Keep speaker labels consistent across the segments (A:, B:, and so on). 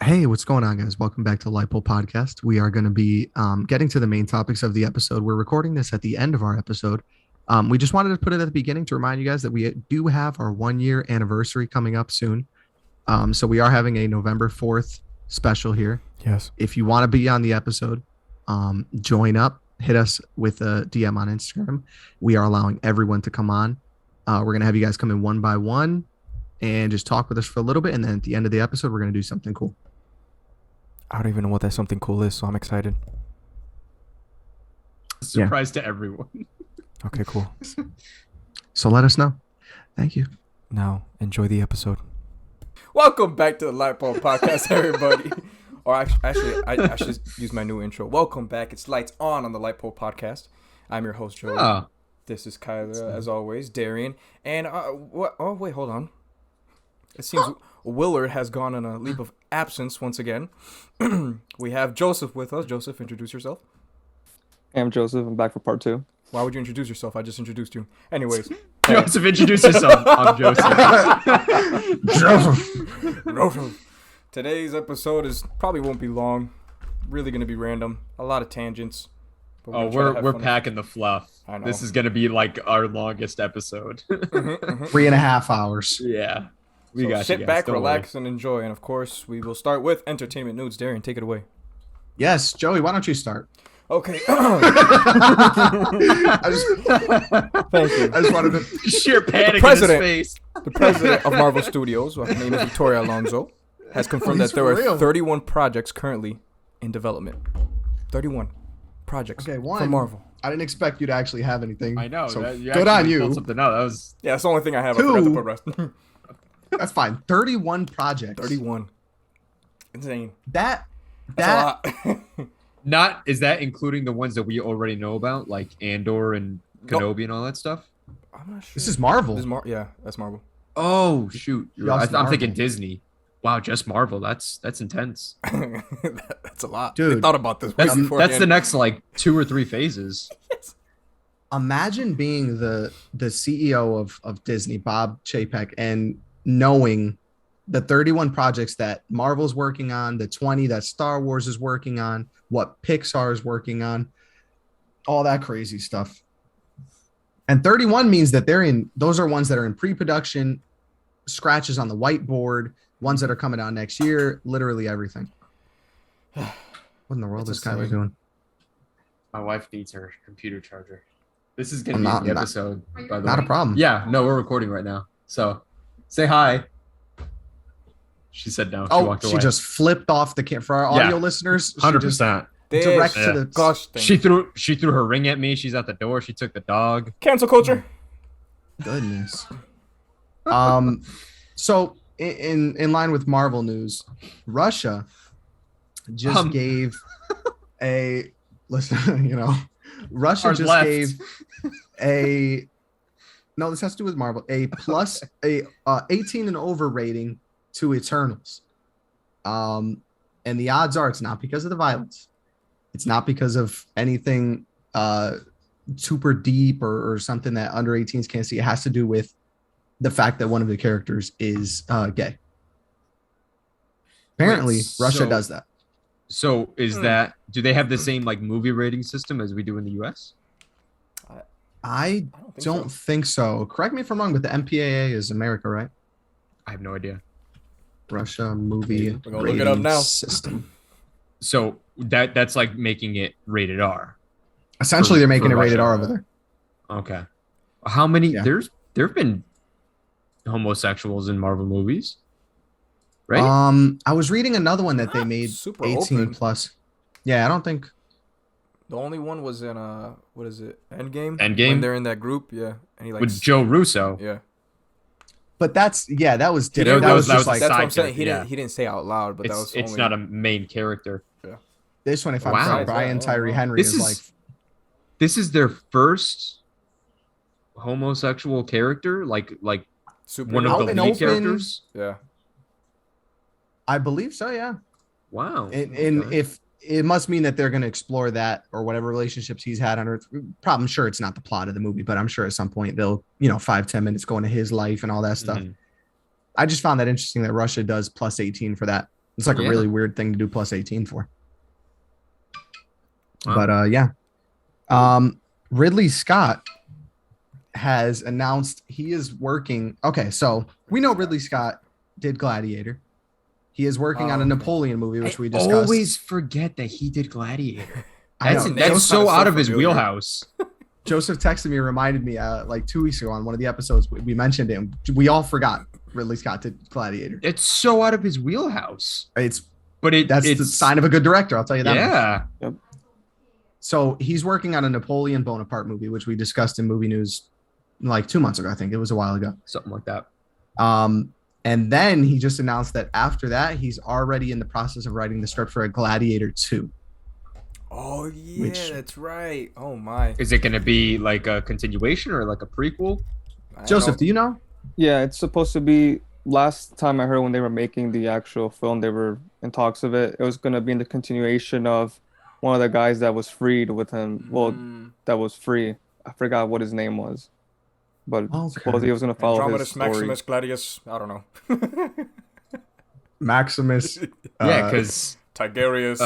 A: Hey, what's going on, guys? Welcome back to Lipo Podcast. We are going to be getting to the main topics of the episode. We're recording this at the end of our episode. We just wanted to put it at the beginning to remind you guys that we do have our 1 year anniversary coming up soon. So we are having a November 4th special here.
B: Yes.
A: If you want to be on the episode, join up, hit us with a DM on Instagram. We are allowing everyone to come on. We're going to have you guys come in one by one and just talk with us for a little bit. And then at the end of the episode, we're going to do something cool.
B: I don't even know what that something cool is, so I'm excited.
C: Surprise to everyone.
B: Okay, cool.
A: So let us know. Thank you.
B: Now, enjoy the episode.
D: Welcome back to the Lightbulb Podcast, everybody. Or actually, I should use my new intro. Welcome back. It's Lights On the Lightbulb Podcast. I'm your host, Joey.
C: Oh.
D: This is Kyler, as always, Darian. And, what? Oh, wait, hold on. It seems Willard has gone on a leave of absence once again. We have Joseph with us. Joseph, introduce yourself.
E: Hey, I'm Joseph. I'm back for part 2.
D: Why would you introduce yourself? I just introduced you. Anyways.
C: Joseph, introduce yourself. I'm Joseph.
D: Joseph. Today's episode probably won't be long. Really going to be random. A lot of tangents.
C: Oh, we're packing the fluff.
D: I know.
C: This is going to be like our longest episode.
A: 3.5 hours.
C: Yeah.
D: So sit back, relax, and enjoy. And of course, we will start with entertainment news. Darian, take it away.
A: Yes, Joey, why don't you start?
D: Okay.
A: Thank you. I just wanted to
C: sheer panic
D: in his
C: face.
D: The president of Marvel Studios, whose name is Victoria Alonso, has confirmed that there are 31 projects currently in development. 31 projects from Marvel.
A: I didn't expect you to actually have anything.
C: I know.
A: So
C: good
A: on you.
C: Something out. That was...
D: Yeah, that's the only thing I have.
A: Two.
D: I forgot to put rest.
A: That's fine. 31 projects.
D: 31. Insane.
A: That's
D: a lot.
C: Is that including the ones that we already know about, like Andor and Kenobi and all that stuff?
D: I'm not sure.
A: This is Marvel.
D: Yeah, that's Marvel.
C: Oh shoot! I'm thinking Disney. Wow, just Marvel. That's intense.
D: That's a lot.
A: Dude,
D: I thought about this.
C: That's the next like 2 or 3 phases.
D: Yes.
A: Imagine being the CEO of Disney, Bob Chapek, and knowing the 31 projects that Marvel's working on, the 20 that Star Wars is working on, what Pixar is working on, all that crazy stuff. And 31 means that those are ones that are in pre-production, scratches on the whiteboard, ones that are coming out next year, literally everything. What in the world is Kyler doing?
C: My wife needs her computer charger. This is going to be the episode, by the way.
A: Not a problem.
C: Yeah, no, we're recording right now. So, say hi. She said no. She walked away.
A: She just flipped off the camera. For our audio listeners,
C: 100%.
A: Direct to the
D: gosh thing.
C: She threw her ring at me. She's at the door. She took the dog.
D: Cancel culture.
A: Goodness. So in line with Marvel news, Russia just gave a Russia just
C: left.
A: gave a no, this has to do with Marvel, a plus 18 and over rating to Eternals. And the odds are it's not because of the violence. It's not because of anything super deep or something that under 18s can't see. It has to do with the fact that one of the characters is gay. Apparently, Russia does that.
C: So do they have the same like movie rating system as we do in the US?
A: I don't think so. Correct me if I'm wrong, but the MPAA is America, right?
C: I have no idea.
A: Russia movie
D: We're gonna look it up now.
A: System.
C: So that's like making it rated R.
A: Essentially, they're making it rated
C: Russia.
A: R over there.
C: Okay. How many?
A: Yeah.
C: There have been homosexuals in Marvel movies, right?
A: I was reading another one that they made
D: super
A: 18
D: open.
A: plus. Yeah, I don't think.
D: The only one was in what is it? Endgame.
C: Endgame?
D: When they're in that group, yeah, and he
C: With Joe Russo.
D: Yeah.
A: But that was different.
C: That
A: that
C: was
A: was just
C: a
A: like
D: That's what I'm
C: side
D: saying.
C: character,
D: He didn't say out loud, but
C: It's not a main character.
A: this one. If I'm
C: Wow.
A: correct, Brian Tyree Henry
C: This
A: is like.
C: This is their first homosexual character, like
D: super.
C: one of
A: Out
C: the
A: and
C: lead
A: open.
C: characters.
D: Yeah.
A: I believe so. Yeah.
C: Wow.
A: And
C: Okay.
A: if it must mean that they're going to explore that or whatever relationships he's had on Earth. I'm sure it's not the plot of the movie, but I'm sure at some point they'll, 5-10 minutes go into his life and all that stuff.
C: Mhm.
A: I just found that interesting that Russia does plus 18 for that It's like a
C: Yeah.
A: really weird thing to do plus 18 for.
C: Wow.
A: But yeah. Ridley Scott has announced he is working. Okay, so we know Ridley Scott did Gladiator. He is working on a
D: Okay.
A: Napoleon movie, which
C: I
A: we discussed.
C: always forget that he did Gladiator.
A: I
C: That's
A: know.
D: Name's
C: that's so
D: kinda
C: out
D: so
C: of his
D: familiar.
C: wheelhouse.
A: Joseph texted me, reminded me like 2 weeks ago on one of the episodes we mentioned him. We all forgot Ridley Scott did Gladiator.
C: It's so out of his wheelhouse. But
A: That's
C: it's
A: the sign of a good director. I'll tell you that. much.
C: Yeah.
A: So he's working on a Napoleon Bonaparte movie, which we discussed in movie news like 2 months ago. I think it was a while ago.
C: Something like that.
A: And then he just announced that after that, he's already in the process of writing the script for a Gladiator 2.
D: Oh yeah,
A: Which-
D: that's right. Oh my.
C: Is it going to be like a continuation or like a prequel?
D: I don't
A: Joseph,
D: know.
A: do you know?
E: Yeah, it's supposed to be. Last time I heard when they were making the actual film, they were in talks of it. It was gonna be in the continuation of one of the guys that was freed with him. Well,
D: Mm,
E: that was free. I forgot what his name was, but
A: Okay.
E: supposedly it was gonna follow
D: Andromedas,
E: his story.
D: Maximus, Gladius. I don't know.
A: Maximus.
C: Yeah, because
D: Tigerius.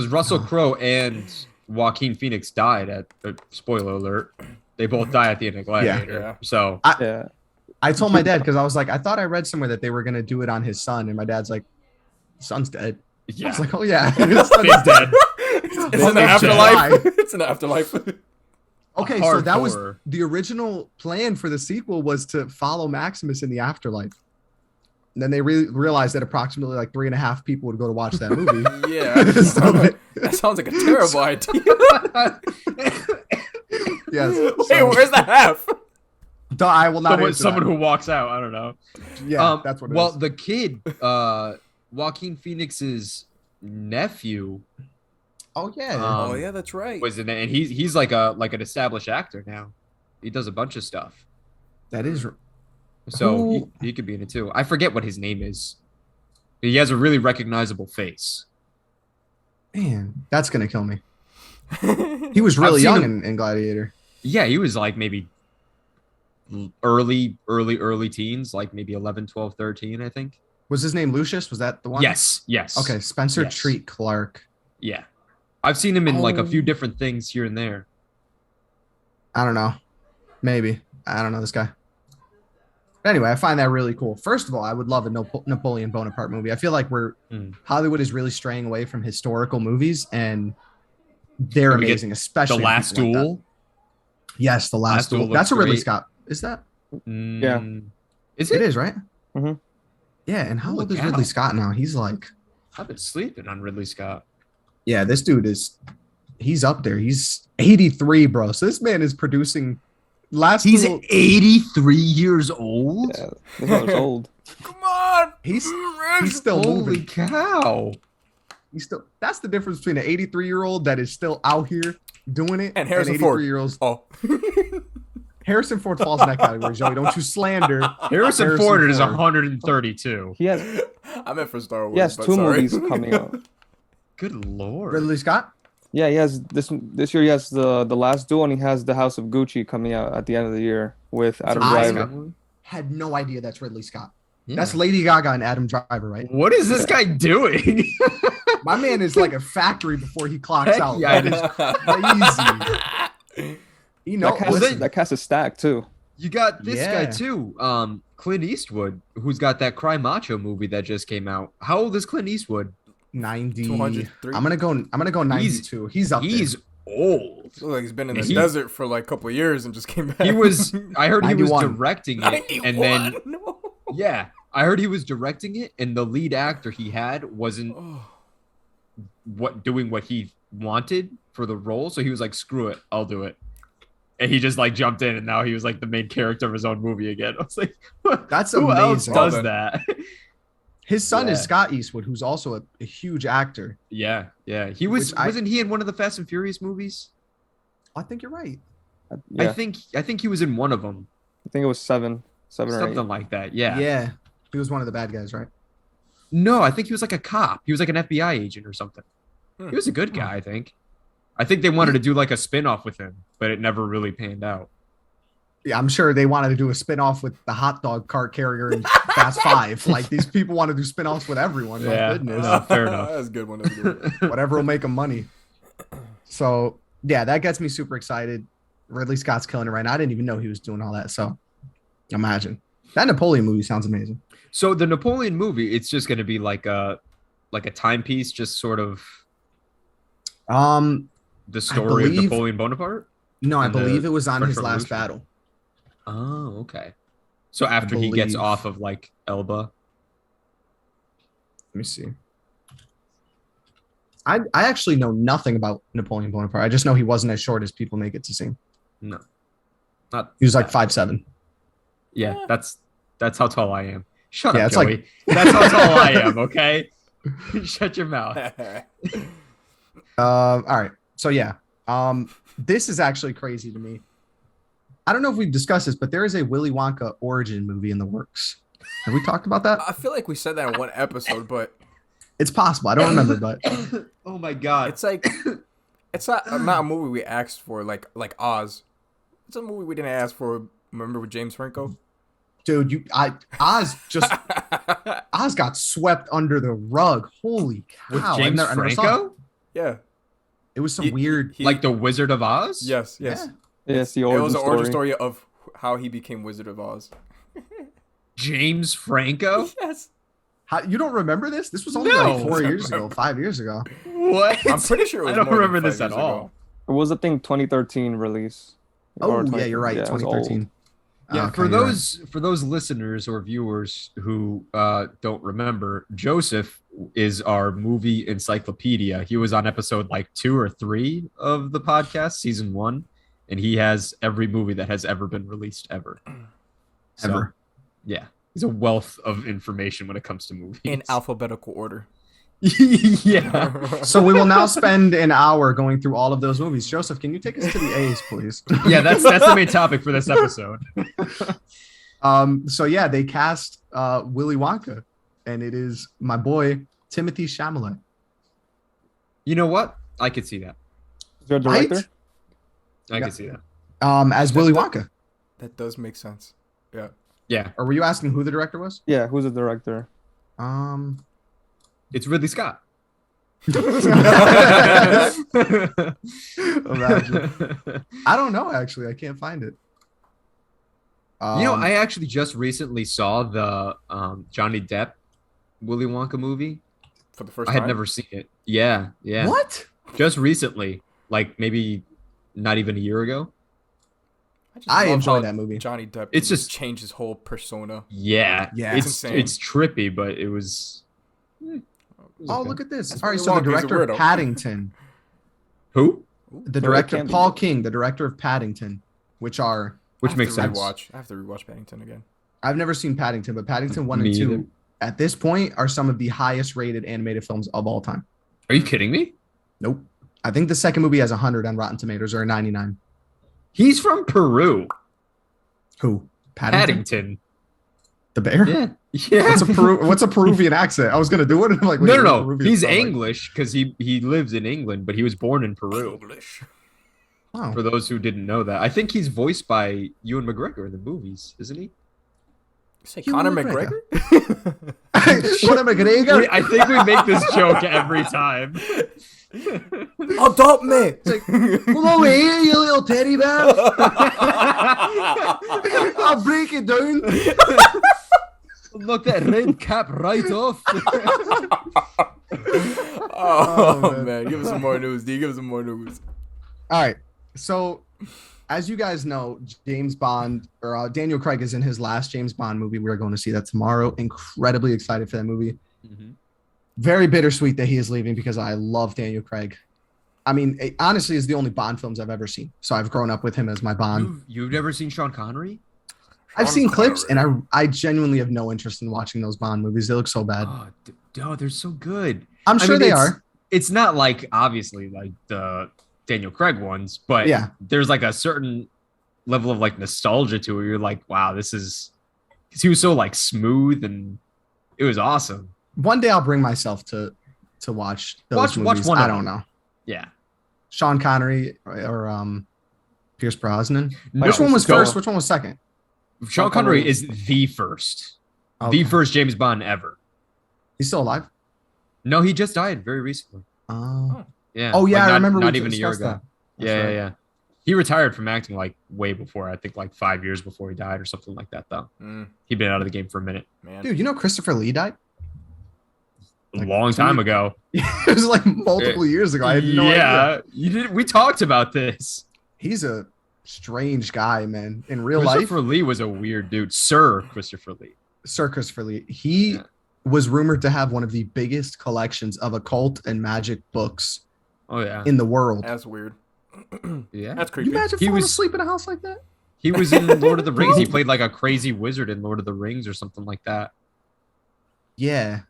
C: Russell Crowe and Joaquin Phoenix died at spoiler alert. They both die at the end of Gladiator.
D: Yeah.
C: So
E: Yeah,
A: I told my dad because I was like, I thought I read somewhere that they were going to do it on his son. And my dad's like, son's dead. I
C: yeah,
A: was like, oh, yeah. His son's
C: he's dead.
D: it's in the
A: Okay,
D: afterlife. It's in the afterlife.
A: Okay, so that was
C: Hardcore.
A: the original plan for the sequel was to follow Maximus in the afterlife. And then they realized that approximately like 3.5 people would go to watch that movie.
D: Yeah.
A: So
D: That sounds like a terrible idea.
A: yes.
D: Wait,
A: so-
D: where's the half?
A: I will not answer
C: Someone
A: that.
C: who walks out. I don't know.
A: Yeah, that's what it
C: well,
A: is.
C: the kid, Joaquin Phoenix's nephew,
A: Oh, yeah.
D: Oh yeah, that's right.
C: was in it, and he's like an established actor now. He does a bunch of stuff,
A: That is.
C: so
A: Who-
C: he could be in it too. I forget what his name is. He has a really recognizable face.
A: Man, that's going to kill me. He was really
C: I've seen
A: young
C: him-
A: in Gladiator.
C: Yeah, he was like maybe early teens, like maybe 11, 12, 13, I think.
A: Was his name Lucius? Was that the one?
C: Yes.
A: Okay, Spencer
C: Yes.
A: Treat Clark.
C: Yeah. I've seen him in like a few
A: Oh.
C: different things here and there.
A: I don't know. Maybe. I don't know this guy. But anyway, I find that really cool. First of all, I would love a Napoleon Bonaparte movie. I feel like Hollywood is really straying away from historical movies, and they're
C: Can we get
A: amazing, especially
C: The
A: in
C: Last
A: people like that.
C: Duel.
A: Yes, The Last Duel.
C: Duel
A: That's a
C: looks
A: Ridley
C: great.
A: Scott. Is that?
E: Yeah.
C: Is
A: It
C: it?
A: is, right?
E: Mhm.
A: Yeah, and how
C: Holy
A: old is
C: cow.
A: Ridley Scott now? He's like,
C: I've been sleeping on Ridley Scott.
A: yeah, this dude he's up there. He's 83, bro. So this man is producing Last Duel.
C: 83 years old.
E: yeah, this one's old.
D: Come on.
A: He's still
C: Holy
A: moving.
C: cow!
A: He's still. That's the difference between an 83-year-old that is still out here doing it
D: And Harrison Ford.
A: 83-year-olds.
D: Oh.
A: Harrison Ford falls in that category, Joey. Don't you slander.
C: Harrison
A: Harrison
C: Ford is
A: Ford.
E: He
C: 132.
E: has
D: I meant for Star Wars.
E: he has
D: but
E: two
D: sorry.
E: movies coming out.
C: Good lord.
A: Ridley Scott?
E: Yeah, he has this year. He has the Last Duel, and he has the House of Gucci coming out at the end of the year with Adam
A: I-
E: Driver.
A: Had no idea that's Ridley Scott.
C: Yeah.
A: That's Lady Gaga and Adam Driver, right?
C: What is this guy doing?
A: My man is like a factory before he clocks
C: Heck
A: out.
C: yeah,
A: That is crazy. You know,
E: That cast,
A: listen,
E: that cast is stacked too.
C: You got this guy
A: Yeah.
C: too, Clint Eastwood, who's got that Cry Macho movie that just came out. How old is Clint Eastwood?
A: 90.
D: 203.
A: I'm gonna go 92. He's up
C: He's old.
D: Looks like he's been in the
C: He-
D: desert for like a couple of years and just came back.
C: He was. I heard he was
A: 91.
C: directing it, and then
D: 91? No.
C: yeah, I heard he was directing it, and the lead actor he had wasn't
D: Oh.
C: doing what he wanted for the role, so he was like, "Screw it, I'll do it." And he just like jumped in, and now he was like the main character of his own movie again. I was like,
A: That's
C: who else
A: amazing.
C: does
D: Well
C: that?
A: His son is
C: Yeah.
A: Scott Eastwood, who's also a huge actor.
C: Yeah. He was.
A: Which I-
C: Wasn't he in one of the Fast and Furious movies?
A: I think you're right.
E: Yeah,
C: I think he was in one of them,
E: I think it was seven or eight.
C: something like that. Yeah.
A: Yeah. He was one of the bad guys, right?
C: No, I think he was like a cop. He was like an FBI agent or something.
D: Hmm.
C: He was a good guy, I think. I think they wanted to do like a spin-off with him, but it never really panned out.
A: Yeah, I'm sure they wanted to do a spin-off with the hot dog cart carrier in Fast Five. Like these people want to do spin-offs with everyone. My
C: Yeah.
A: goodness.
C: No, fair enough.
D: That's a good one. That's a good one.
A: Whatever will make them money. So yeah, that gets me super excited. Ridley Scott's killing it right now. I didn't even know he was doing all that. So imagine that Napoleon movie sounds amazing.
C: So the Napoleon movie, it's just going to be like a timepiece, just sort of the story of Napoleon Bonaparte.
A: No, I
C: And
A: believe
C: the
A: it was on
C: French
A: his last
C: Revolution.
A: battle.
C: Oh, okay. So after he gets
A: believe-
C: off of like Elba.
A: Let me see. I actually know nothing about Napoleon Bonaparte. I just know he wasn't as short as people make it to seem.
C: No, not.
A: He was like
C: that.
A: 5'7".
C: Yeah, that's how tall I am. Shut
A: Yeah,
C: up,
A: it's
C: Joey.
A: like-
C: That's how tall I am. Okay, shut your mouth.
A: All right. So yeah, this is actually crazy to me. I don't know if we've discussed this, but there is a Willy Wonka origin movie in the works. Have we talked about that?
D: I feel like we said that in one episode, but
A: It's possible. I don't remember, but
C: Oh my god.
D: it's like it's not a movie we asked for, like Oz. It's a movie we didn't ask for. Remember with James Franco?
A: dude, Oz got swept under the rug. Holy
C: With
A: cow!
C: James
A: I never saw it.
C: Franco,
D: Yeah.
A: It was some weird.
C: like the Wizard of Oz.
D: Yes.
A: Yeah.
E: Yes, the
D: It
E: origin
D: was an
E: story.
D: origin story of how he became Wizard of Oz.
C: James Franco.
D: Yes.
A: How, you don't remember this? This was only
C: No.
A: like 4 years ago, 5 years ago.
C: What?
D: I'm pretty sure it was
C: I don't
D: more than
C: remember
D: 5
C: this at
D: years ago.
C: all.
E: It was, I think, 2013 release.
A: Oh
E: Or
A: yeah, you're right.
E: yeah, it was old.
A: 2013.
C: Yeah,
A: Okay,
C: for
A: you're right.
C: those listeners or viewers who don't remember, Joseph is our movie encyclopedia. He was on episode like 2 or 3 of the podcast, season 1, and he has every movie that has ever been released ever. So,
A: Ever.
C: yeah, he's a wealth of information when it comes to movies.
D: In alphabetical order.
C: Yeah.
A: So we will now spend an hour going through all of those movies. Joseph, can you take us to the A's, please?
C: Yeah, that's the main topic for this episode.
A: So yeah, they cast Willy Wonka, and it is my boy Timothy Chalamet.
C: You know what? I could see that.
E: Is there a
A: Right?
E: director?
C: I
A: Yeah.
C: could see that.
A: As Willy Wonka.
D: That does make sense. Yeah.
C: Yeah,
A: Or were you asking who the director was?
E: Yeah, who's the director?
C: it's Ridley Scott.
A: Imagine. I don't know. Actually, I can't find it.
C: I actually just recently saw the Johnny Depp Willy Wonka movie.
D: For the first
C: I
D: time.
C: had never seen it. Yeah.
A: What?
C: Just recently, like maybe not even a year ago.
D: just
A: I
D: love
A: enjoy
D: how
A: that movie.
D: Johnny Depp
C: It's
D: just
C: just-
D: changed his whole persona.
C: Yeah,
A: Yeah.
C: it's
D: It's insane.
C: it's trippy, but it was.
A: Oh, look at this.
D: That's
A: All right,
D: Willy
A: so the
D: Wonka, he's a
A: director of
D: weirdo.
A: Paddington,
C: Who?
A: the
E: So it
A: director
E: can't be
A: Paul
E: good.
A: King, the director of Paddington, which are
C: Which
D: I have
C: makes
D: to
C: sense.
D: I have to rewatch Paddington again.
A: I've never seen Paddington, but Paddington 1
C: Me
A: and 2
C: either.
A: at this point are some of the highest rated animated films of all time.
C: Are you kidding me?
A: Nope. I think the second movie has 100 on Rotten Tomatoes or a 99.
C: He's from Peru.
A: Who? Paddington?
C: Paddington.
A: The bear?
C: Yeah. Yeah.
A: What's a Peruvian accent? I was gonna do it. And I'm like, wait,
C: No,
A: what's
C: no.
A: Peruvian
C: He's
A: sound like?
C: English because he lives in England, but he was born in Peru.
D: English.
A: Oh.
C: For those who didn't know that, I think he's voiced by Ewan McGregor in the movies, isn't he?
D: You say
A: Ewan
D: Conor
A: McGregor.
D: McGregor?
A: Conor McGregor.
C: I think we make this joke every time.
D: Adopt me.
A: Come over here, you little teddy bear. I'll break it down.
C: Knock that red cap right off.
D: Oh,
A: man.
D: man. Give us some more news, D. Give us some more news.
A: All right. So, as you guys know, James Bond or Daniel Craig is in his last James Bond movie. We are going to see that tomorrow. Incredibly excited for that movie. Very bittersweet that he is leaving because I love Daniel Craig. I mean, it honestly is the only Bond films I've ever seen. So I've grown up with him as my Bond.
C: You've never seen Sean Connery?
A: I've
D: Sean
A: seen clips,
D: Connery.
A: and I genuinely have no interest in watching those Bond movies. They look so bad.
C: Oh, they're so good.
A: I'm
C: I
A: sure
C: mean,
A: they
C: it's-
A: are.
C: It's not like obviously like the Daniel Craig ones, but
A: Yeah.
C: there's like a certain level of like nostalgia to it. You're like, wow, this is because he was so like smooth and it was awesome.
A: One day I'll bring myself to watch those
C: Watch
A: movies.
C: one
A: I
C: of
A: don't
C: them.
A: know.
C: Yeah.
A: Sean Connery or Pierce Brosnan.
C: No,
A: Which one was
C: so
A: first? Which one was second?
C: Sean Connery is the first.
A: Okay.
C: The first James Bond ever.
A: He's still alive.
C: No, he just died very recently.
A: Oh.
C: Yeah.
A: Oh yeah,
C: Like,
A: I remember.
C: Not
A: we
C: even a year
A: discussed
C: ago.
A: that. That's
C: Yeah,
A: right.
C: yeah. He retired from acting like way before. I think like 5 years before he died or something like that. Though he'd been out of the game for a minute.
D: Man.
A: Dude, you know Christopher Lee died?
C: A long time ago.
A: it was like multiple years ago. I had no idea.
C: You did. We talked about this.
A: He's a strange guy, man. In real life,
C: Christopher Lee was a weird dude. Sir Christopher Lee.
A: Sir Christopher Lee. He was rumored to have one of the biggest collections of occult and magic books
C: Oh yeah.
A: in the world.
D: That's weird.
C: Yeah.
D: That's
A: Can
D: creepy.
A: you imagine
C: He
A: falling
C: was-
A: asleep in a house like that?
C: He was in Lord of the Rings. He played like a crazy wizard in Lord of the Rings or something like that.
A: Yeah.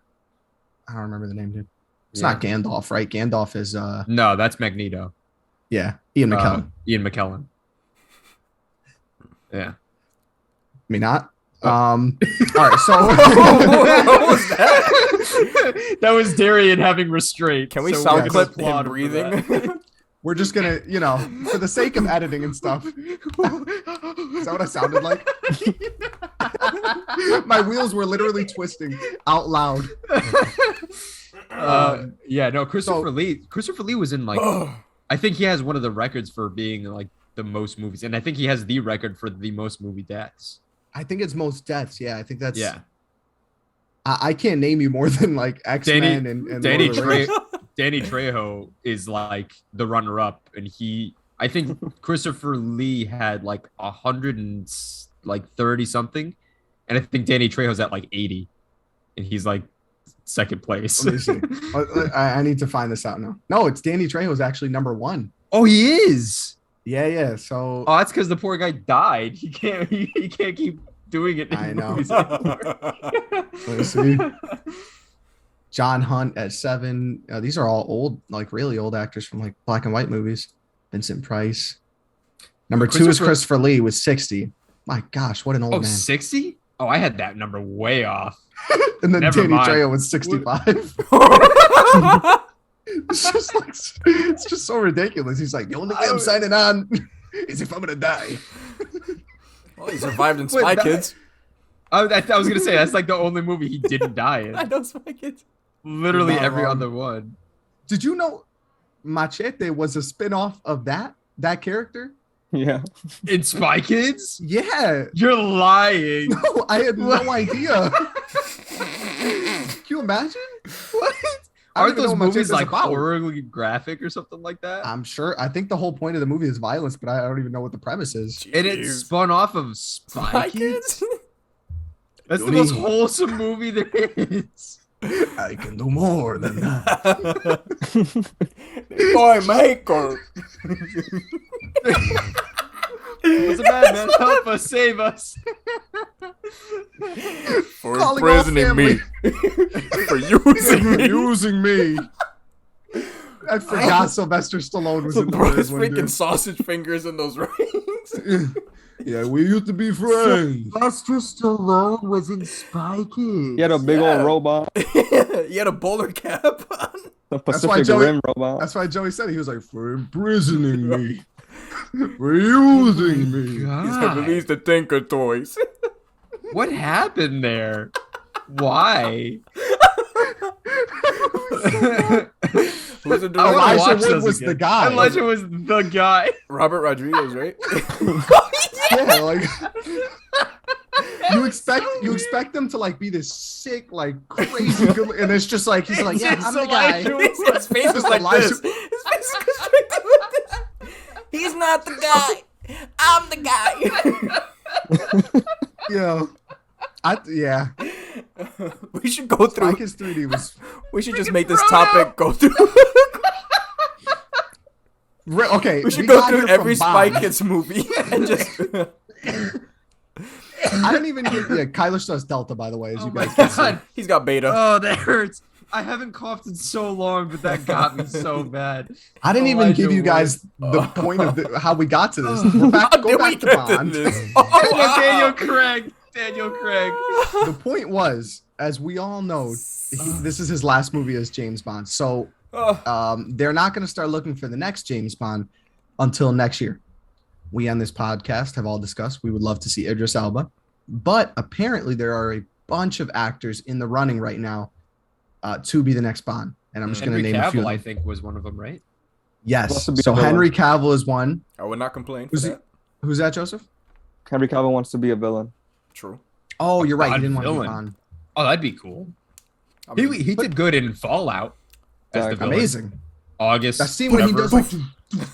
A: I don't remember the name, dude. It's
C: Yeah.
A: not Gandalf, right? Gandalf is
C: No, that's Magneto.
A: Ian McKellen.
C: Ian McKellen. Yeah.
A: Me not. All right, so
D: What was that?
C: That was Darian having restraint.
D: Can we
C: So
D: sound
C: we're
D: clip
C: gonna applaud
D: him
C: for that.
D: breathing?
A: we're just gonna, for the sake of editing and stuff. Is that what I sounded like? My wheels were literally twisting out loud.
C: Yeah, no, Christopher Lee. Christopher Lee was in like I think he has one of the records for being like the most movies, and I think he has the record for the most movie deaths.
A: I think it's most deaths. Yeah, I think that's.
C: Yeah,
A: I can't name you more than like X-Men and
C: Danny
A: Lord of the Rings.
C: Danny Trejo is like the runner-up, and I think Christopher Lee had like 130 something, and I think Danny Trejo's at like 80, and he's like second place.
A: Let me see. I need to find this out now. No, it's Danny Trejo's actually number one.
C: Oh, he is.
A: Yeah. So
C: Oh, that's because the poor guy died. He can't. He can't keep doing it. In
A: I know.
C: movies anymore.
A: let me see. John Hunt at 7. These are all old, like really old actors from like black and white movies. Vincent Price. Number 2 is Christopher Lee with 60. My gosh, what an old
C: Oh,
A: man.
C: 60? Oh, I had that number way off.
A: And then
C: Never
A: Danny
C: mind.
A: Trejo with 65. It's just so ridiculous. He's like, the only way I'm signing on is if I'm gonna die.
D: Well, he survived in
C: Wait,
D: Spy
C: that-
D: Kids.
C: I was gonna say that's like the only movie he didn't die
D: I
C: in.
D: know Spy Kids.
C: Literally
A: Not
C: every
A: wrong.
C: other one.
A: Did you know Machete was a spin-off of that character?
E: Yeah.
C: In Spy Kids?
A: Yeah.
C: You're lying.
A: No, I had no idea. Can you imagine? What? I don't
C: Aren't
A: even know
C: those
A: what
C: movies
A: Machete's
C: like
A: about.
C: horribly graphic or something like that?
A: I'm sure. I think the whole point of the movie is violence, but I don't even know what the premise is.
C: And it
D: Jeez.
C: spun off of Spy
D: Spy
C: Kids?
D: Kids?
C: That's the most wholesome movie there is.
A: I can do more than that.
D: Boy, Michael.
C: What's a bad man? Help us, save us.
D: For
A: Calling all
D: imprisoning me. For using me.
A: Using me. I forgot Sylvester Stallone was in the
D: Bro, his
A: third one,
D: freaking
A: dude.
D: sausage fingers in those rings.
A: Yeah, we used to be friends.
C: Sylvester Stallone was in Spy Kids.
E: He had a big old robot,
D: He had a bowler cap on.
E: the
A: why
E: Pacific
A: Joey-
E: Rim robot.
A: That's why Joey said it. He was like, for imprisoning me. For using me.
D: He's like, release the Tinker Toys.
C: What happened there? Why?
D: Who's the
C: I wanna
D: director?
A: Elijah
C: watch
A: Wood
C: those
A: was
C: again.
A: the guy.
C: Elijah was the guy.
D: Robert Rodriguez, right?
A: Yeah, like you expect them to like be this sick, like crazy good, and it's just like he's like, yeah,
C: It's
A: I'm the
C: Elijah
A: guy.
C: Wood.
D: His face was like
A: Elijah-
D: this. His face goes straight to like this. He's not the guy. I'm the guy.
A: Yeah.
D: We should go through.
A: Spy Kids 3D was
D: We should just make this topic go through.
A: okay.
D: We should
A: got
D: go through
A: here
D: every
A: from
D: Spy
A: Bond.
D: Kids movie and just.
A: I didn't even get Kyler Stuss Delta, by the way, as
C: Oh
A: you
C: my
A: guys can see.
C: god.
D: He's got beta.
C: Oh, that hurts. I haven't coughed in so long, but that got me so bad.
A: I didn't even
C: Elijah
A: give you
C: Wood.
A: guys the point of how we got to this. We're back,
D: How
A: go
D: did we
A: back to
D: get to
A: Bond.
D: this? Oh, wow.
C: Daniel Craig. Daniel Craig.
A: The point was, as we all know, this is his last movie as James Bond. So
D: Oh,
A: they're not going to start looking for the next James Bond until next year. we on this podcast have all discussed, we would love to see Idris Elba. But apparently there are a bunch of actors in the running right now to be the next Bond. And I'm just going to
C: Henry
A: name a few.
C: Cavill, I think, was one of them, right?
A: Yes.
E: Wants to be
A: So
E: a villain.
A: Henry Cavill is one.
D: I would not complain for
A: Who's,
D: that.
A: who's that, Joseph?
E: Henry Cavill wants to be a villain.
D: True.
A: Oh, you're right. He
C: Bond
A: didn't want to be
C: villain.
A: Bond.
C: Oh, that'd be cool.
D: I mean,
C: He did good in Fallout. As the
E: Exactly.
C: villain.
A: Amazing.
C: August.
A: That scene when he does
C: whatever.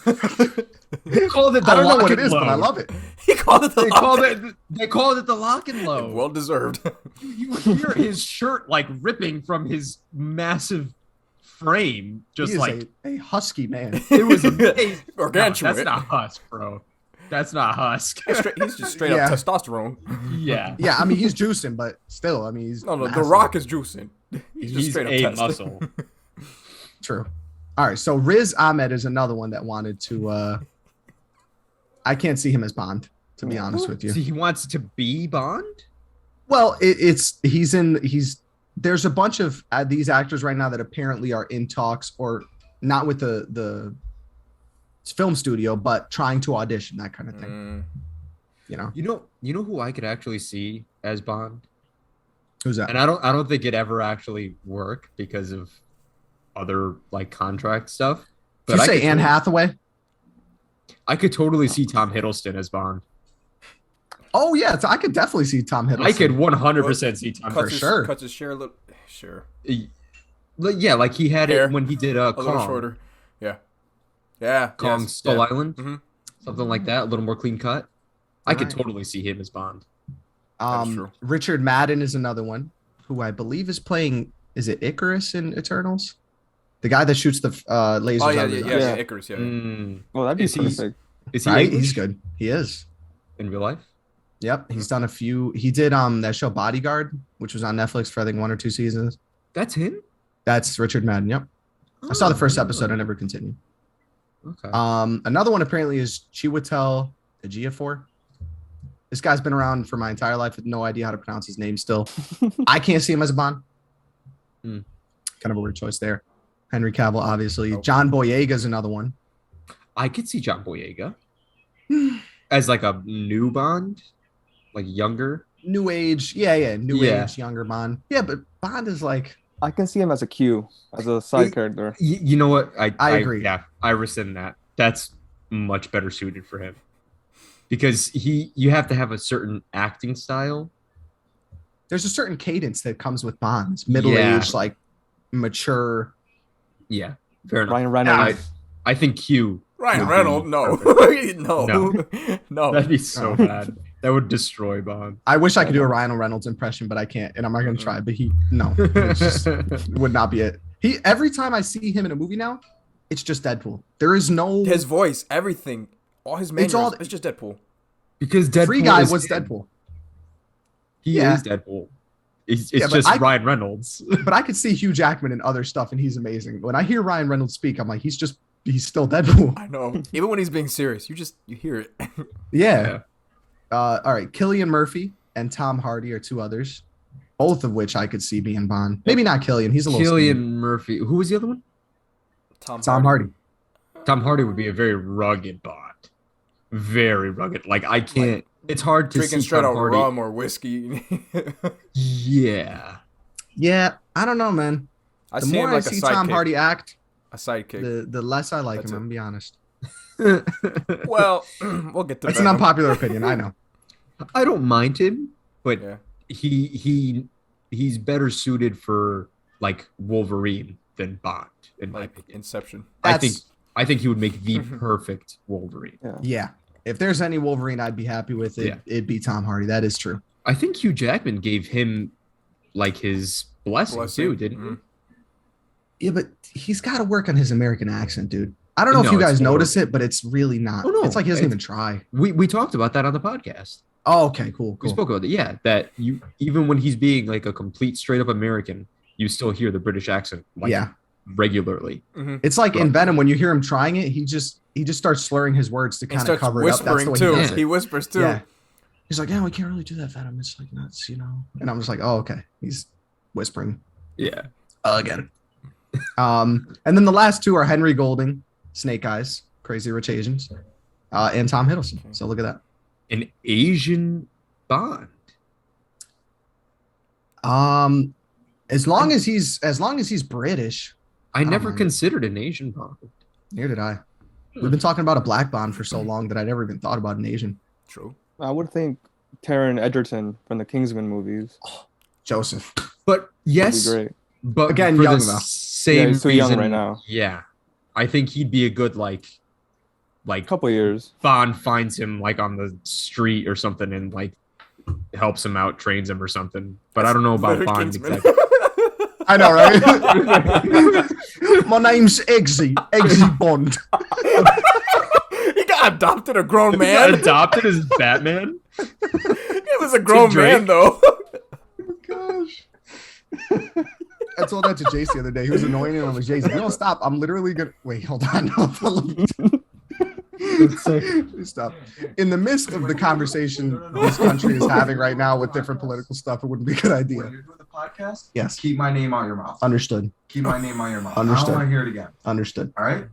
A: like,
C: They called it the
A: I don't know
C: lock
A: what it
C: and
A: is, but I
C: load.
A: love it.
D: he called it the
C: They
D: lock.
C: called it the lock and load.
D: Well deserved.
C: You hear his shirt like ripping from his massive frame, just
A: He is
C: like
A: a husky man.
C: it was amazing. No,
D: Gargantuan.
C: that's not husk, bro. That's not husk.
D: He's just straight
A: Yeah.
D: up testosterone.
C: Yeah,
A: Yeah, I mean he's juicing, but still, I mean he's
D: No, the
A: massive.
D: Rock is juicing. He's just
C: he's
D: straight up
C: a
D: test.
C: muscle.
A: True. All right, so Riz Ahmed is another one that wanted to. I can't see him as Bond, to be honest with you.
C: So he wants to be Bond.
A: Well, there's a bunch of these actors right now that apparently are in talks or not with the film studio, but trying to audition, that kind of thing. You know,
C: You know who I could actually see as Bond,
A: who's that?
C: and I don't think it ever actually work because of other like contract stuff.
A: Did you
C: I
A: say
C: could
A: Anne
C: totally-
A: Hathaway?
C: I could totally see Tom Hiddleston as Bond.
A: Oh yeah, I could definitely see Tom Hiddleston.
C: I could 100% see Tom.
A: For sure.
D: Cuts his share a little. Sure.
C: Yeah, like he had
D: Hair.
C: it when he did
D: A little
C: Kong.
D: shorter. Yeah. Yeah.
C: Kong
D: yes,
C: Skull
D: yeah.
C: Island,
D: Mhm.
C: something like that, a little more clean cut. I could
A: Right.
C: totally see him as Bond.
D: That's true.
A: Richard Madden is another one who I believe is playing. Is it Icarus in Eternals? The guy that shoots the lasers.
D: Oh yeah,
A: out of
D: yeah,
A: his
D: yeah,
A: eyes.
D: yeah. Icarus. Yeah.
C: Mm.
E: Oh, that'd be
C: Is he-
E: perfect.
C: Is he
A: Right?
C: English
A: He's good. He is.
C: in real life?
A: Yep. He's done a few. He did that show Bodyguard, which was on Netflix for I think 1 or 2 seasons.
C: That's him.
A: That's Richard Madden. Yep. I saw the first
C: Oh.
A: episode. I never continued.
C: Okay.
A: Another one apparently is Chiwetel Ejiofor. This guy's been around for my entire life with no idea how to pronounce his name still. I can't see him as a Bond.
C: Hmm.
A: Kind of a weird choice there. Henry Cavill, obviously.
D: Oh.
A: John Boyega is another one.
C: I could see John Boyega as like a new Bond, like younger.
A: New age. Yeah. New
C: Yeah.
A: age, younger Bond. Yeah, but Bond is like,
E: I can see him as a Q, as a side character.
C: You know what?
A: I agree.
C: Yeah, I rescind that. That's much better suited for him because you have to have a certain acting style.
A: there's a certain cadence that comes with Bonds. Middle
C: Yeah.
A: age, like mature.
C: Yeah, fair enough.
E: Ryan Reynolds.
C: I think Q.
D: Ryan
A: No.
D: Reynolds. No. no. No.
C: That'd be so bad. That would destroy Bond.
A: I wish I could do a Ryan Reynolds impression, but I can't, and I'm not going to try. But it just would not be it. Every time I see him in a movie now, it's just Deadpool. There is no
D: His voice, everything, all his
A: It's all-
D: mannerisms. It's just Deadpool.
C: Because Deadpool
A: Free Guy
C: is
A: was
C: him.
A: Deadpool,
C: He
A: Yeah.
C: is Deadpool. It's
A: Yeah, but
C: just Ryan Reynolds.
A: but I could see Hugh Jackman in other stuff, and he's amazing. When I hear Ryan Reynolds speak, I'm like, he's still Deadpool.
D: I know. Even when he's being serious, you hear it.
A: Yeah. All right, Cillian Murphy and Tom Hardy are 2 others, both of which I could see being Bond. Maybe not Cillian. He's a little
C: Cillian
A: skinny.
C: Murphy. Who was the other one?
A: Tom Hardy.
C: Tom Hardy would be a very rugged Bond. Very rugged. Like I can't. It's hard to
D: Drinking
C: see
D: straight
C: Tom
D: out
C: Hardy.
D: rum or whiskey.
C: Yeah.
A: Yeah, I don't know, man.
D: I
A: The
D: see
A: more
D: him like
A: I see
D: a sidekick.
A: Tom Hardy act,
D: A sidekick.
A: the less I like
D: That's
A: him.
D: it.
A: I'm gonna be honest.
D: Well, we'll get to
A: That's an
D: Venom.
A: unpopular opinion. I know.
C: I don't mind him, but
D: Yeah.
C: he's better suited for like Wolverine than Bond, in my
D: Like
C: opinion.
D: Inception.
C: I think he would make the perfect Wolverine.
A: Yeah. If there's any Wolverine I'd be happy with,
C: Yeah.
A: it'd be Tom Hardy. That is true.
C: I think Hugh Jackman gave him like his blessing too, didn't
D: Mhm.
A: Yeah, but he's got to work on his American accent, dude. I don't know if
C: No,
A: you
C: it's
A: guys
C: horrible.
A: notice it, but it's really not.
C: Oh, no.
A: It's like he doesn't
C: It's-
A: even try.
C: he? We talked about that on the podcast.
A: Oh, okay, cool.
C: We spoke about it. Yeah, that you even when he's being like a complete straight up American, you still hear the British accent like
A: Yeah.
C: regularly.
D: Mhm.
A: It's like in Venom when you hear him trying it, he just starts slurring his words to
D: He
A: kind of
D: starts
A: cover it up. That's
D: whispering
A: the way
D: too.
A: he does it.
D: He whispers too.
A: Yeah. He's like, yeah, we can't really do that, Venom. It's like nuts, you know. And I'm just like, oh, okay. He's whispering
C: Yeah.
A: again. And then the last 2 are Henry Golding, Snake Eyes, Crazy Rich Asians. and Tom Hiddleston. So look at that.
C: An Asian Bond.
A: As long as he's British.
C: I
A: don't
C: never
A: mind.
C: considered an Asian Bond.
A: Neither did I. We've been talking about a black Bond for so long that I never even thought about an Asian.
D: True.
E: I would think Taron Egerton from the Kingsman movies.
A: Joseph.
C: But
E: Would
C: yes,
E: be great.
C: but
A: Again,
C: for
A: young
C: the
A: though.
C: same
E: Yeah, he's too young
C: reason,
E: right now.
C: Yeah, I think he'd be a good like
E: A couple years.
C: Bond finds him like on the street or something and like helps him out, trains him or something. But I don't know about
D: Literally
C: Bond
D: Kingsman.
C: exactly.
A: I know, right? My name's Eggsy Bond.
D: He got adopted, a grown
C: He
D: man.
C: got adopted as Batman.
D: He was a grown
C: Drake.
D: man though.
A: Gosh. I told that to Jace the other day. He was annoying and I'm like, Jace, if you don't stop, I'm literally gonna wait, hold on. Please stop. In the midst of the conversation this country is having right now with different political stuff, it wouldn't be a good
F: When
A: idea.
F: you're doing the podcast,
A: Yes.
F: keep my name out your mouth.
A: Understood.
F: Keep my name out your mouth.
A: Understood.
F: I don't want to hear it again.
A: Understood.
F: All right?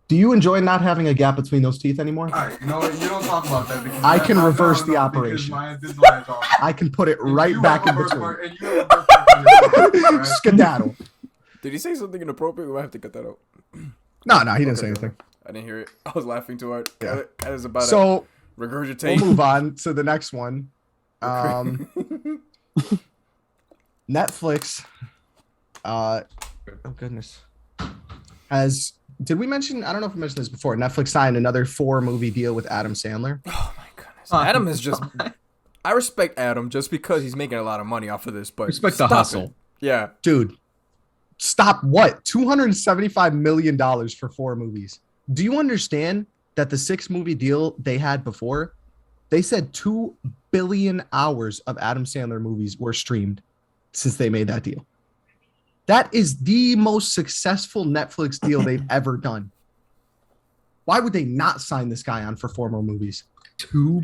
A: Do you enjoy not having a gap between those teeth anymore?
F: All right. You know what? You don't talk about that. Because
A: I
F: that's
A: can
F: not
A: reverse
F: good
A: the
F: enough
A: operation.
F: because my Invisalign is off.
A: I can put it
F: And
A: right
F: you
A: back
F: have
A: in
F: a birthmark,
A: between.
F: and you have a birthmark on your face, all right?
A: Skedaddle.
D: Did he say something inappropriate? We might have to cut that out.
A: No, he didn't say
D: Okay,
A: anything.
D: I didn't hear it. I was laughing too hard.
A: Yeah.
D: That is about
A: So
D: to regurgitate.
A: we'll move on to the next one. Netflix. Oh goodness. Did we mention? I don't know if we mentioned this before. Netflix signed another 4-movie deal with Adam Sandler.
D: Oh my goodness. Adam is just. I respect Adam just because he's making a lot of money off of this, but
C: Respect the
D: stop
C: hustle.
D: it. Yeah.
A: Dude, stop what? $275 million for 4 movies. Do you understand that the 6-movie deal they had before, they said 2 billion hours of Adam Sandler movies were streamed since they made that deal. That is the most successful Netflix deal they've ever done. Why would they not sign this guy on for 4 more movies?
C: 2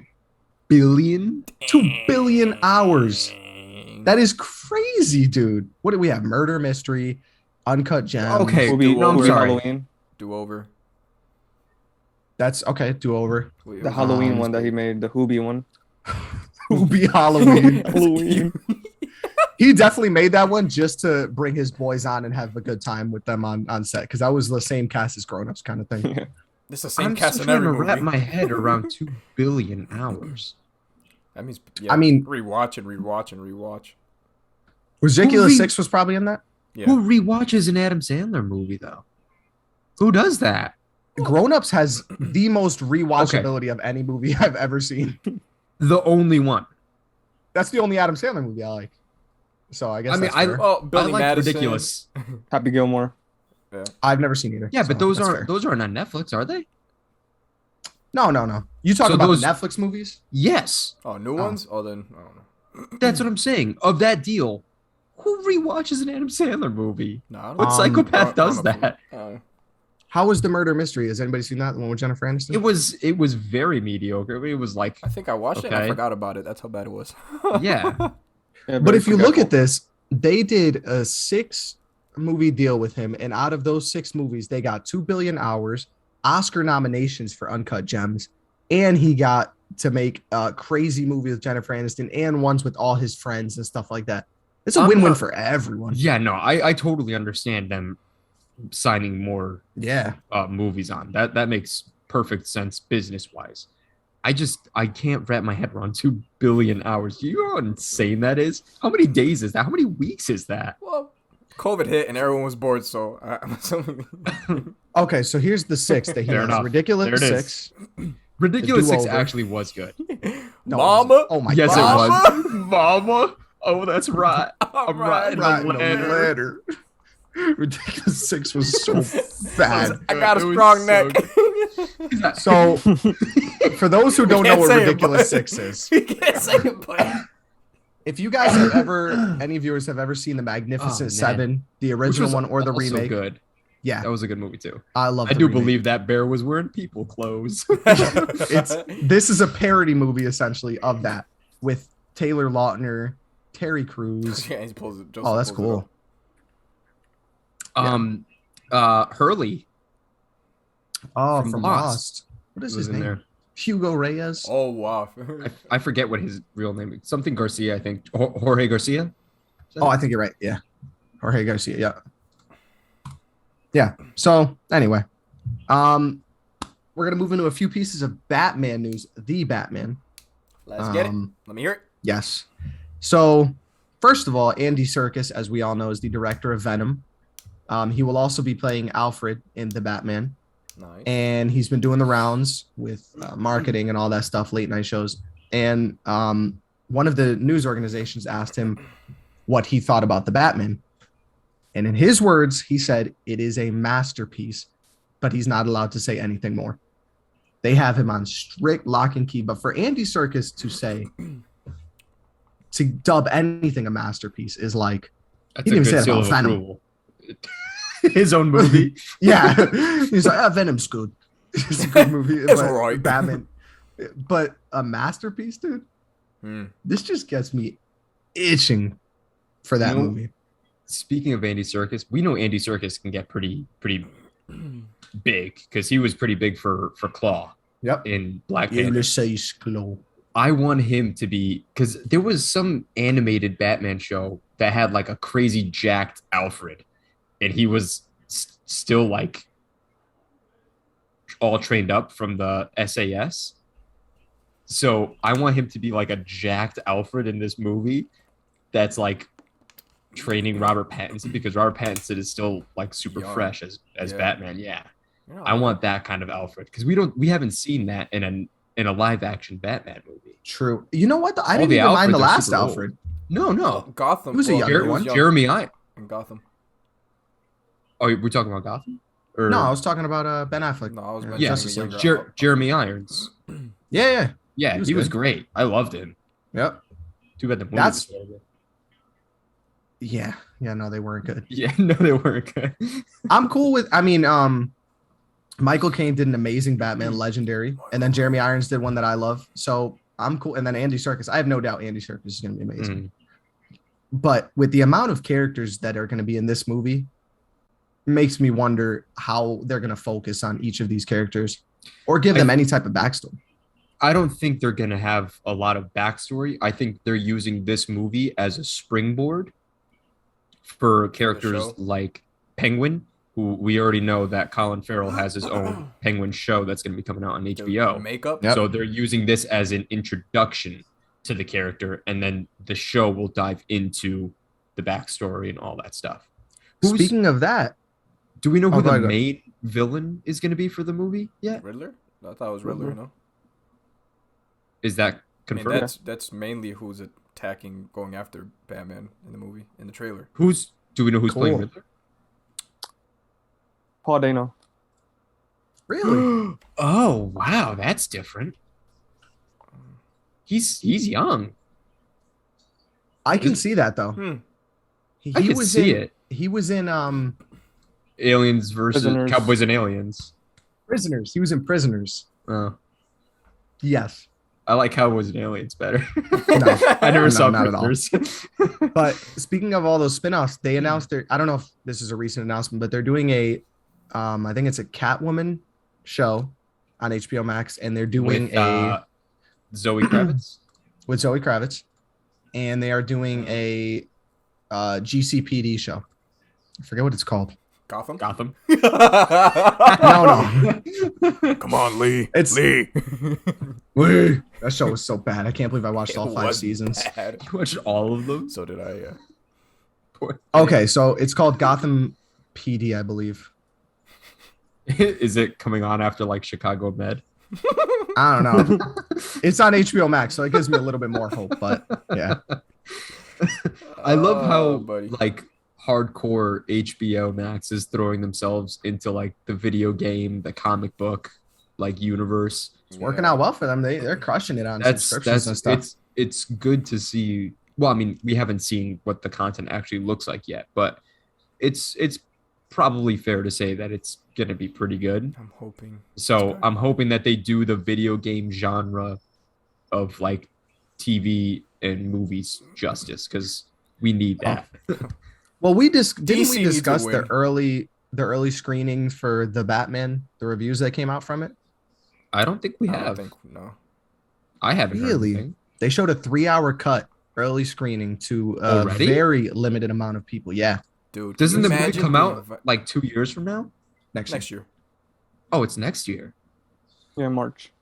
C: billion.
A: 2 billion hours. That is crazy, dude. What do we have? Murder Mystery, Uncut Gems.
C: Okay.
E: Will be,
C: No, I'm
E: will be
C: sorry.
E: Halloween.
D: Do over.
A: That's okay. Do over.
E: The Halloween one that he made, the Hoobie one.
A: Who be Halloween?
E: Halloween.
A: He definitely made that one just to bring his boys on and have a good time with them on set because that was the same cast as Grown Ups kind of thing.
D: This is the same
C: I'm
D: cast
C: still
D: in
C: trying
D: every
C: to wrap
D: movie.
C: my head around 2 billion hours.
D: That means, yeah,
A: I mean-
D: rewatch and rewatch and rewatch.
A: Ridiculous
C: Who
A: 6 was probably in that.
D: Yeah.
C: Who rewatches an Adam Sandler movie though? Who does that?
A: Grown Ups has the most rewatchability of any movie I've ever seen.
C: The only one.
A: That's the only Adam Sandler movie I like. So I guess
C: I mean,
A: that's
C: I-
A: fair.
D: Oh,
C: I
D: Billy
C: like
D: Madison.
C: Ridiculous.
E: Happy Gilmore.
A: I've never seen either.
C: Yeah,
A: so
C: but those
A: that's
C: aren't
A: fair.
C: those aren't on Netflix, are they?
A: No. You talk
C: So
A: about
C: those-
A: the Netflix movies?
C: Yes.
D: Oh, new ones? Oh, then I don't know.
C: That's what I'm saying. Of that deal, who rewatches an Adam Sandler movie?
D: No, I don't
C: What
D: know.
C: psychopath does
D: Grown-ups.
C: that?
A: How was the Murder Mystery? Has anybody seen that? The one with Jennifer Aniston?
C: It was very mediocre. It was like,
D: I think I watched it and I
C: Okay.
D: forgot about it. That's how bad it was.
C: yeah.
E: Yeah,
A: But
E: very
A: if you look
E: forgetful.
A: at this, they did a 6-movie deal with him, and out of those 6 movies, they got 2 billion hours, Oscar nominations for Uncut Gems, and he got to make a crazy movie with Jennifer Aniston and ones with all his friends and stuff like that. It's a
C: I'm
A: win-win
C: not-
A: for everyone.
C: Yeah, no, I totally understand them signing more
A: Yeah.
C: movies on. That makes perfect sense business wise. I can't wrap my head around 2 billion hours. You know how insane that is? How many days is that? How many weeks is that?
D: Well, COVID hit and everyone was bored, so I'm assuming.
A: Okay, so here's the 6 that he
C: Fair
A: has.
C: enough.
A: Ridiculous
C: There it is.
A: 6.
C: Ridiculous 6
A: do-over.
C: actually was good.
A: No,
D: Mama.
A: Oh my
C: Yes,
A: God.
C: it was. Mama. Oh, that's right. I'm writing a
A: Writing a
C: letter.
A: letter. Ridiculous 6 was so bad.
D: I got a
C: It was
D: strong
C: so
D: neck.
A: So, for those who don't know
D: Can't
A: what
D: say it,
A: Ridiculous
D: but-
A: 6 is,
D: You can't say it, but
A: if you guys have ever, any viewers have ever seen The Magnificent
C: Oh, man.
A: Seven, the
C: Which
A: original
C: was
A: one or the
C: also
A: remake,
C: good.
A: yeah,
C: That was a good movie too.
A: I love.
C: I
A: the
C: do
A: remake.
C: believe that bear was wearing people clothes.
A: This is a parody movie essentially of that with Taylor Lautner, Terry Crews.
D: Yeah, he pulls it.
A: Oh, that's cool.
C: Hurley
A: Oh,
C: From
A: from
C: Lost
A: Lost. What is
C: was
A: his
C: in
A: name?
C: there.
A: Hugo Reyes.
D: Oh wow.
C: I forget what his real name is. Something Garcia, I think. Jorge Garcia.
A: Oh, I think you're right. Yeah. Jorge Garcia. Yeah. Yeah. So anyway, we're gonna move into a few pieces of Batman news. The Batman.
D: Let's get it. Let me hear it.
A: Yes. So first of all, Andy Serkis, as we all know, is the director of Venom. He will also be playing Alfred in the Batman.
D: Nice.
A: And he's been doing the rounds with marketing and all that stuff, late night shows. And one of the news organizations asked him what he thought about the Batman. And in his words, he said, it is a masterpiece, but he's not allowed to say anything more. They have him on strict lock and key. But for Andy Serkis to dub anything a masterpiece is like,
C: That's
A: he didn't even say it
C: seal
A: about
C: of
A: Venom.
C: approval. His own movie.
A: Yeah. He's like, Venom's good. It's a good movie.
D: It's
A: but
D: alright.
A: Batman. But a masterpiece, dude. This just gets me itching for that movie.
C: Speaking of Andy Serkis, we know Andy Serkis can get pretty big because he was pretty big for Claw.
A: Yep.
C: In Black Panther.
A: Claw.
C: I want him to be, because there was some animated Batman show that had like a crazy jacked Alfred, and he was still like all trained up from the SAS. So I want him to be like a jacked Alfred in this movie that's like training Robert Pattinson, because Robert Pattinson is still like super fresh as Batman. Yeah. I want that kind of Alfred, because we haven't seen that in a live action Batman movie.
A: True. You know what? I didn't even mind the last Alfred.
C: No.
D: Gotham.
A: He was a younger one.
C: Jeremy I.
D: In Gotham.
C: Oh, we're talking about Gotham? Or...
A: No, I was talking about Ben Affleck.
D: No, I was
C: Yeah,
A: Justice League.
C: Jeremy Irons.
A: Yeah.
C: Yeah, he was great. I loved him.
A: Yep.
C: Too bad the movie
A: That's-
C: was horrible.
A: Yeah. No, they weren't good.
C: Yeah, no, they weren't good.
A: I'm cool with, Michael Caine did an amazing Batman, Legendary, and then Jeremy Irons did one that I love. So I'm cool. And then Andy Serkis, I have no doubt Andy Serkis is going to be amazing. But with the amount of characters that are going to be in this movie, makes me wonder how they're going to focus on each of these characters or give them any type of backstory.
C: I don't think they're going to have a lot of backstory. I think they're using this movie as a springboard for characters like Penguin, who we already know that Colin Farrell has his own Penguin show that's going to be coming out on HBO.
D: Makeup.
A: Yep.
C: So they're using this as an introduction to the character, and then the show will dive into the backstory and all that stuff.
A: Speaking of that,
C: do we know who
A: go
C: the
A: ahead.
C: main villain is going to be for the movie yet?
D: Riddler? I thought it was Riddler, no?
C: Is that
D: I mean,
C: confirmed?
D: that's mainly who's attacking, going after Batman in the movie, in the trailer.
C: Do we know who's playing
A: Cool.
C: Riddler?
E: Paul Dano.
A: really?
C: Oh wow, that's different. He's young.
A: I can see that though.
C: I can see it.
A: He was in
C: Aliens versus
E: Prisoners.
C: Cowboys and Aliens.
A: Prisoners. He was in Prisoners.
C: Oh,
A: Yes.
C: I like Cowboys and Aliens better.
A: No,
C: I never
A: no,
C: saw
A: not at all.
C: Prisoners.
A: But speaking of all those spin-offs, they announced I don't know if this is a recent announcement, but they're doing a I think it's a Catwoman show on HBO Max, and they're doing
C: With, Zoe Kravitz.
A: with Zoe Kravitz, and they are doing a GCPD show. I forget what it's called.
D: Gotham?
C: Gotham.
A: No.
D: Come on, Lee.
A: It's-
D: Lee.
A: That show was so bad. I can't believe I watched all 5
D: was
A: seasons.
D: bad.
C: You watched all of them.
D: So did I, yeah.
C: Poor-
A: Okay, so it's called Gotham PD, I believe.
C: Is it coming on after like Chicago Med?
A: I don't know. It's on HBO Max, so it gives me a little bit more hope. But yeah,
C: I love how
D: buddy.
C: like hardcore HBO Max is throwing themselves into like the video game, the comic book, like universe.
A: it's working out well for them. They're crushing it on subscriptions and stuff.
C: It's good to see. Well, I mean, we haven't seen what the content actually looks like yet, but it's probably fair to say that it's gonna be pretty good.
D: I'm hoping.
C: So I'm hoping that they do the video game genre of like TV and movies justice, because we need that.
A: Well, didn't we
D: DC needs to
A: discuss the
D: win.
A: early screenings for the Batman, the reviews that came out from it?
C: I don't think we
D: I don't
C: have.
D: think no.
C: I haven't heard
A: Really?
C: anything.
A: They showed a 3-hour cut early screening to a
C: Already?
A: very limited amount of people. Yeah,
D: Dude,
C: Doesn't the movie
D: imagine
C: come
D: being
C: out like 2 years from now?
D: next year?
C: Oh, it's next year.
E: Yeah, March.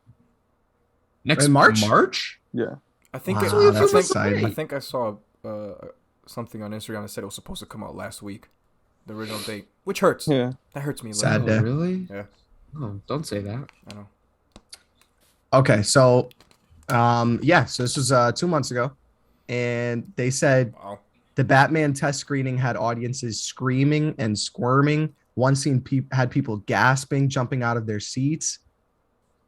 C: Next
A: In March?
C: March?
E: Yeah.
D: I think
A: Wow,
D: it,
C: that's
D: I think,
A: exciting.
D: I think I saw something on Instagram that said it was supposed to come out last week, the original date, which hurts.
E: Yeah.
D: That hurts me a
A: Sad
D: little.
A: day.
C: Really?
D: Yeah.
C: Oh, don't say that.
D: I know.
A: Okay, so so this was 2 months ago, and they said
D: Wow.
A: the Batman test screening had audiences screaming and squirming. One scene had people gasping, jumping out of their seats.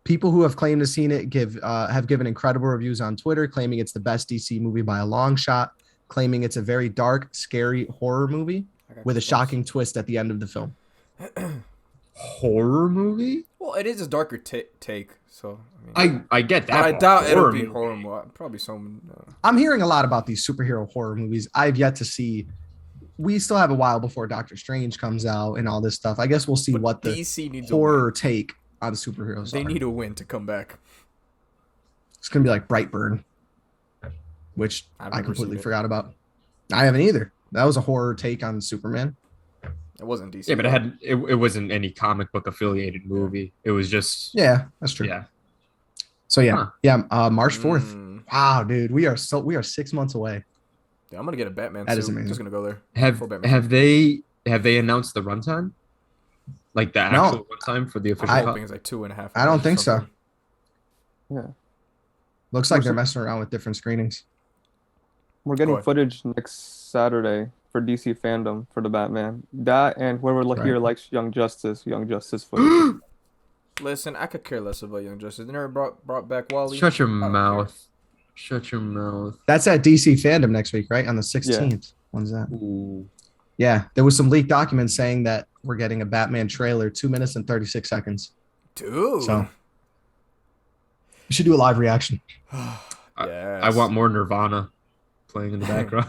A: People who have claimed to seen it have given incredible reviews on Twitter, claiming it's the best DC movie by a long shot, claiming it's a very dark, scary horror movie
D: I got
A: with a
D: goosebumps.
A: shocking twist at the end of the film.
C: Horror movie?
D: Well, it is a darker take, so I mean,
C: I get that.
D: but I
C: but
D: doubt it'll
C: horror
D: be
C: movie.
D: horror. Probably some.
A: I'm hearing a lot about these superhero horror movies. I've yet to see. We still have a while before Doctor Strange comes out and all this stuff. I guess we'll see
D: But
A: what the
D: DC needs
A: horror
D: a
A: take on superheroes
D: win. They
A: are.
D: need a win to come back.
A: It's gonna be like Brightburn, which
D: I've
A: I
D: never
A: completely
D: seen it.
A: forgot about. I haven't either. That was a horror take on Superman.
D: It wasn't DC.
C: Yeah, but it wasn't any comic book affiliated movie. It was just
A: Yeah, that's true.
C: yeah.
A: So yeah,
C: Huh.
A: March 4th.
D: Mm.
A: Wow, dude, we are 6 months away.
D: Yeah, I'm gonna get a Batman
A: That
D: suit.
A: is amazing.
D: Just gonna go there.
C: Have
D: Full Batman.
C: have they announced the runtime? Like the
A: No.
C: actual runtime for the official
D: I'm
A: I-
C: cut?
D: hoping it's like 2.5.
A: I don't
D: hours or
A: think so.
D: something.
E: Yeah.
A: Looks like they're messing around with different screenings.
E: We're getting
D: ahead.
E: footage next Saturday for DC Fandom for the Batman. That and whoever here likes Young Justice footage.
D: Listen, I could care less about Young Justice. They never brought back Wally.
C: Shut your
D: I don't
C: mouth. Shut your mouth.
A: That's at DC Fandom next week, right? On the 16th. When's that?
C: Ooh.
A: Yeah, there was some leaked documents saying that we're getting a Batman trailer, 2 minutes and 36 seconds.
D: Dude.
A: So we should do a live reaction.
D: Yes.
C: I want more Nirvana playing in the background.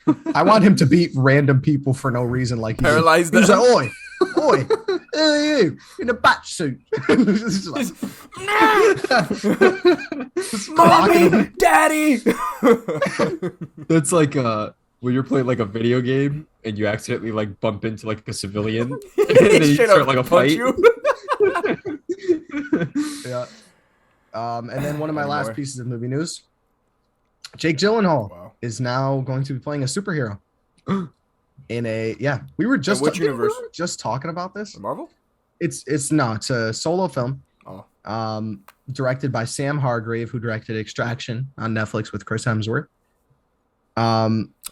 A: Oh. I want him to beat random people for no reason, like
D: Paralyze
A: he was
D: them.
A: like, "Oi, hey, you in a bat suit." It's just like- Just clocking
D: Mommy,
A: him.
D: Daddy.
C: That's like when you're playing like a video game and you accidentally like bump into like a civilian and then you
D: Straight
C: start
D: up
C: like a
D: punch
C: fight.
D: you.
A: Yeah. And then one of my
D: Any
A: last
D: more?
A: pieces of movie news: Jake Gyllenhaal
D: Wow.
A: is now going to be playing a superhero. In a we were just
D: which universe?
A: we were just talking about this.
D: Marvel?
A: It's a solo film.
D: Oh.
A: Directed by Sam Hargrave, who directed Extraction on Netflix with Chris Hemsworth.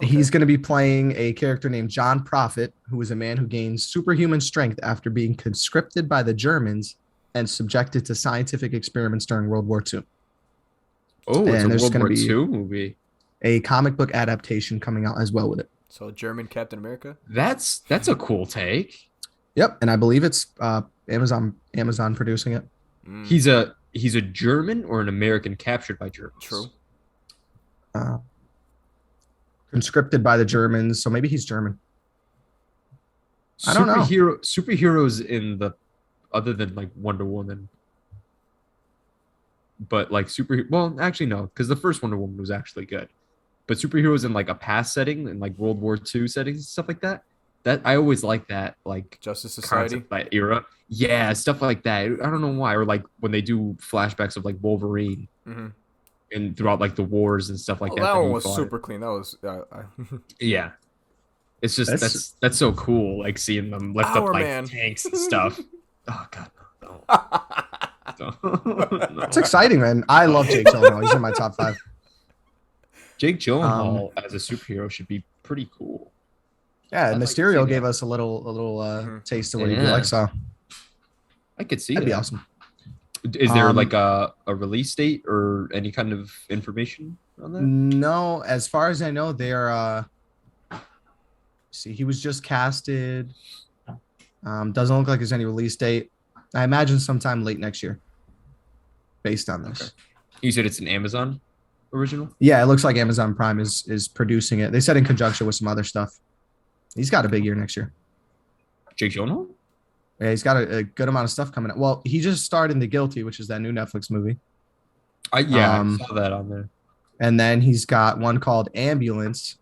A: He's going to be playing a character named John Prophet, who is a man who gains superhuman strength after being conscripted by the Germans and subjected to scientific experiments during World War II.
C: Oh, it's
A: And
C: a
A: there's
C: World
A: gonna
C: War
A: be-
C: II movie.
A: A comic book adaptation coming out as well with it.
D: So German Captain America?
C: That's a cool take.
A: Yep, and I believe it's Amazon producing it.
D: Mm,
C: He's a German or an American captured by Germans.
D: true.
A: Conscripted by the Germans, so maybe he's German. I don't know.
C: Superheroes in the other than like Wonder Woman, but like actually no, because the first Wonder Woman was actually good. But superheroes in like a past setting and like World War II settings and stuff like that. That I always like that like
D: Justice Society.
C: concept, that era. Yeah, stuff like that. I don't know why. Or like when they do flashbacks of like Wolverine
D: Mm-hmm.
C: and throughout like the wars and stuff like that.
D: that
C: that
D: one
C: he
D: was
C: fought.
D: super clean. That was.
C: Yeah. It's just
A: That's-
C: that's so cool, like seeing them lift
D: Our
C: up like
D: man.
C: tanks and stuff. Oh god, no. No.
A: It's exciting, man. I love Jake Gyllenhaal. He's in my top 5.
C: Jake Gyllenhaal as a superhero should be pretty cool.
A: Yeah,
C: I'd like to see
A: Mysterio
C: that.
A: gave us a little
D: Mhm.
A: taste of what he'd be
C: Yeah.
A: like. So
C: I could see
A: that'd be
C: that.
A: awesome.
C: Is there
A: Um,
C: like a release date or any kind of information on that?
A: No, as far as I know, they're see, he was just casted. Doesn't look like there's any release date. I imagine sometime late next year. Based on this.
C: Okay. You said it's an Amazon original?
A: Yeah, it looks like Amazon Prime is producing it. They said in conjunction with some other stuff. He's got a big year next year.
C: Jake Gyllenhaal?
A: Yeah, he's got a good amount of stuff coming out. Well, he just starred in The Guilty, which is that new Netflix movie.
C: I saw that on there.
A: And then he's got one called Ambulance,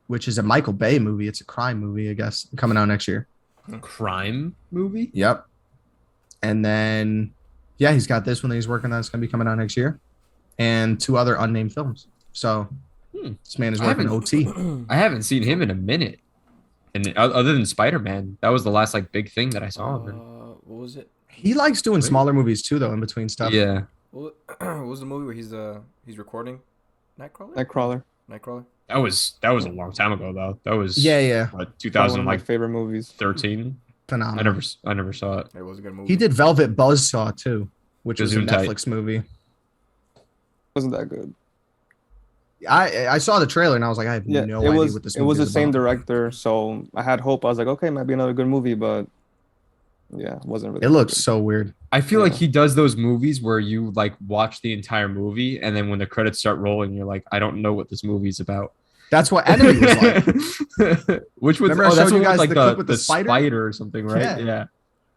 A: which is a Michael Bay movie. It's a crime movie, I guess, coming out next year.
C: Crime movie?
A: Yep. And then, yeah, he's got this one that he's working on. It's going to be coming out next year. And 2 other unnamed films. So this man is working OT.
C: I haven't seen him in a minute. And other than Spider-Man, that was the last like big thing that I saw of him.
D: What was it?
A: He likes doing smaller movies too, though, in between stuff.
C: Yeah.
D: What was the movie where he's recording? Nightcrawler.
E: Nightcrawler.
C: That was a long time ago though. That was
A: Yeah.
C: what,
E: One of
C: 2000
E: my
C: like
E: favorite movies.
C: 13.
A: Phenomenal.
C: I never saw it.
D: It was a good movie.
A: He did Velvet Buzzsaw too, which was a
C: Gesundheit.
A: Netflix movie.
E: Wasn't that good?
A: I saw the trailer and I was like, I have
E: Yeah,
A: no
E: it
A: idea
E: was.
A: what this
E: It
A: movie
E: was the
A: is
E: same
A: about.
E: director, so I had hope. I was like, okay, might be another good movie, but yeah, it wasn't really.
A: It looks
E: good.
A: so weird.
C: I feel like
E: Yeah.
C: he does those movies where you like watch the entire movie and then when the credits start rolling, you're like, I don't know what this movie's about.
A: That's what Enemy was like.
C: Which was
A: Remember I
C: that's
A: showed you
C: what was,
A: guys
C: like
A: the clip with the spider?
C: spider or something, right?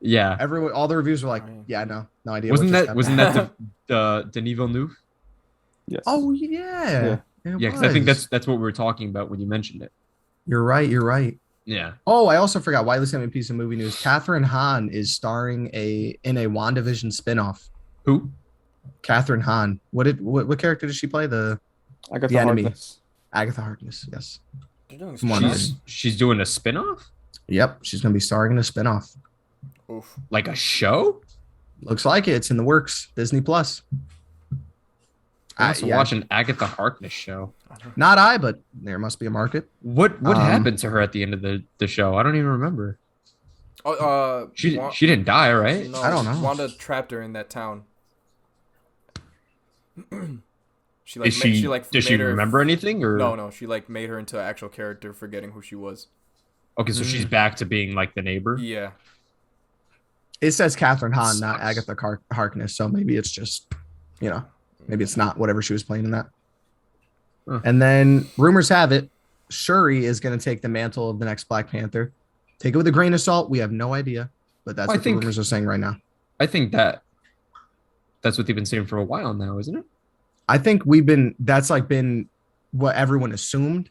C: Yeah.
A: Everyone, all the reviews were like,
D: Oh,
A: yeah, no idea.
C: Wasn't
A: what just
C: that Denis Villeneuve?
E: Yes.
A: Oh yeah.
C: Yeah, because I think that's what we were talking about when you mentioned it.
A: You're right.
C: Yeah.
A: Oh, I also forgot. Wiley sent me a piece of movie news. Catherine Hahn is starring in a WandaVision spinoff.
C: Who?
A: Catherine Hahn. What character did she play?
E: I got
A: the
E: the
A: enemy.
E: Harkness.
A: Agatha Harkness. Yes.
D: They're doing
A: Come on,
C: She's doing a spin-off?
A: Yep. She's gonna be starring in a spinoff.
D: Oof.
C: Like a show?
A: Looks like it. It's in the works. Disney Plus.
C: I must
A: Yeah.
C: watch an Agatha Harkness show.
A: Not I, but there must be a market.
C: What
A: Um,
C: happened to her at the end of the show? I don't even remember.
D: Oh,
C: She didn't die, right?
D: No,
A: I don't know.
D: Wanda trapped her in that town. she
C: Is she? Does she
D: made her-
C: remember anything or
D: No. She like made her into an actual character, forgetting who she was.
C: Okay, so she's back to being like the neighbor.
D: Yeah.
A: It says Catherine Hahn, not
C: Sucks.
A: Agatha Harkness. So maybe it's just, maybe it's not whatever she was playing in that.
C: Huh.
A: And then rumors have it, Shuri is going to take the mantle of the next Black Panther. Take it with a grain of salt. We have no idea, but that's
C: Well, I
A: what
C: think-
A: the rumors are saying right now.
C: I think that's what they've been saying for a while now, isn't it?
A: I think that's like been what everyone assumed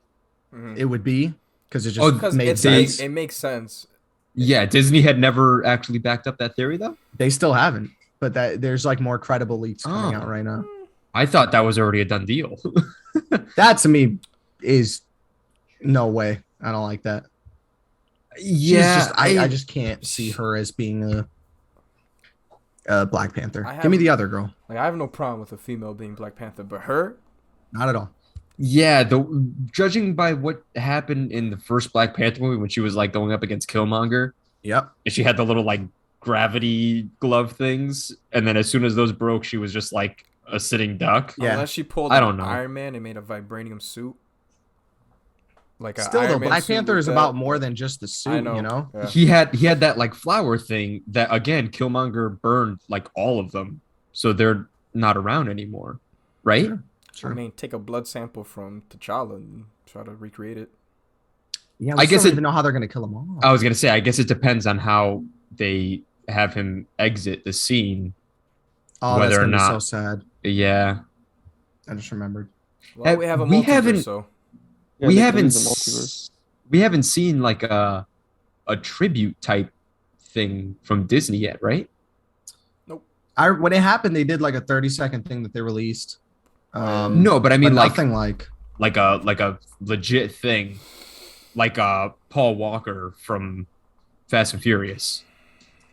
D: Mhm.
A: it would be because it
C: Oh,
A: just
D: Because
A: made
D: it
A: sense.
D: makes sense.
C: Yeah, Disney had never actually backed up that theory though.
A: They still haven't, but there's like more credible leaks coming
C: Oh.
A: out right now.
C: I thought that was already a done deal.
A: That to me is no way. I don't like that. She's just, I just can't see her as being a Black Panther.
D: I
A: Give me
D: have-
A: the other girl.
D: Like I have no problem with a female being Black Panther, but her,
A: Not at all.
C: Yeah, judging by what happened in the first Black Panther movie when she was like going up against Killmonger,
A: Yep.
C: and she had the little like gravity glove things, and then as soon as those broke, she was just like a sitting duck.
A: Yeah.
D: unless she pulled
C: I don't know.
D: Iron Man and made a vibranium suit. Like a
A: Still,
D: Iron
A: though,
D: Man
A: Black
D: suit
A: Panther
D: with
A: is
D: that.
A: about more than just the suit,
D: I know.
A: you know?
D: Yeah.
C: He had that like flower thing that again Killmonger burned like all of them, so they're not around anymore, right?
A: Sure.
D: I mean, take a blood sample from T'Challa and try to recreate it.
A: Yeah,
C: I
A: I
C: guess
A: don't
C: it-
A: even know how they're going to kill them all.
C: I was gonna say, I guess it depends on how they have him exit the scene.
A: Oh,
C: whether
A: that's
C: or
A: going to be so
C: not-
A: sad.
C: Yeah,
A: I just remembered.
D: Well, we have a
C: we
D: multiverse,
C: haven't-
D: so
E: Yeah,
C: we
E: they
C: haven't
E: use the multiverse.
C: we haven't seen like a tribute type thing from Disney yet, right?
A: When it happened, they did like a 30-second thing that they released.
C: No, but I mean
A: but
C: like
A: nothing like.
C: like a legit thing, like Paul Walker from Fast and Furious.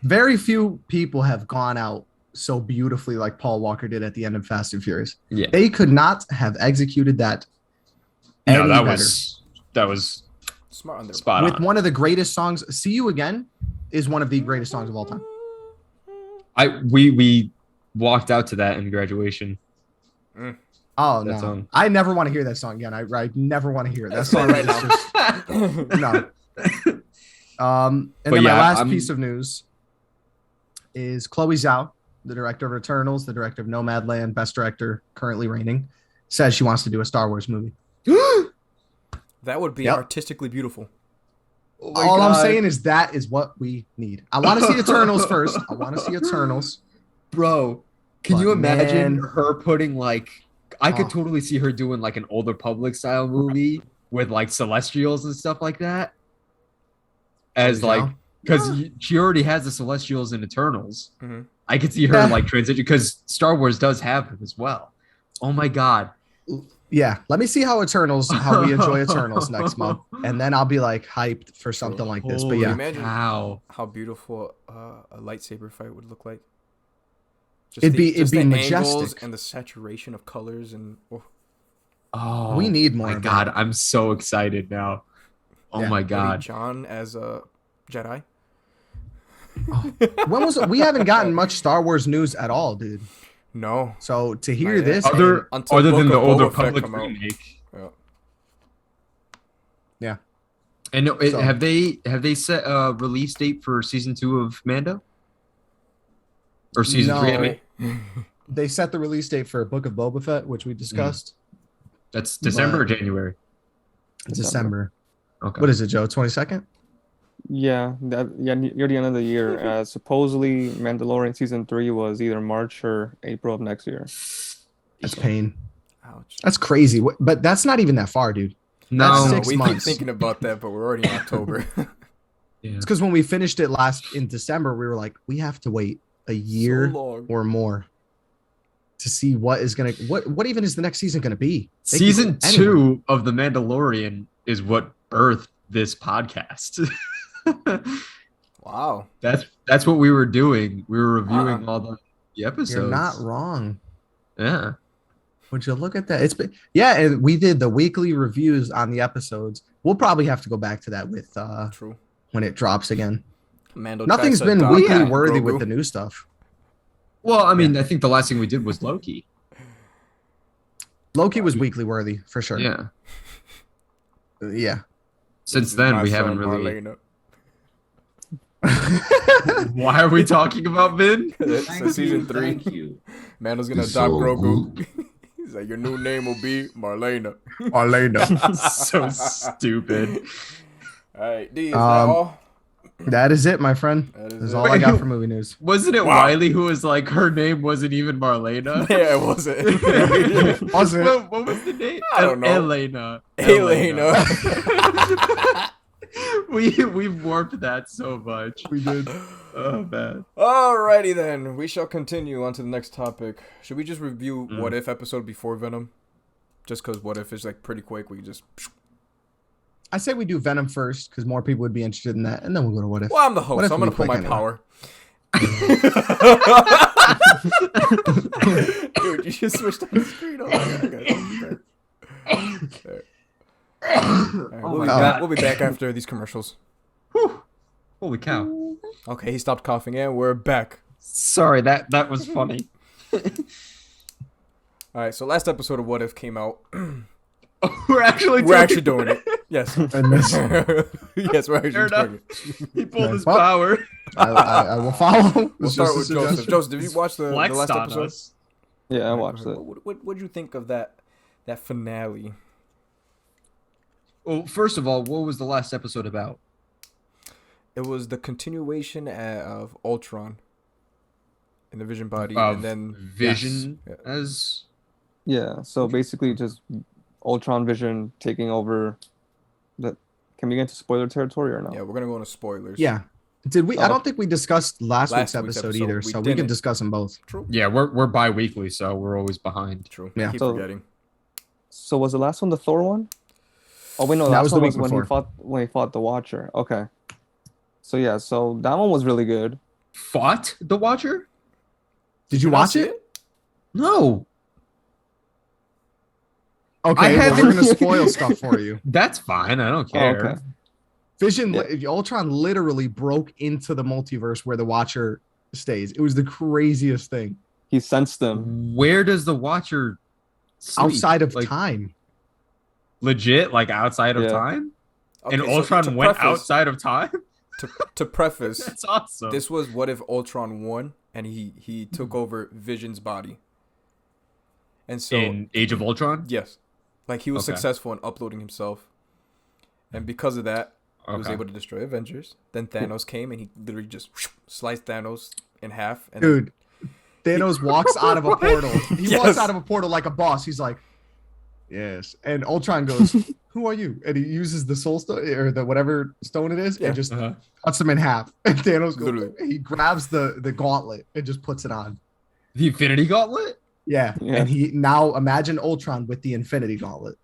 A: Very few people have gone out so beautifully like Paul Walker did at the end of Fast and Furious.
C: Yeah,
A: They could not have executed that
C: no,
A: any
C: that
A: better.
C: was
D: smart on their
C: spot
A: With
C: on.
A: one of the greatest songs. See You Again is one of the greatest songs of all time.
C: We walked out to that in graduation.
A: Oh,
C: That
A: no.
C: song.
A: I never want to hear that song again. I never want to hear it. That
D: That's
A: song
D: right
A: is
D: now.
A: just, no. And
C: But
A: then my
C: yeah,
A: last
C: I'm-
A: piece of news is Chloe Zhao, the director of Eternals, the director of Nomadland, best director currently reigning, says she wants to do a Star Wars movie.
D: That would be
A: Yep.
D: artistically beautiful.
C: Oh my
A: All I'm
C: God.
A: saying is that is what we need. I want to see Eternals first. I want to see Eternals.
C: Bro, can
A: But
C: you imagine
A: man-
C: her putting like I could
A: Oh.
C: totally see her doing like an Old Republic style movie with like Celestials and stuff like that. As
A: Holy
C: like
A: cow.
C: because she already has the Celestials in Eternals.
D: Mhm.
C: I could see her
A: Yeah.
C: like transition because Star Wars does have them as well. Oh my God.
A: Yeah, let me see how we enjoy Eternals next month, and then I'll be like hyped for something like this. But
C: Holy
A: yeah,
D: Imagine
C: cow.
D: how beautiful a lightsaber fight would look like.
A: It'd be
D: the angles
A: majestic.
D: and the saturation of colors and
C: Oh,
A: We need more
C: my
A: of
C: God,
A: that.
C: I'm so excited now. Oh
A: Yeah.
C: my
D: maybe
C: God.
D: John as a Jedi.
A: when was we haven't gotten much Star Wars news at all, dude.
D: No,
A: So to hear
D: Not yet.
A: this,
C: Other
D: Until
C: other than
D: Book
C: the
D: of
C: Old
D: Boba Fett
C: Republic
D: come out.
C: remake.
D: Yeah.
A: yeah,
C: And
A: So-
C: have they set a release date for season 2 of Mando? Or season 3, I
A: No.
C: mean?
A: they set the release date for Book of Boba Fett, which we discussed.
C: That's December or
A: But-
C: January?
A: December.
C: Okay.
A: What is it, Joe? 22nd?
E: Yeah, near the end of the year. Supposedly, Mandalorian season 3 was either March or April of next year.
A: That's pain.
D: Ouch.
A: That's crazy. But that's not even that far, dude.
C: No,
A: That's
D: No,
A: 6
D: we keep
A: months.
D: thinking about that, but we're already in October.
C: yeah.
A: It's because when we finished it last in December, we were like, we have to wait a year
D: So long.
A: or more to see what is gonna what even is the next season gonna be. They can
C: Season
A: go anywhere.
C: 2 of The Mandalorian is what birthed this podcast.
D: Wow.
C: That's what we were doing. We were reviewing all the episodes.
A: You're not wrong.
C: Yeah.
A: Would you look at that? It's been and we did the weekly reviews on the episodes. We'll probably have to go back to that with
D: True.
A: when it drops again.
D: Mando
A: Nothing's
D: tries to
A: been
D: adopt
A: weekly
C: yeah,
A: worthy
D: Grogu.
A: with the new stuff.
C: Well, I mean, I think the last thing we did was Loki.
A: Loki was weekly worthy for sure.
C: Yeah.
A: Yeah.
C: Since then,
D: My
C: we
D: son,
C: haven't really.
D: Marlena.
C: Why are we talking about Vin?
D: That's
F: Thank
D: season
F: you,
D: 3.
F: Thank you.
D: Mando's gonna
G: It's
D: adopt
G: so
D: Grogu. He's like, your new name will be Marlena.
A: Marlena.
C: So stupid.
D: All right, D, is that
A: Um,
D: all?
A: That is it, my friend.
D: That is
A: That's
D: it.
A: all I got for movie news.
C: Wasn't it
D: Wow.
C: Wiley who was like, her name wasn't even Marlena?
D: Yeah, it wasn't.
A: Was it?
C: What was the name?
D: I don't know.
C: Elena.
D: Elena.
C: We've warped that so much. We did. Oh man.
D: Alrighty then, we shall continue on to the next topic. Should we just review
C: Mm.
D: What If episode before Venom? Just because What If is like pretty quick, we just.
A: I say we do Venom first because more people would be interested in that, and then we'll go to What If.
D: Well, I'm the
A: What
D: host,
A: if
D: so I'm
A: we
D: gonna put
A: click
D: my
A: anyway?
D: power. Dude, you just switched on the screen. Oh,
C: Oh my
A: God.
C: god.
D: We'll be back after these commercials.
C: Whew. Holy cow.
D: Okay, he stopped coughing, and we're back.
C: Sorry, that was funny.
D: All right, so last episode of What If came out.
C: We're actually
D: doing it. Yes.
A: Goodness.
D: Yes, we're actually
C: Fair enough.
D: doing it.
C: He pulled his
A: Well,
C: power.
A: I will follow.
D: We'll
A: It's
D: start
A: just
D: with
A: a
D: Joseph.
A: suggestion.
D: Joseph, did you watch the
C: Flexed
D: last
C: on
D: episode?
C: us.
E: Yeah, I watched it.
D: What'd you think of that finale?
C: Well, first of all, what was the last episode about?
D: It was the continuation of Ultron in the Vision body,
C: Of
D: and then
C: Vision
D: Yes.
C: as
E: Yeah, so basically just Ultron Vision taking over the. Can we get into spoiler territory or no?
D: Yeah, we're gonna go into spoilers.
A: Yeah. Did we? I
E: Oh.
A: don't think we discussed last
D: Last
A: week's
D: week's
A: episode
D: episode,
A: either,
D: we
A: so we can
D: didn't.
A: discuss them both.
D: True.
C: yeah, we're bi-weekly, so we're always behind.
D: True.
A: Yeah.
D: I keep
E: So-
D: forgetting.
E: So was the last one the Thor one? Oh wait, no,
A: That
E: that
A: was
E: one
A: the
E: was
A: week before.
E: when he fought the Watcher. Okay. So yeah, so that one was really good.
C: Fought the Watcher?
A: Did you
D: not
A: watch
D: see
A: it?
C: No.
A: Okay,
C: I
A: well,
C: haven't-
A: we're gonna spoil stuff for you.
C: That's fine. I don't
E: Oh,
C: care.
E: okay.
A: Vision,
E: Yeah.
A: Ultron literally broke into the multiverse where the Watcher stays. It was the craziest thing.
E: He sensed them.
C: Where does the Watcher sleep?
A: Outside of
C: Like,
A: time.
C: legit, like outside of
E: Yeah.
C: time?
D: Okay,
C: And
D: so
C: Ultron
D: to
C: went
D: preface-
C: outside of time?
D: To preface,
C: That's awesome.
D: this was What If Ultron won, and he took over Vision's body. And so
C: in Age of Ultron?
D: yes, like he was
C: Okay.
D: successful in uploading himself, and because of that, He was
C: Okay.
D: able to destroy Avengers. Then Thanos came and he literally just sliced Thanos in half. And
A: Dude, Thanos walks out of a portal. He
D: Yes.
A: walks out of a portal like a boss. He's like, yes. And Ultron goes, who are you? And he uses the soul stone or the whatever stone it is
D: Yeah.
A: and just
C: Uh-huh.
A: cuts him in half. And Thanos goes,
D: Literally.
A: he grabs the gauntlet and just puts it on.
C: The Infinity Gauntlet.
A: Yeah.
E: Yeah.
A: And he now imagine Ultron with the Infinity Gauntlet.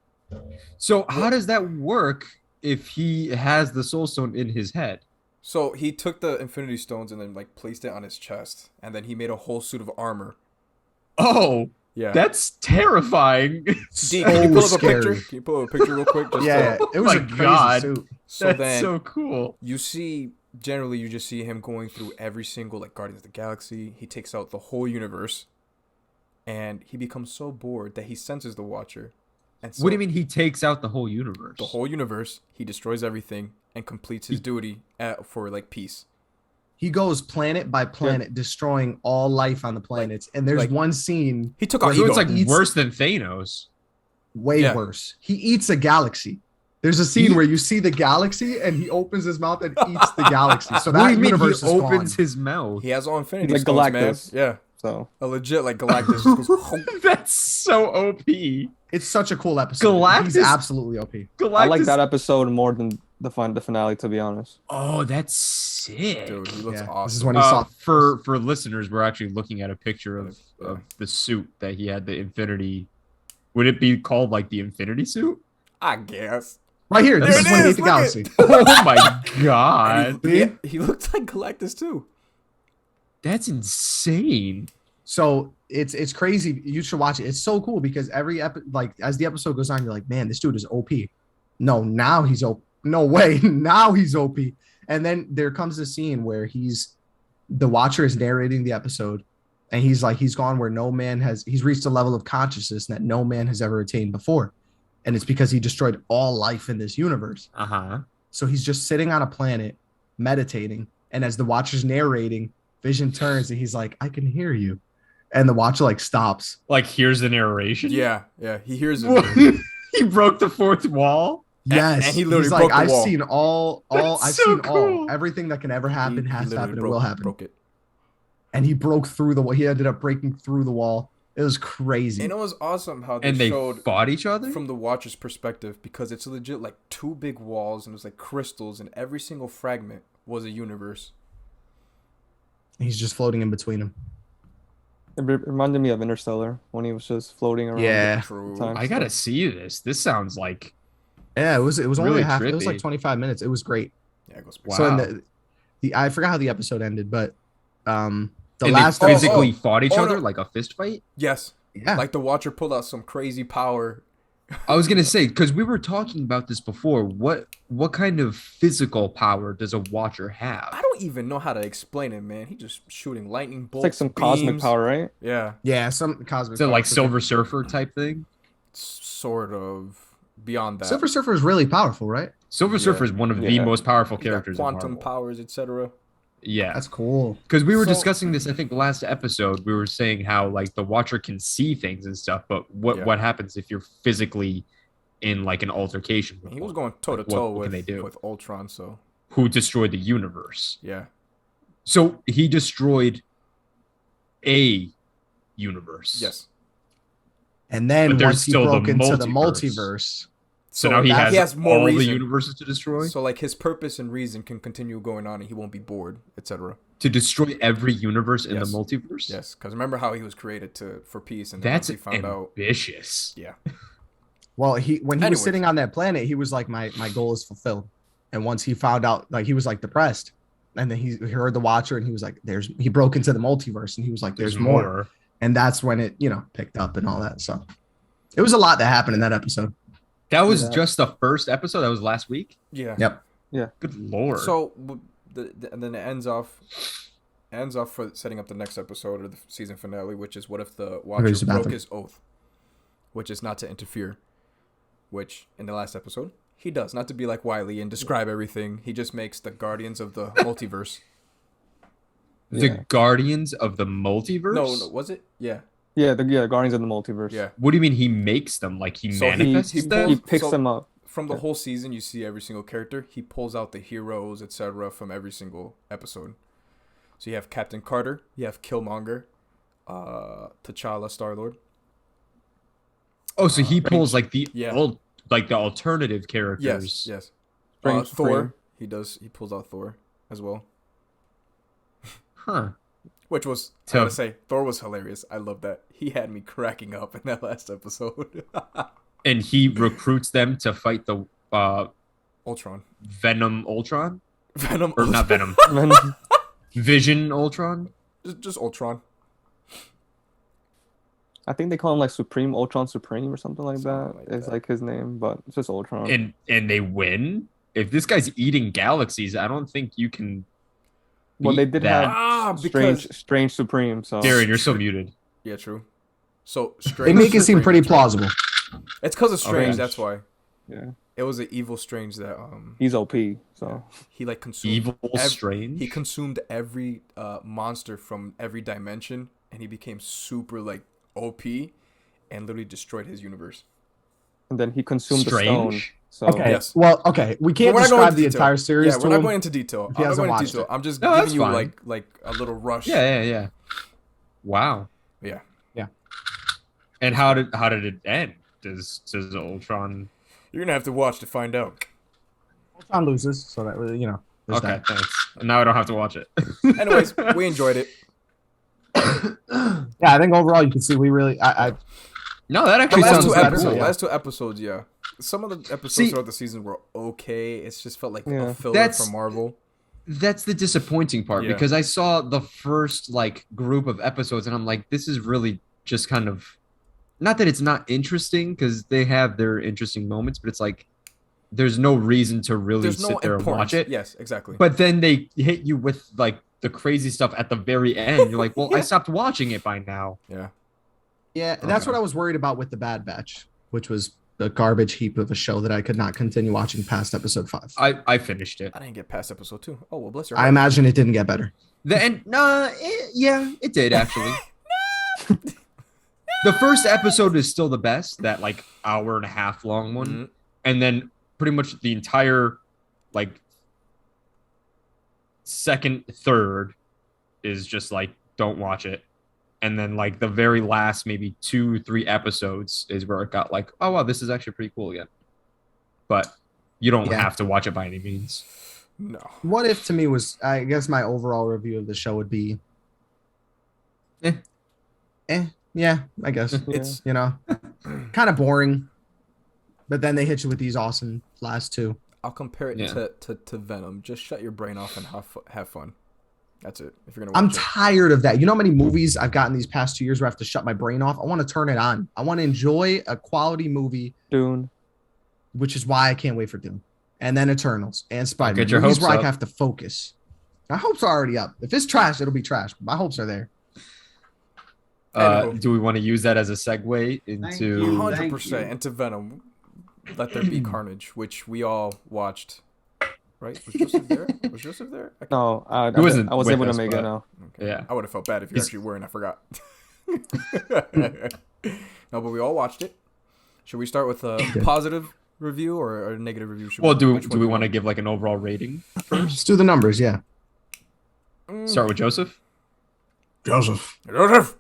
C: So how does that work if he has the Soul Stone in his head?
D: So he took the Infinity Stones and then like placed it on his chest, and then he made a whole suit of armor.
C: Oh,
D: Yeah.
C: that's terrifying.
D: D, can you pull up a
A: scary.
D: picture? Can you pull up a picture real quick? Just
A: Yeah,
C: Oh
A: it was a
C: my
A: crazy
C: God.
A: suit.
D: So
C: That's
D: then
C: so cool.
D: you see, generally, you just see him going through every single like Guardians of the Galaxy. He takes out the whole universe, and he becomes so bored that he senses the Watcher. And so
C: What do you mean he takes out the whole universe?
D: The whole universe. He destroys everything and completes his duty for like peace.
A: He goes planet by planet, destroying all life on the planets. And there's
D: like-
A: one scene
D: He took
A: Well,
D: out
C: So
D: Ego.
C: it's like
A: Eats-
C: worse than Thanos.
A: way
D: Yeah.
A: worse. He eats a galaxy. There's a scene
C: He-
A: where you see the galaxy and he opens his mouth and eats the galaxy. So
C: What do
A: that
C: you mean
A: universe
C: he
A: is
C: opens
A: gone.
C: his mouth?
D: He has all Infinity
E: Like
D: Stones,
E: Galactus.
D: man. Yeah,
E: So
D: a legit like Galactus. Just goes,
C: That's so OP.
A: It's such a cool episode. He's
C: Galactus-
A: absolutely OP.
C: Galactus.
E: I like that episode more than the finale, to be honest.
C: Oh, that's sick.
D: dude, he looks
A: Yeah,
D: awesome.
A: this is when he saw
C: For listeners, we're actually looking at a picture of
D: Yeah.
C: the suit that he had. The Infinity. Would it be called like the Infinity suit?
D: I guess.
A: right here. This
D: There
A: is
D: it
A: when he
D: is,
A: ate the
D: look
A: galaxy.
C: Oh my god,
D: And he looked like Galactus too.
C: that's insane.
A: So it's crazy. You should watch it. It's so cool because every like as the episode goes on, you're like, man, this dude is OP. No, now he's OP. No way. Now he's OP. And then there comes a scene where the Watcher is narrating the episode, and he's like, he's gone where he's reached a level of consciousness that no man has ever attained before. And it's because he destroyed all life in this universe.
C: Uh-huh.
A: So he's just sitting on a planet meditating. And as the Watcher's narrating, Vision turns and he's like, I can hear you. And the Watcher like stops.
C: Like here's the narration.
D: Yeah, yeah. He hears it.
C: He broke the fourth wall.
A: Yes.
D: and he literally
A: he's
D: broke
A: like,
D: the
A: I've
D: wall.
A: seen all
C: That's
A: I've
C: so
A: seen
C: cool.
A: all. Everything that can ever happen
D: He
A: has to
D: literally
A: happen and will happen.
D: Broke it.
A: And he broke through the wall. He ended up breaking through the wall. It was crazy.
D: And it was awesome how they
C: And they
D: showed
C: fought each other.
D: from the Watcher's perspective, because it's legit like two big walls and it was like crystals, and every single fragment was a universe.
A: He's just floating in between them.
E: It reminded me of Interstellar when he was just floating around.
A: Yeah.
D: True.
E: Time.
C: I gotta see this. This sounds like
A: Yeah, it was only
C: Really
A: a half. It was like
C: trippy.
A: 25 minutes. It was great.
D: Yeah, it goes
C: Wow.
A: So in the I forgot how the episode ended, but the
C: and
A: last
C: they physically
D: Oh,
C: fought each
D: oh,
C: other
D: no.
C: like a fist fight.
D: Yes.
A: yeah.
D: Like the Watcher pulled out some crazy power.
C: I was gonna say because we were talking about this before. What kind of physical power does a Watcher have?
D: I don't even know how to explain it, man. He just shooting lightning
E: It's
D: bolts.
E: like some cosmic
D: beams.
E: power, right?
D: Yeah,
A: yeah, some cosmic.
C: Is it like
A: power.
C: Silver Surfer type thing?
D: sort of. Beyond that,
A: Silver Surfer is really powerful, right?
C: Silver
D: Yeah.
C: Surfer is one of the
E: Yeah.
C: most powerful
D: He's got
C: characters. in
D: quantum
C: Marvel.
D: powers, etc.
C: Yeah,
A: That's cool.
C: because we were
D: So-
C: discussing this. I think last episode we were saying how like the Watcher can see things and stuff, but
D: Yeah.
C: what happens if you're physically in like an altercation? with
D: He was
C: one?
D: going toe to
C: Like,
D: toe
C: what can they do?
D: with Ultron, so
C: Who destroyed the universe?
D: yeah.
C: So he destroyed a universe.
D: Yes.
A: And then
C: But there's
A: once he
C: still the
A: broke into the
C: multiverse.
A: multiverse,
C: So now he
D: that-
C: has,
D: more
C: all
D: reason.
C: the universes to destroy.
D: So like his purpose and reason can continue going on, and he won't be bored, etc.
C: To destroy every universe in
D: Yes.
C: the multiverse.
D: Yes, because remember how he was created for peace, and then
C: That's
D: once he found out.
C: ambitious.
D: Yeah.
A: well, when he was
D: Anyways.
A: sitting on that planet, he was like, my goal is fulfilled. And once he found out, like he was like depressed, and then he heard the Watcher, and he was like, he broke into the multiverse, and he was like, there's more. And that's when it picked up and all that. So it was a lot that happened in that episode.
C: That was
E: Yeah.
C: just the first episode. That was last week.
D: Yeah.
A: Yep.
C: Good lord.
D: So and then it ends off for setting up the next episode or the season finale, which is what if the Watcher
A: use the
D: broke
A: bathroom.
D: his oath, which is not to interfere, which in the last episode he does, not to be like Wiley and describe everything. He just makes the Guardians of the Multiverse.
C: the
E: Yeah.
C: Guardians of the Multiverse.
D: No, was it? Yeah,
E: Yeah, the Guardians of the Multiverse.
D: yeah.
C: What do you mean he makes them? Like he
D: So he-
C: manifests
D: he
C: them?
E: He
D: pulls-
E: picks
D: So-
E: them up.
D: from the whole season, you see every single character. He pulls out the heroes, etc., from every single episode. So you have Captain Carter, you have Killmonger, T'Challa, Star-Lord.
C: Oh, so he pulls like the
D: Yeah.
C: the alternative characters.
D: Yes.
E: Strange
D: Thor, he pulls out Thor as well.
C: Huh.
D: Which was, I
C: Tough.
D: gotta say, Thor was hilarious. I love that. He had me cracking up in that last episode.
C: And he recruits them to fight the
D: Ultron.
C: Venom Ultron?
D: Venom.
C: Or not Venom.
E: Venom.
C: Vision Ultron?
D: Just Ultron.
E: I think they call him like Ultron Supreme or something like
D: Something
E: that.
D: like
E: It's
D: that.
E: like his name, but it's just Ultron.
C: And they win? If this guy's eating galaxies, I don't think you can
E: Well, they
C: beat
E: did
C: that.
E: have
D: Because...
E: Strange Supreme. So
C: Darren, you're so muted.
D: Yeah, true. So,
A: They
D: Strange.
A: make it seem
D: Supreme,
A: pretty
D: that's right.
A: plausible.
D: It's because of Strange,
E: Okay.
D: that's why.
E: yeah,
D: It was an evil Strange that
E: he's OP. So
D: he like consumed
C: Evil Strange?
D: He consumed every monster from every dimension, and he became super like OP, and literally destroyed his universe.
E: and then he consumed the stone.
C: Strange?
E: So
A: Okay.
D: Yes.
A: Well, okay. We can't
D: But we're not going
A: describe
D: into
A: the
D: detail.
A: entire series
D: Yeah,
A: to
D: we're not
A: him.
D: going into detail.
A: if he
D: I'm not
A: hasn't
D: going into
A: watched
D: detail.
A: it.
D: I'm just
C: No,
D: giving
C: that's
D: you
C: fine.
D: like a little rush.
C: Yeah. Wow.
D: Yeah.
C: And how did it end? Does Ultron?
D: You're gonna have to watch to find out.
A: Ultron loses, so that there's
C: Okay,
A: that.
C: thanks. Now I don't have to watch it.
D: Anyways, we enjoyed it.
A: Yeah, I think overall you can see we really. I
C: No, that
D: The
C: actually
D: last
C: sounds
D: two
A: better,
D: episodes,
A: yeah.
D: last two episodes, yeah. Some of the episodes
C: See-
D: throughout the season were okay. It's just felt like
E: Yeah.
D: a filler
C: That's-
D: from Marvel.
C: That's the disappointing part
D: Yeah.
C: because I saw the first like group of episodes and I'm like, this is really just kind of not that it's not interesting because they have their interesting moments, but it's like there's no reason to really
D: There's no
C: sit there and
D: importance.
C: watch it.
D: Yes, exactly.
C: But then they hit you with like the crazy stuff at the very end. You're like, well, I stopped watching it by now.
D: yeah.
A: yeah, that's
C: Okay.
A: what I was worried about with the Bad Batch, which was a garbage heap of a show that I could not continue watching past episode 5.
C: I finished it.
D: I didn't get past episode 2. Oh well, bless your
A: I
D: heart.
A: imagine it didn't get better.
C: The end, yeah, it did actually. The first episode is still the best, that like hour and a half long one,
D: Mhm.
C: and then pretty much the entire like second third is just like don't watch it, and then like the very last maybe 2-3 episodes is where it got like, oh wow, this is actually pretty cool again. But you don't
A: Yeah.
C: have to watch it by any means.
D: No.
A: What if to me was, I guess my overall review of the show would be, yeah, I guess
D: It's
A: kind of boring. But then they hit you with these awesome last two.
D: I'll compare it
C: Yeah.
D: to Venom. Just shut your brain off and have fun. That's it. If you're gonna
A: I'm
D: watch it.
A: tired of that. You know how many movies I've gotten these past 2 years where I have to shut my brain off? I want to turn it on. I want to enjoy a quality movie,
E: Dune.
A: which is why I can't wait for Doom. And then Eternals and Spider-Man.
C: Get your
A: Movies
C: hopes
A: where
C: up.
A: I have to focus. My hopes are already up. If it's trash, it'll be trash. But my hopes are there.
D: Anywho.
C: Do we want to use that as a segue
F: you.
C: into?
D: 100% into Venom. Let There Be Carnage, which we all watched. Right? Was Joseph there? Was Joseph there? I can't-
E: No, I
C: wasn't
E: was
C: with
E: able to
C: us,
E: make
C: but-
E: it now.
D: Okay.
C: Yeah.
D: I would have felt bad if you
C: He's-
D: actually were and I forgot. No, but we all watched it. Should we start with a positive review or a negative review?
C: Well, do
D: which one
C: we
D: you
C: want to give like an overall rating?
A: Let's do the numbers. Yeah.
C: Start with Joseph.
A: Joseph.
D: Joseph!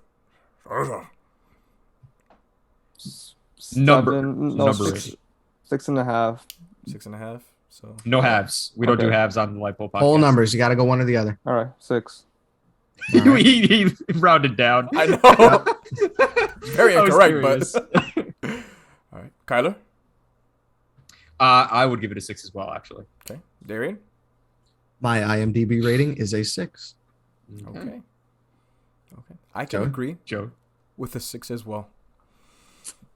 C: Number-
E: Seven, no,
C: number.
E: 6.5.
D: 6.5. So
C: No halves. We don't do
E: Okay.
C: halves on the Lipo podcast.
A: Whole numbers. You got to go one or the other.
E: All right, 6.
C: he rounded down.
D: I know. Very
C: I was
D: incorrect,
C: curious.
D: but all right, Kyler.
C: I would give it a 6 as well, actually.
D: Okay, Darian.
A: My IMDb rating is a 6.
D: Okay. I can
C: Joe?
D: agree
C: Joe.
D: with a 6 as well.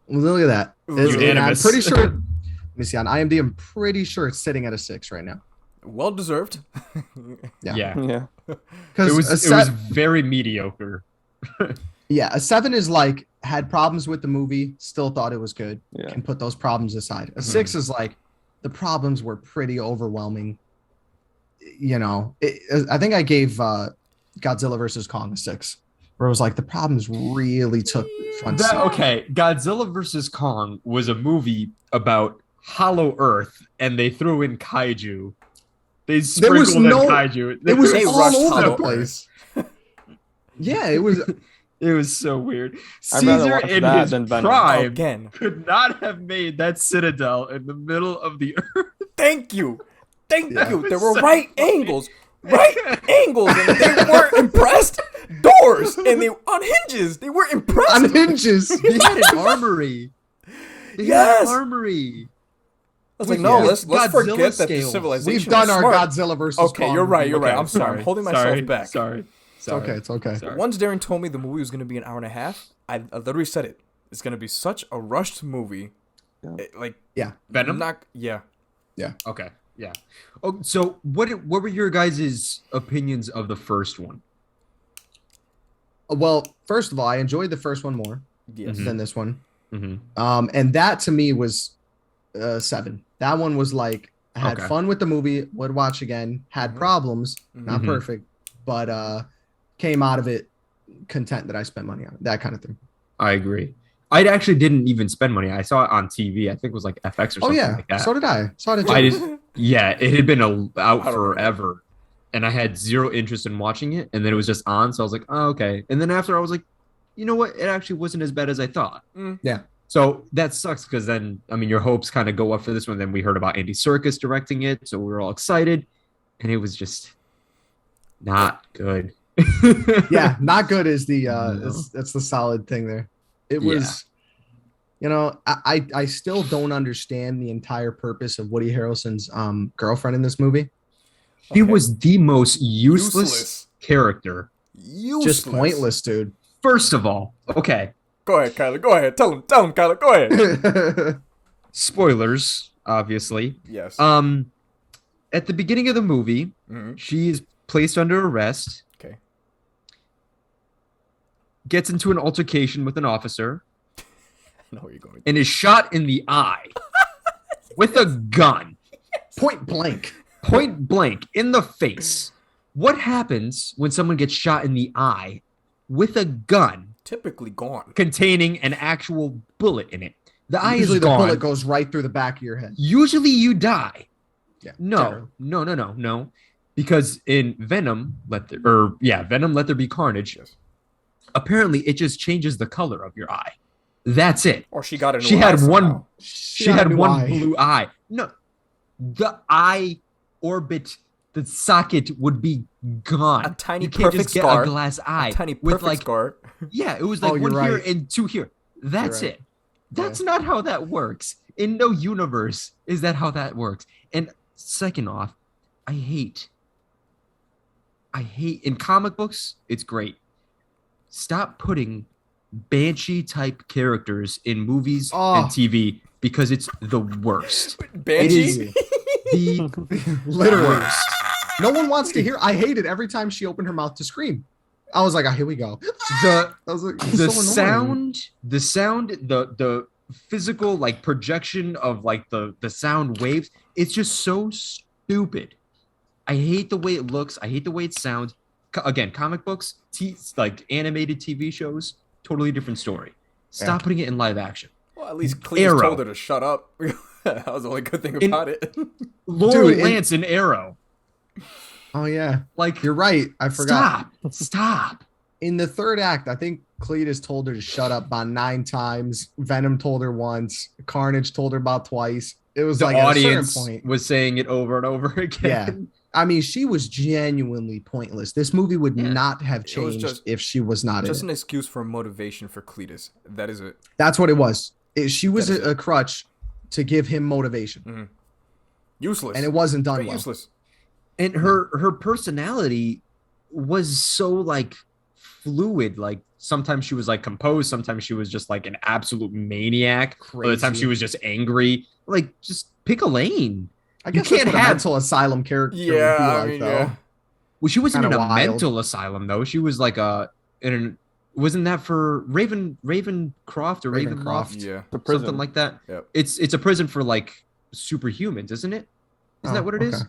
A: Well, look at that. And I'm
C: Unanimous.
A: pretty sure. Let me see on IMDb. I'm pretty sure it's sitting at a 6 right now.
D: Well deserved.
A: Yeah.
C: Yeah.
E: Yeah.
C: It
A: Because
C: was very mediocre.
A: a 7 is like had problems with the movie, still thought it was good.
E: Yeah.
A: Can put those problems aside. A 6 is like the problems were pretty overwhelming. I think I gave Godzilla versus Kong a 6, where it was like the problems really took front seat.
C: Okay, Godzilla versus Kong was a movie about Hollow Earth and they threw in kaiju. They
A: There was
C: sprinkled in
A: no-
C: kaiju.
A: It was
D: They
A: all
D: rushed
A: over the
D: Hollow
A: place. Yeah, it was.
C: It was so weird.
E: I'd rather
C: Caesar
E: watch
C: in
E: that
C: his
E: than Venom.
C: prime
D: Again.
C: could not have made that citadel in the middle of the earth.
D: Thank you. Thank
A: Yeah.
D: you. There were
C: So
D: right
C: funny.
D: angles. Right angles. And they weren't impressed. Doors. And they on hinges. They were impressed.
A: On hinges.
C: They had an armory. They had
D: Yes.
C: an armory.
D: I was like,
C: With
D: no,
A: yeah.
D: let's
C: Godzilla
D: forget that the
C: scales.
D: civilization
A: We've done
D: is
A: our
D: smart.
A: Godzilla versus
D: Okay,
A: Kong
D: you're right. You're
A: review.
D: right. I'm sorry. I'm holding myself back.
C: Sorry.
A: It's okay. It's okay.
C: Sorry.
D: Once Darren told me the movie was going to be an hour and a half, I literally said it. It's going to be such a rushed movie.
E: Yeah.
C: Venom?
D: Yeah.
C: Okay. Yeah. Oh, so what were your guys' opinions of the first one?
A: Well, first of all, I enjoyed the first one more
D: Yes.
C: Mhm.
A: than this one.
C: Mm-hmm.
A: And that to me was 7. That one was like I had
C: Okay.
A: fun with the movie, would watch again, had
D: Mhm.
A: problems, not
C: Mhm.
A: perfect, but came out of it content that I spent money on it, that kind of thing.
C: I agree. I actually didn't even spend money. I saw it on TV. I think it was like FX or
A: Oh
C: something
A: yeah,
C: like that.
A: so did I. So did
C: I
A: you.
C: just, yeah, it had been out
D: I don't
C: forever, and I had zero interest in watching it. And then it was just on, so I was like, oh, okay. And then after, I was like, you know what? It actually wasn't as bad as I thought.
D: Mm.
A: Yeah.
C: So that sucks because then, I mean, your hopes kind of go up for this one. Then we heard about Andy Serkis directing it, so we were all excited, and it was just not good.
A: Yeah, not good is the
C: No.
A: that's the solid thing there. It was, you know, I still don't understand the entire purpose of Woody Harrelson's girlfriend in this movie.
C: He
D: Okay.
C: was the most useless character.
D: Useless.
A: Just pointless, dude.
C: First of all, okay,
D: Go ahead, Kyler. Go ahead. Tell him, Kyler. Go ahead.
C: spoilers, obviously.
D: Yes.
C: At the beginning of the movie,
D: Mhm.
C: she is placed under arrest,
D: Okay.
C: gets into an altercation with an officer,
D: I know where you're going.
C: and is shot in the eye with a gun,
A: Point blank.
C: point blank in the face. What happens when someone gets shot in the eye with a gun
D: Typically gone.
C: containing an actual bullet in it? The eye
A: Usually
C: is
A: the
C: gone.
A: bullet goes right through the back of your head.
C: Usually you die.
A: Yeah.
C: No,
A: generally.
C: no. Because in Venom, Venom, Let There Be Carnage.
D: Yes.
C: Apparently, it just changes the color of your eye. That's it.
D: Or she got a new
C: She had
D: eye
C: one.
D: somehow.
C: She had
A: a
C: one
A: eye.
C: blue eye. No, the eye orbit, the socket would be gone.
D: A tiny
C: you can't
D: perfect
C: just get
D: scar.
C: a glass eye
D: A tiny
C: with
D: perfect
C: like
D: scar.
C: yeah, it was
A: Oh,
C: like
A: you're
C: one here
A: right.
C: and two here. That's
A: right.
C: it. That's not how that works. In no universe is that how that works. And second off, I hate in comic books, it's great. Stop putting banshee type characters in movies
A: Oh.
C: and TV because it's the worst.
D: Banshee?
C: The
A: Literally.
C: worst.
A: No one wants to hear. I hated every time she opened her mouth to scream. I was like, oh, here we go.
C: The
A: I was like,
C: the
A: so annoying.
C: sound, the physical like projection of like the sound waves, it's just so stupid. I hate the way it looks. I hate the way it sounds. Again, comic books, like animated TV shows, totally different story. Stop putting it in live action.
D: Well, at least Cletus
C: Arrow.
D: told her to shut up. That was the only good thing about it.
C: Laurel
A: Dude,
C: Lance in Arrow.
A: Oh yeah,
C: Like,
A: you're right. I forgot.
C: Stop.
A: In the third act, I think Cletus told her to shut up about 9 times. Venom told her once. Carnage told her about twice. It was
C: The
A: like at a
C: audience
A: certain point.
C: was saying it over and over again.
A: Yeah. I mean, she was genuinely pointless. This movie would
C: Yeah.
A: not have
D: It was
A: changed
D: just-
A: if she was not
D: Just
A: in
D: an
A: it.
D: excuse for motivation for Cletus. That is it.
A: That's what it was. She was
D: That is
A: a crutch to give him motivation,
D: Useless.
A: and it wasn't done
D: Very
A: well.
D: useless.
C: And her personality was so like fluid. Like sometimes she was like composed, sometimes she was just like an absolute maniac. Other times
A: Crazy.
C: she was just angry. Like just pick a lane.
A: I
C: You
A: guess that's
C: can't
A: what a
C: have-
A: mental asylum character would be
D: Yeah,
A: like,
D: I mean,
A: though.
D: yeah.
C: Well, she wasn't in
A: Kinda
C: a
A: wild.
C: mental asylum though. She was like wasn't that for Ravencroft or
A: Ravencroft.
C: Ravenloft?
D: Yeah.
E: The prison.
C: Something like that.
D: Yep.
C: It's a prison for like superhumans, isn't it? Isn't
A: Oh,
C: that what it is?
A: okay.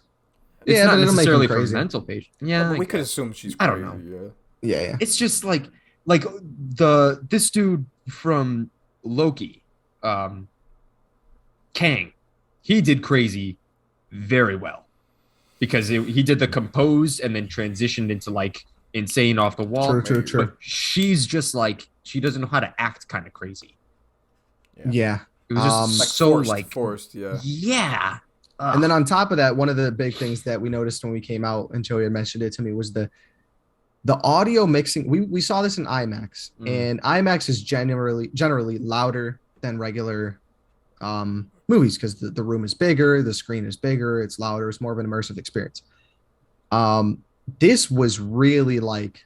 C: It's
A: Yeah,
C: not
A: but it'll make them
C: necessarily for
A: crazy.
C: mental patients. Yeah,
D: But we
C: I
D: could
C: guess.
D: assume she's
C: I
D: crazy.
C: don't know.
D: Yeah.
A: Yeah.
C: It's just like this dude from Loki, Kang. he did crazy very well because he did the composed and then transitioned into like insane off the wall.
A: True.
C: But she's just like she doesn't know how to act kind of crazy.
A: Yeah.
C: It was just
D: Like
C: so
D: forced, yeah.
C: yeah.
A: And then on top of that, one of the big things that we noticed when we came out, and Joey had mentioned it to me, was the audio mixing. We saw this in IMAX, and IMAX is generally louder than regular movies because the room is bigger, the screen is bigger, it's louder, it's more of an immersive experience. This was really like,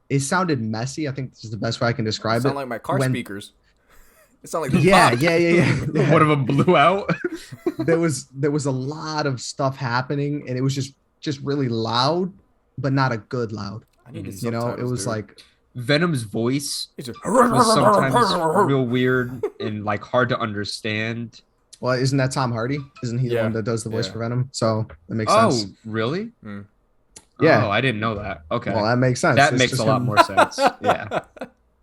A: it sounded messy. I think this is the best way I can describe it.
D: Sound like my car speakers. It sounded like
A: yeah.
C: One of them blew out.
A: There was a lot of stuff happening, and it was just really loud, but not a good loud.
D: I needed
A: You know, it was like
C: Venom's voice
D: It's just,
C: was sometimes real weird and like hard to understand.
A: well, isn't that Tom Hardy? Isn't he the one that does the voice for Venom? So that makes sense.
C: Oh, really?
A: Yeah.
C: Oh, I didn't know that. Okay.
A: Well, that makes sense.
C: That
A: It's
C: makes
A: just
C: a lot
A: him.
C: more sense. Yeah,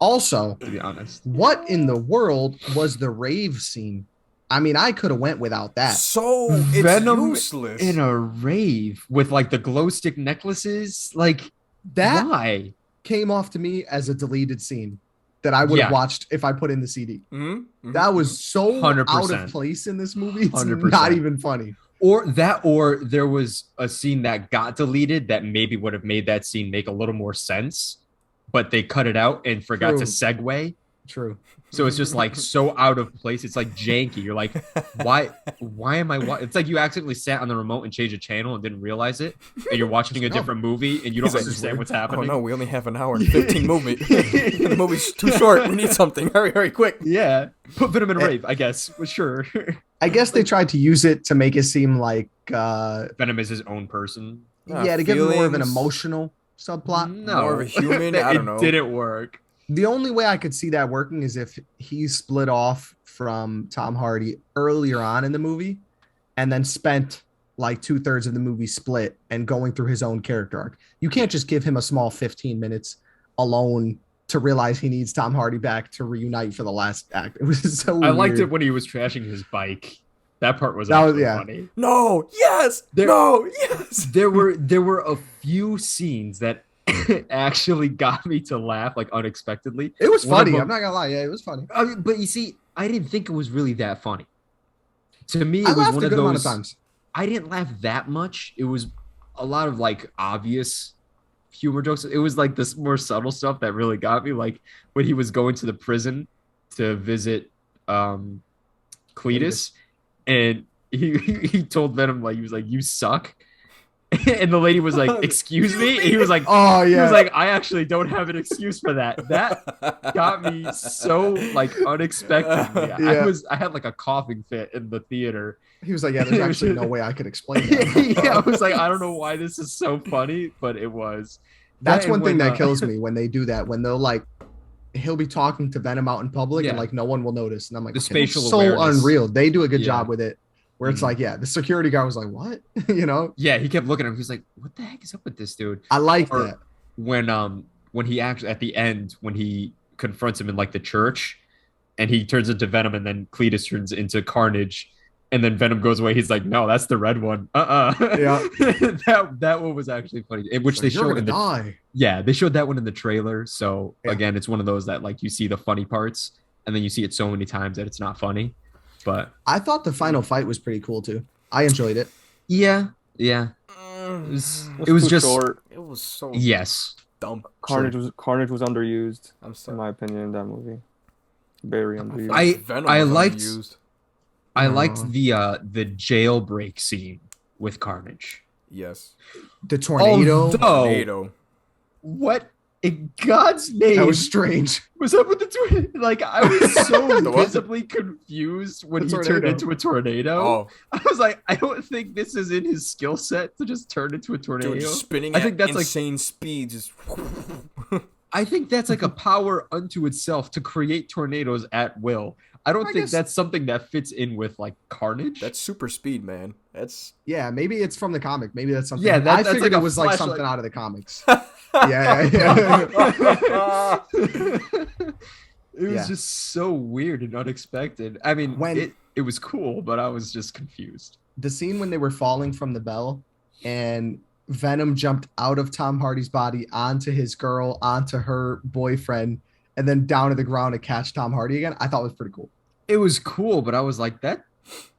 A: Also,
C: to be honest.
A: what in the world was the rave scene? I mean, I could have went without that.
D: so it's
C: Venom
D: useless.
C: in a rave with like the glow stick necklaces. Like
A: That
C: why?
A: came off to me as a deleted scene that I would have watched if I put in the CD. That was so
C: 100%.
A: out of place in this movie. It's
C: 100%.
A: not even funny.
C: Or there was a scene that got deleted that maybe would have made that scene make a little more sense, but they cut it out and forgot to
A: True.
C: segue.
A: True.
C: So it's just like so out of place. It's like janky. You're like, why am I? It's like you accidentally sat on the remote and changed a channel and didn't realize it, and you're watching a different movie and you don't understand what's
D: Oh
C: happening.
D: no, we only have an hour and 15 movie. The movie's too short. We need something. Hurry, quick.
C: Yeah, put Venom in a rave, I guess. Well, sure.
A: I guess they tried to use it to make it seem like
C: Venom is his own person.
A: to give it more of an
D: feelings.
A: emotional subplot.
C: No,
D: More of a human? I don't know.
C: It didn't work.
A: The only way I could see that working is if he split off from Tom Hardy earlier on in the movie and then spent like 2/3 of the movie split and going through his own character arc. You can't just give him a small 15 minutes alone to realize he needs Tom Hardy back to reunite for the last act. It was so
C: I liked it
A: weird.
C: when he was trashing his bike. That part was
A: That was-
C: actually
A: yeah.
C: funny.
D: No, yes, no, yes.
C: There were a few scenes that actually got me to laugh like unexpectedly.
A: It was
C: One of
A: funny.
C: them-
A: I'm not gonna lie. Yeah, it was funny.
C: I mean, but you see, I didn't think it was really that funny. To me,
A: I
C: it was
A: laughed
C: one
A: a
C: of
A: good amount of
C: those.
A: times.
C: I didn't laugh that much. It was a lot of like obvious humor jokes. It was like this more subtle stuff that really got me. Like when he was going to the prison to visit Cletus, and he told Venom like he was like, "You suck," and the lady was like, "Excuse me." And he was like,
A: Oh
C: He
A: yeah.
C: was like, I actually don't have an excuse for that. That got me so like unexpectedly.
A: Yeah.
C: I had like a coughing fit in the theater.
A: He was like, yeah, there's actually no way I could explain that.
C: Yeah, I was like, I don't know why this is so funny, but it was.
A: That's
C: That
A: one
C: and
A: thing
C: when,
A: that kills me when they do that. When they'll like, he'll be talking to Venom out in public and
C: Yeah.
A: like no one will notice. And I'm like,
C: The
A: okay, that's
C: spatial
A: so
C: awareness.
A: unreal. They do a good
C: Yeah.
A: job with it. Where it's
C: Mhm.
A: like, yeah, the security guard was like, what? You know,
C: Yeah, he kept looking at him. He was like, "What the heck is up with this dude?"
A: I like
C: Or-
A: that.
C: When he actually at the end when he confronts him in like the church, and he turns into Venom, and then Cletus turns into Carnage, and then Venom goes away. He's like, "No, that's the red one."
A: Yeah.
C: that one was actually funny, which they
A: Like, you're
C: showed
A: gonna
C: in the
A: die.
C: yeah they showed that one in the trailer. So
A: Yeah.
C: again, it's one of those that like you see the funny parts, and then you see it so many times that it's not funny. But
A: I thought the final fight was pretty cool too. I enjoyed it.
C: yeah, it was
E: too
C: just
E: short.
D: It was so
C: yes.
D: dumb.
E: Carnage was underused
D: I'm
E: in
D: sorry.
E: my opinion in that movie. Very underused.
C: I
D: was
C: liked-
D: underused.
C: I liked
A: Oh.
C: the jailbreak scene with Carnage.
D: Yes.
A: The tornado.
D: Tornado.
C: What in God's name
A: That was strange.
C: was up with the tornado? Like I was so
D: The what?
C: visibly confused when
A: The
C: he turned
A: tornado.
C: into a tornado.
D: Oh,
C: I was like, I don't think this is in his skill set to just turn into a tornado.
D: dude, spinning
C: I
D: at
C: think that's like
D: insane speed. Just
C: I think that's like a power unto itself to create tornadoes at will. I don't
A: I
C: think
A: guess-
C: that's something that fits in with like Carnage.
D: that's super speed, man. That's
A: Yeah, maybe it's from the comic. Maybe that's something.
C: Yeah,
A: I
C: that's
A: figured
C: like a
A: it was like
C: flashlight.
A: something out of the comics. Yeah.
C: It was
A: Yeah.
C: just so weird and unexpected. I mean,
A: When-
C: it was cool, but I was just confused.
A: The scene when they were falling from the bell and Venom jumped out of Tom Hardy's body onto his girl, onto her boyfriend, and then down to the ground to catch Tom Hardy again, I thought was pretty cool.
C: It was cool, but I was like,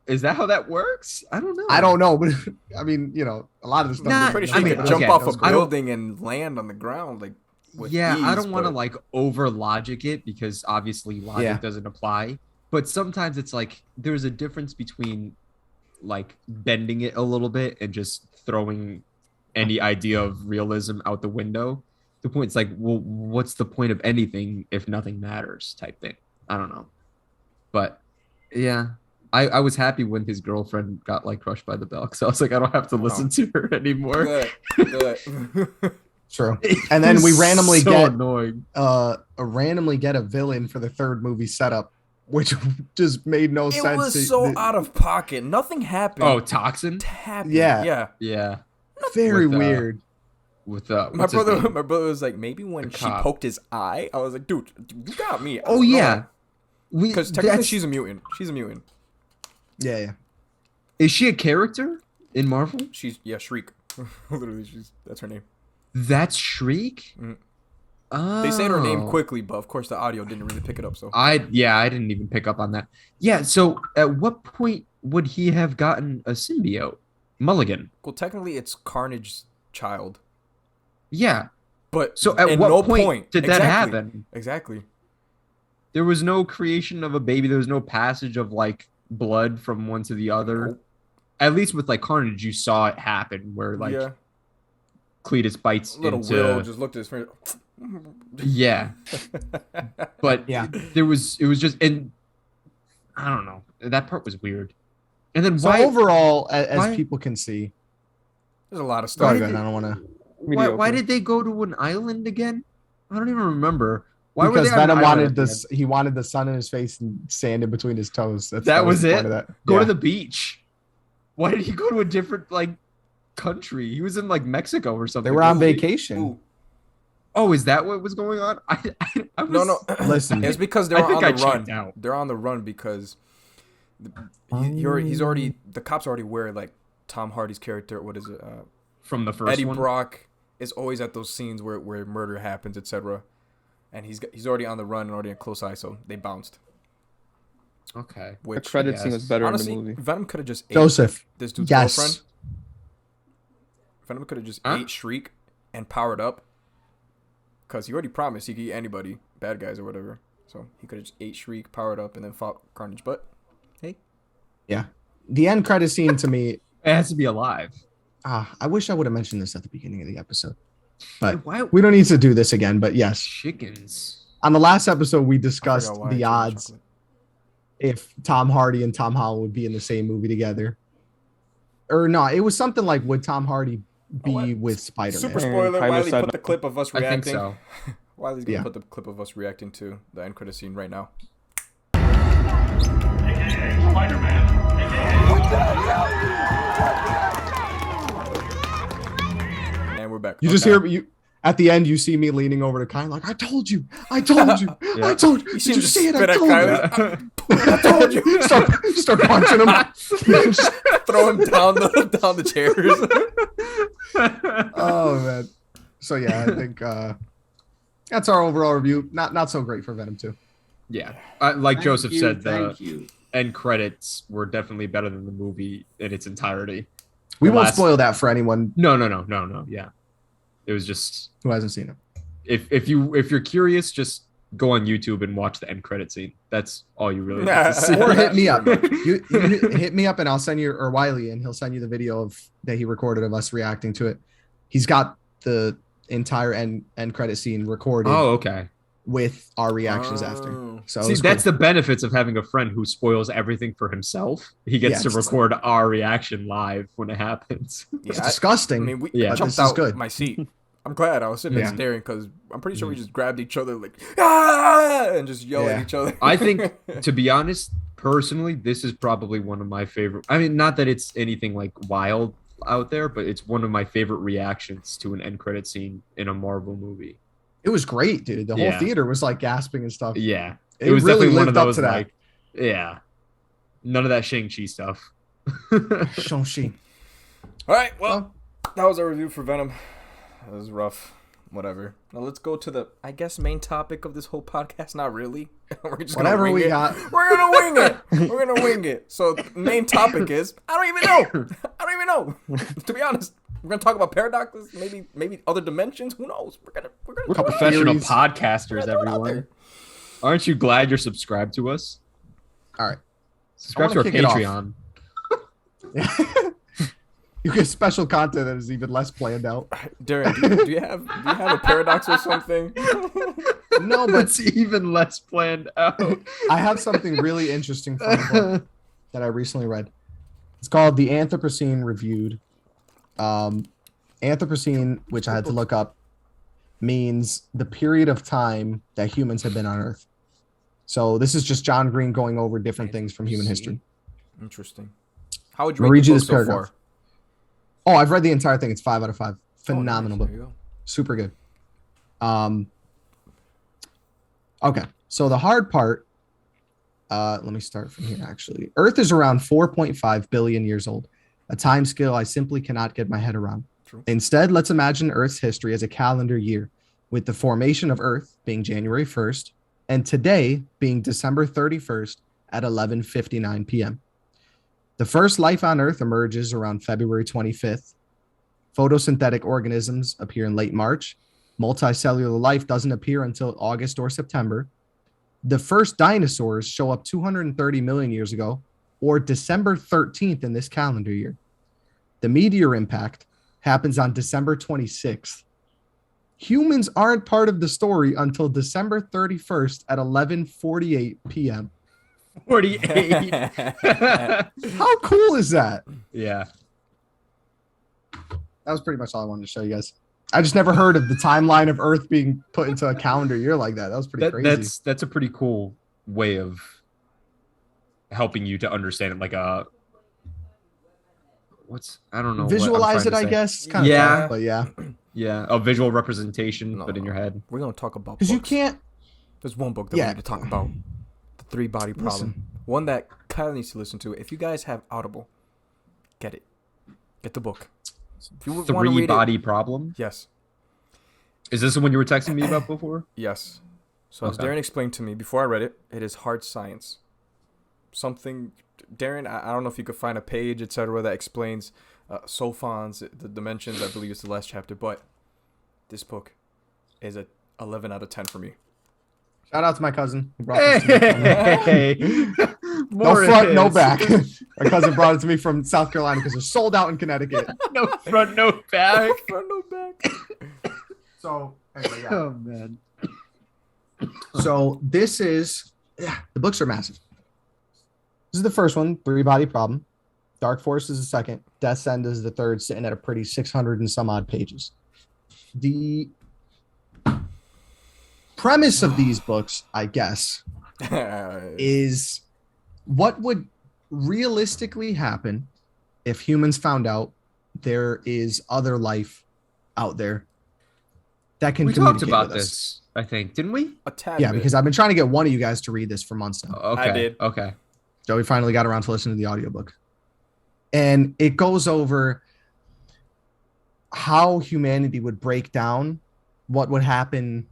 C: is that how that works? I don't know.
A: I don't know, but I mean, a lot of this stuff.
C: Nah,
D: I'm pretty
C: I
D: sure
C: mean,
D: you could
C: okay,
D: jump off
A: that
D: a
A: was cool.
D: building and land on the ground like with
C: Yeah, I
D: ease,
C: don't want to
D: but-
C: like over logic it because obviously logic
A: Yeah.
C: doesn't apply. But sometimes it's like there's a difference between like bending it a little bit and just throwing any idea of realism out the window. The point is like, well, what's the point of anything if nothing matters type thing. I don't know. But yeah, I was happy when his girlfriend got like crushed by the bell because I was like, I don't have to listen to her anymore.
D: Good, good.
A: True.
C: It
A: And then we
C: was
A: randomly
C: so
A: get
C: annoying.
A: randomly get a villain for the third movie setup, which just made no
D: It
A: sense.
D: was so out of pocket. Nothing happened.
C: Oh, Toxin?
D: happened.
A: Yeah.
D: Yeah.
C: Yeah.
A: Very
C: with,
A: weird.
C: With
D: My
C: what's his
D: brother,
C: name?
D: my brother was like, maybe when
C: The
D: she
C: cop.
D: poked his eye, I was like, dude, you got me.
C: Oh yeah.
D: Because technically
C: that's-
D: she's a mutant. She's a mutant.
A: Yeah.
C: is she a character in Marvel?
D: She's Shriek. Literally, that's her name.
C: That's Shriek?
D: Mm.
C: Oh.
D: They said her name quickly, but of course the audio didn't really pick it up. So
C: I didn't even pick up on that. Yeah, so at what point would he have gotten a symbiote? Mulligan.
D: well, technically it's Carnage's child,
C: Yeah.
D: but
C: So at
D: in
C: what
D: no
C: point did that
D: Exactly.
C: happen?
D: Exactly.
C: There was no creation of a baby. There was no passage of like blood from one to the other.
D: Nope.
C: At least with like Carnage, you saw it happen where like
D: yeah,
C: Cletus bites
D: little
C: into
D: Will just looked at his finger.
C: yeah. But
A: Yeah.
C: it was just and I don't know. That part was weird. And then
A: So
C: why
A: overall, as
C: why-
A: people can see,
D: There's a lot of
A: go
D: stuff.
A: ahead,
C: did
A: I don't want to.
C: why
E: Mediocre.
C: did they go to an island again? I don't even remember. Why were
A: Because
C: they on an
A: Venom
C: island
A: wanted
C: at the
A: this. He wanted the sun in his face and sand in between his toes.
C: That was
A: the
C: it?
A: point of that.
C: Go
A: Yeah.
C: to the beach. Why did he go to a different like country? He was in like Mexico or something.
A: They were on
C: Ooh.
A: vacation.
D: Ooh.
C: Oh, is that what was going on? I was,
D: No.
A: Listen,
D: It's because
C: I
D: they're
C: think
D: on
C: I
D: the run.
C: checked out.
D: They're on the run because he's already the cops already aware. Like Tom Hardy's character, what is it?
C: From the first
D: Eddie
C: one.
D: Brock is always at those scenes where murder happens, etc. And he's already on the run and already in close eye, so they bounced.
C: Okay.
E: The
D: Which
E: credit scene was better
D: honestly,
E: in the movie.
D: Venom could have just ate
A: Joseph.
D: this dude's
A: Yes.
D: girlfriend. Venom could have just
C: Huh?
D: ate Shriek and powered up, because he already promised he could eat anybody, bad guys or whatever. So he could have just ate Shriek, powered up, and then fought Carnage. But
A: The end credit scene to me.
C: It has to be alive.
A: I wish I would have mentioned this at the beginning of the episode, but
C: Why
A: we don't need to do this again. But yes,
C: chickens?
A: on the last episode we
D: I
A: discussed
D: forgot why I
A: the
D: chose
A: odds
D: chocolate.
A: if Tom Hardy and Tom Holland would be in the same movie together, or not. It was something like, would Tom Hardy be
D: what?
A: with Spider-Man?
D: Super
E: And
D: spoiler:
E: Tyler
D: Wiley
E: said
D: put the clip of us
C: I think
D: reacting.
C: so.
D: Wiley's gonna
A: Yeah.
D: put the clip of us reacting to the end credit scene right now. And we're back.
A: You just
C: Okay.
A: hear you at the end. You see me leaning over to Kai, like, I told you, I told you,
C: Yeah.
A: I told you.
D: You
A: Did
D: see him
A: you
D: just
A: see it?
D: spit
A: I
D: at
A: told
D: Kylie.
A: you.
D: I told you.
A: Start punching him.
D: Throw him down the chairs.
A: Oh man. So yeah, I think that's our overall review. Not so great for Venom 2.
C: Yeah. Like Joseph said, the
F: Thank you.
C: end credits were definitely better than the movie in its entirety.
A: We
C: The
A: won't
C: last-
A: spoil that for anyone
C: No. Yeah. It was just
A: who hasn't seen it.
C: if you're curious, just go on YouTube and watch the end credit scene. That's all you really need to see.
A: Or hit me up.
D: Pretty
A: You hit me up and I'll send you, or Wiley, and he'll send you the video of that he recorded of us reacting to it. He's got the entire end credit scene recorded
C: Oh, okay.
A: with our reactions after.
D: Oh.
A: So
C: See, that's the benefits of having a friend who spoils everything for himself. He gets
A: Yeah,
C: to
A: it's just-
C: record our reaction live when it happens.
A: it's
D: Yeah,
A: disgusting.
D: I mean, we
C: Yeah,
D: jumped
A: this is
D: out
A: good.
D: my seat. I'm glad I was sitting there
A: Yeah.
D: staring because I'm pretty sure we just grabbed each other like ah and just yell
A: Yeah.
D: at each other.
C: I think, to be honest, personally, this is probably one of my favorite. I mean, not that it's anything like wild out there, but it's one of my favorite reactions to an end credit scene in a Marvel movie.
A: It was great, dude. The whole
C: Yeah.
A: theater was like gasping and stuff.
C: Yeah, It was
A: really
C: definitely one of
A: lived up
C: those
A: to that.
C: like, yeah, none of that Shang-Chi stuff.
A: Shang-Chi.
D: All right, well, that was our review for Venom. That was rough. Whatever. Now let's go to the, I guess, main topic of this whole podcast. Not really. We're just
A: Whatever
D: gonna wing
A: we
D: it.
A: got.
D: We're gonna wing it. We're gonna wing it. So the main topic is I don't even know. I don't even know. To be honest, we're gonna talk about paradoxes. Maybe other dimensions. Who knows? We're gonna
C: We're
D: throw it out
C: professional
A: theories.
C: podcasters,
D: We're gonna throw it out
C: everyone.
D: there.
C: Aren't you glad you're subscribed to us?
A: All right.
C: Subscribe to our
A: kick it off.
C: Patreon.
A: You get special content that is even less planned out.
D: Darren, do you have a paradox or something?
A: No, but
C: It's even less planned out.
A: I have something really interesting from a book that I recently read. It's called The Anthropocene Reviewed. Anthropocene, which I had to look up, means the period of time that humans have been on Earth. So this is just John Green going over different things from human history.
D: Interesting. How would you
A: I'll
D: rate
A: read
D: the
A: you
D: book
A: this
D: so
A: paragraph.
D: far?
A: Oh, I've read the entire thing. It's 5 out of 5. Phenomenal book.
D: There you go.
A: Super good. Okay, so the hard part, let me start from here actually. Earth is around 4.5 billion years old, a time scale I simply cannot get my head around.
D: True.
A: Instead, let's imagine Earth's history as a calendar year, with the formation of Earth being January 1st and today being December 31st at 11:59 p.m. The first life on Earth emerges around February 25th. Photosynthetic organisms appear in late March. Multicellular life doesn't appear until August or September. The first dinosaurs show up 230 million years ago, or December 13th in this calendar year. The meteor impact happens on December 26th. Humans aren't part of the story until December 31st at 11:48 p.m.
C: 48.
A: How cool is that?
C: Yeah.
A: That was pretty much all I wanted to show you guys. I just never heard of the timeline of Earth being put into a calendar year like that. That was pretty crazy.
C: That's a pretty cool way of helping you to understand it. Like I don't know.
A: Visualize it, I guess. It's kind of
C: Yeah.
A: tough, but yeah.
C: Yeah, a visual representation,
D: No.
C: but in your head.
D: We're gonna talk about
A: Because you
D: books.
A: can't.
D: There's one book that
A: Yeah.
D: we need to talk about. The three-body problem.
A: Listen.
D: One that Kyle needs to listen to. If you guys have Audible, get it. Get the book. If you want to read
C: Three-body problem.
D: yes.
C: Is this the one you were texting me about before?
D: Yes. So as
C: Okay.
D: Darren explained to me before I read it, it is hard science. Something, Darren, I don't know if you could find a page, etc., that explains Sophons, the dimensions. I believe it's the last chapter, but this book is a 11 out of 10 for me.
A: Shout out to my cousin. Who brought this to me.
C: Hey,
A: No front, no back. My cousin brought it to me from South Carolina because they're sold out in Connecticut.
C: No front, no back.
D: Front, no back.
A: So, anyway, yeah.
C: Oh man.
A: So this is, the books are massive. This is the first one, Three-Body Problem. Dark Force is the second. Death's End is the third, sitting at a pretty 600 and some odd pages. The premise of these books, I guess, is what would realistically happen if humans found out there is other life out there that can
C: We talked
A: communicate
C: about
A: with us.
C: this, I think, didn't we?
D: A tad
A: Yeah,
D: bit.
A: because I've been trying to get one of you guys to read this for months now.
C: Okay.
D: I did.
C: Okay.
A: Joey finally got around to listening to the audiobook. And it goes over how humanity would break down, what would happen